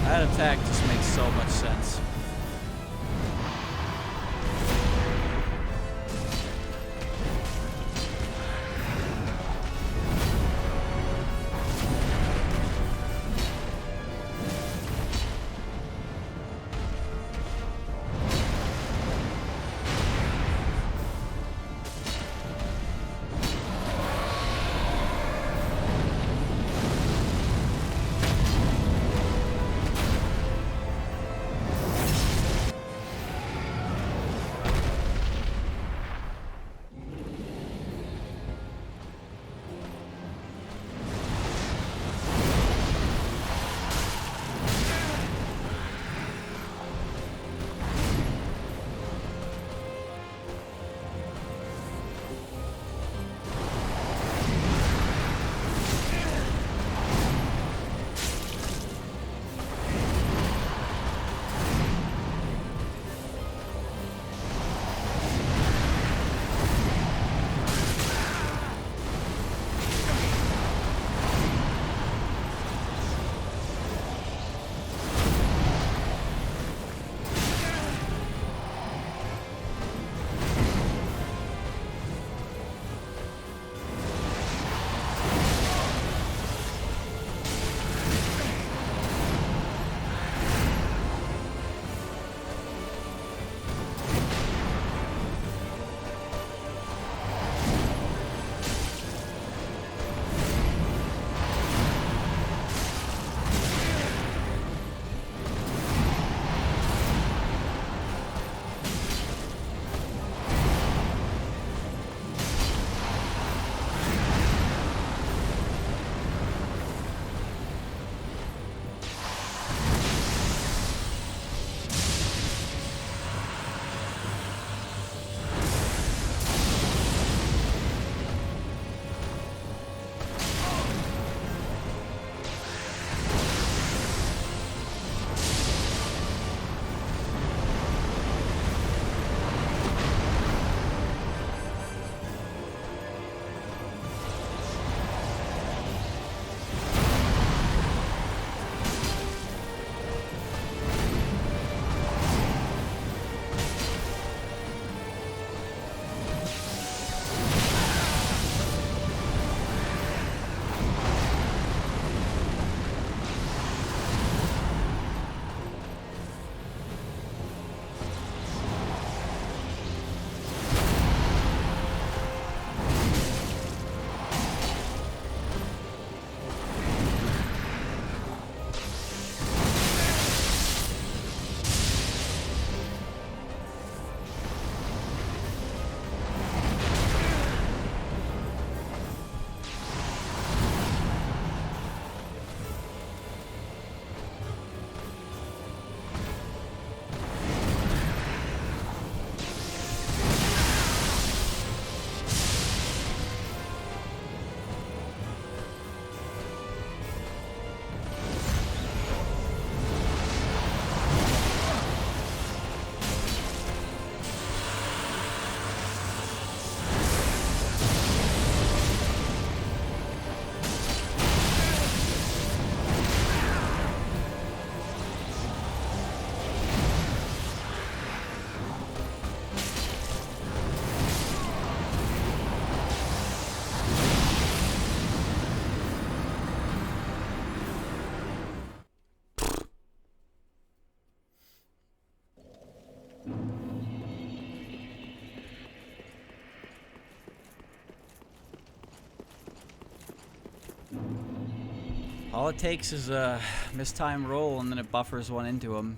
That attack just makes so much sense. All it takes is a mistimed roll, and then it buffers one into him.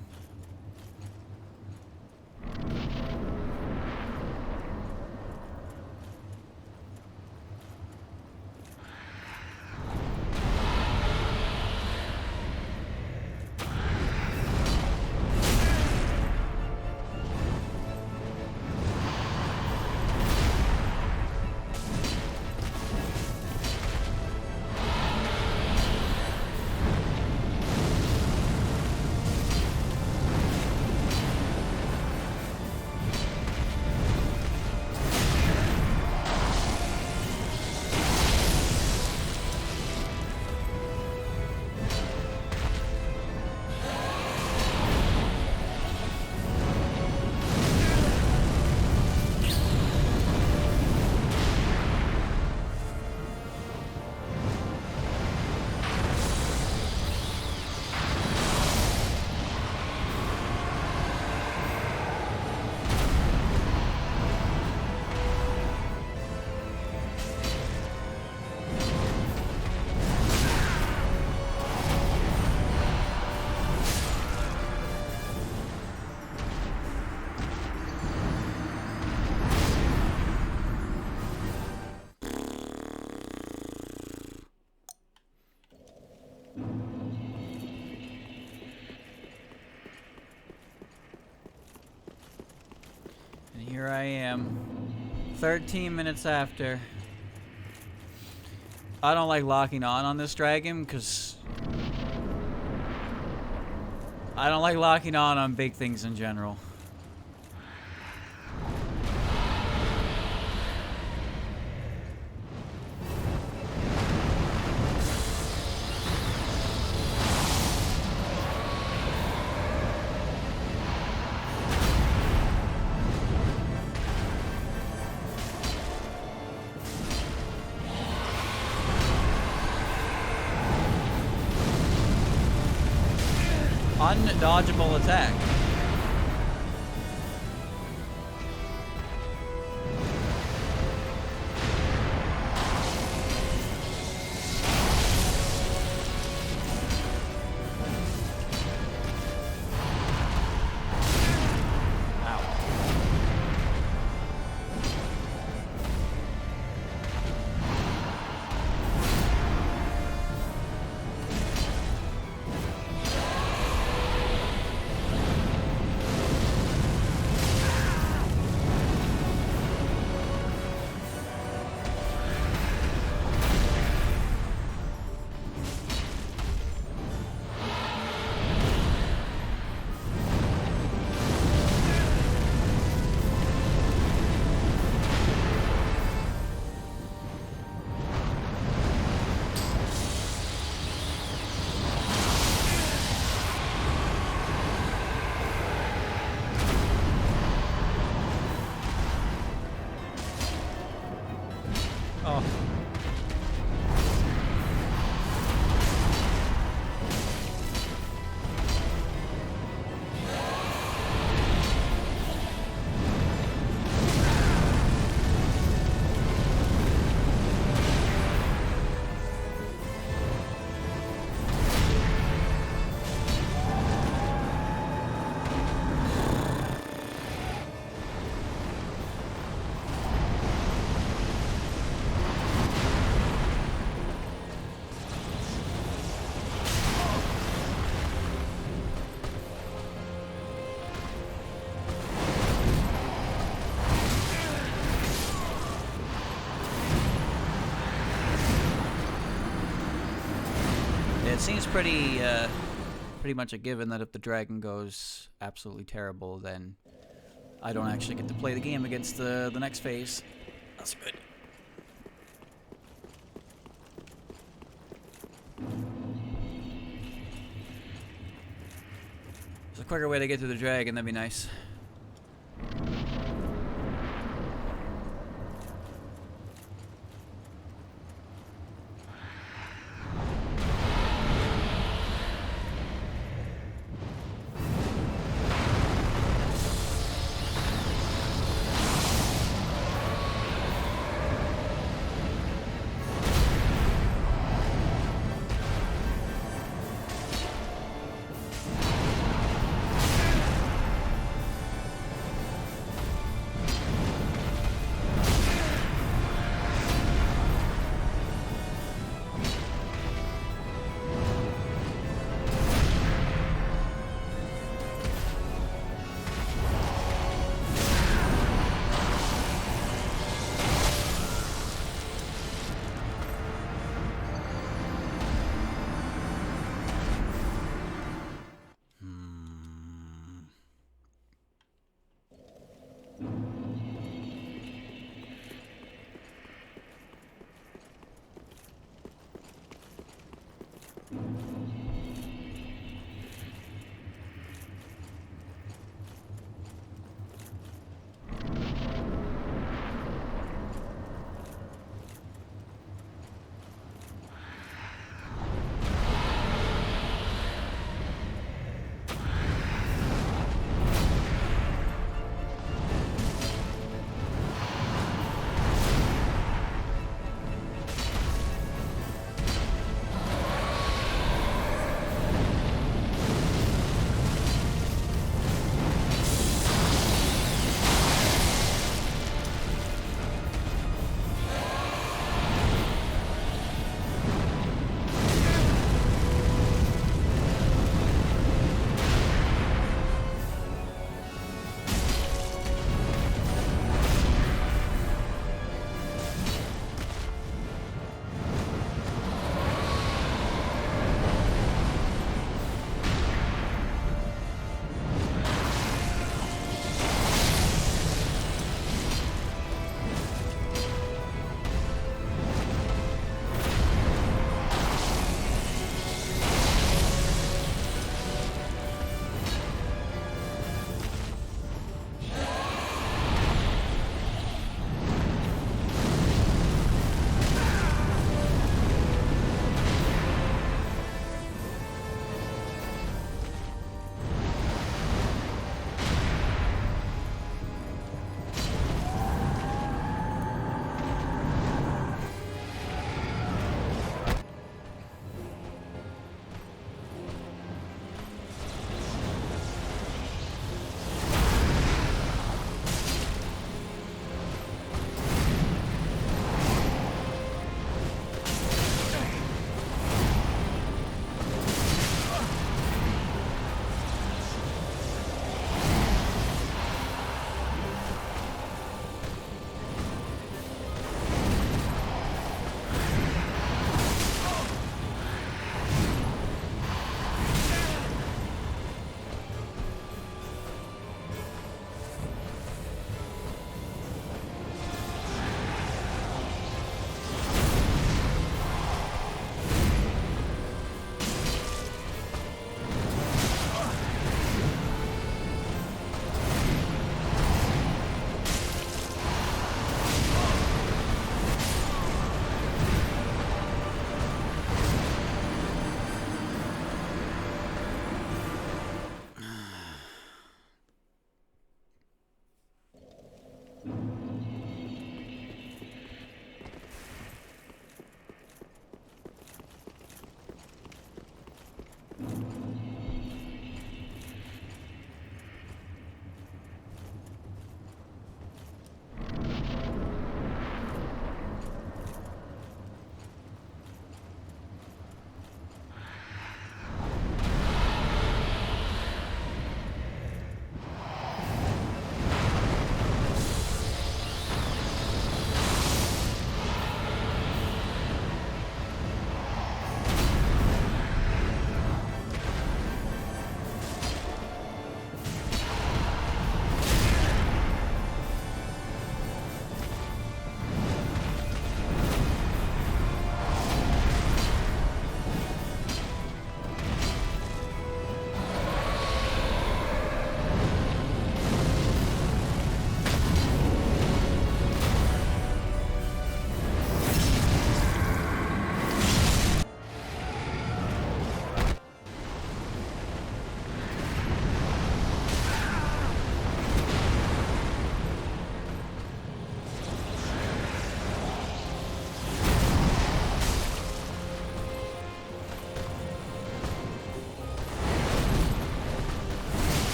Here I am, 13 minutes after. I don't like locking on this dragon because I don't like locking on big things in general. Undodgeable attack. It seems pretty much a given that if the dragon goes absolutely terrible, then I don't actually get to play the game against the next phase. That's good. There's a quicker way to get to the dragon, that'd be nice.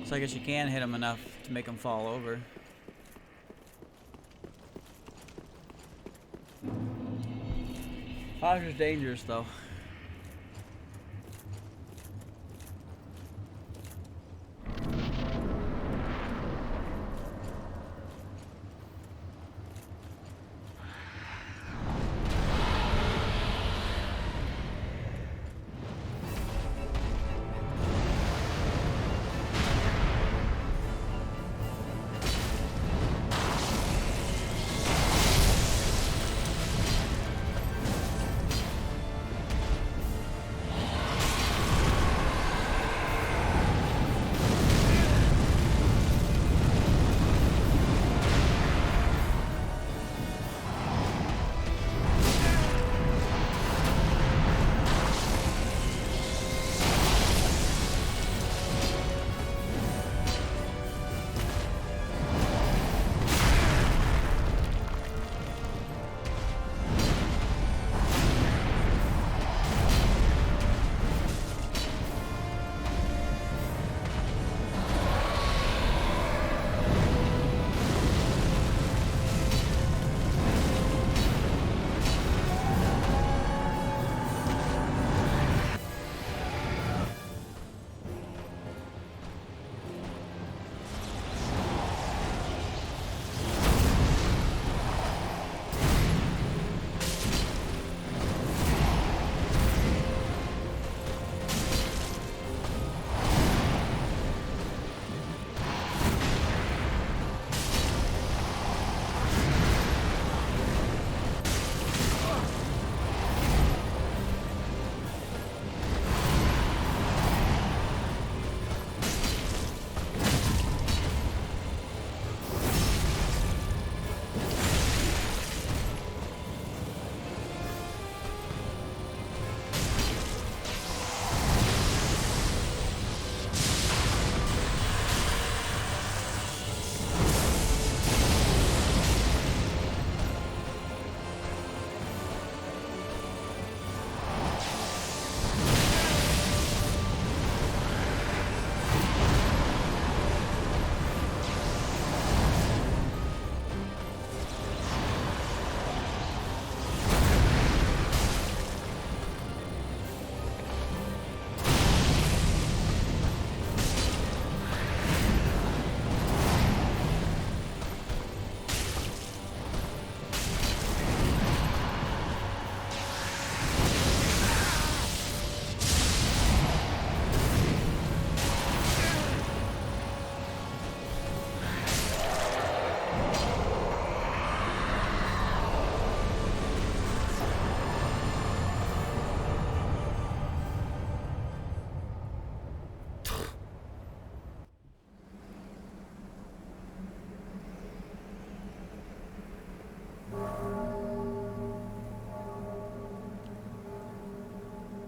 So I guess you can hit him enough to make him fall over. Fire's dangerous though.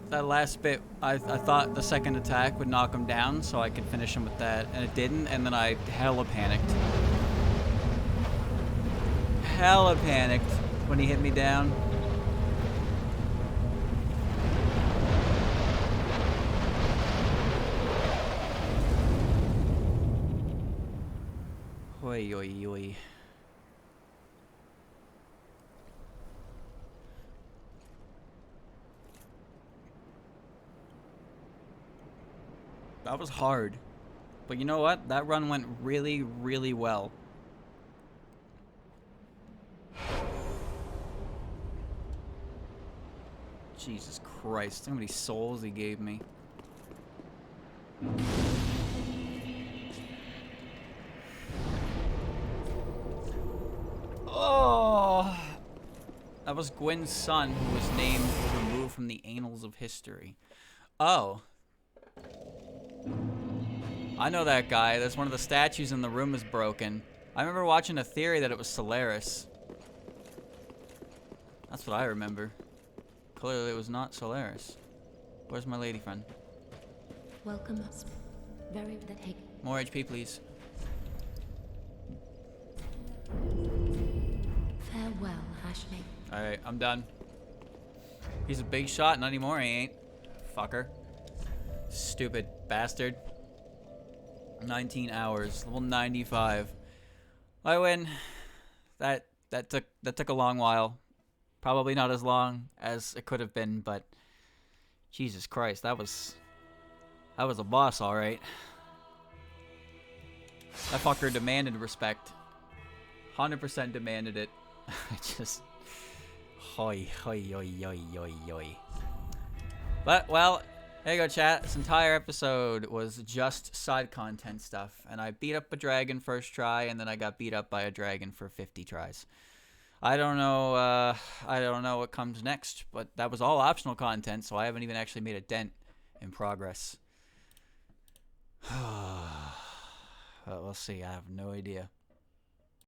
That last bit, I thought the second attack would knock him down so I could finish him with that, and it didn't, and then I hella panicked. Hella panicked when he hit me down. Oi, oi, oi. That was hard. But you know what? That run went really, really well. Jesus Christ, how many souls he gave me. Oh! That was Gwen's son, who was named or removed from the annals of history. Oh. I know that guy. There's one of the statues in the room is broken. I remember watching a theory that it was Solaris. That's what I remember. Clearly it was not Solaris. Where's my lady friend? Welcome us. Very that hey. More HP, please. Farewell, Ashley. Alright, I'm done. He's a big shot, not anymore, he ain't. Fucker. Stupid bastard. 19 hours. Level 95. I win. That took a long while. Probably not as long as it could have been, but Jesus Christ, that was a boss, all right. That fucker demanded respect. 100% demanded it. I just hoi hoi hoi hoi hoi hoi. But well, there you go, chat. This entire episode was just side content stuff, and I beat up a dragon first try, and then I got beat up by a dragon for 50 tries. I don't know. I don't know what comes next, but that was all optional content, so I haven't even actually made a dent in progress. We'll see. I have no idea.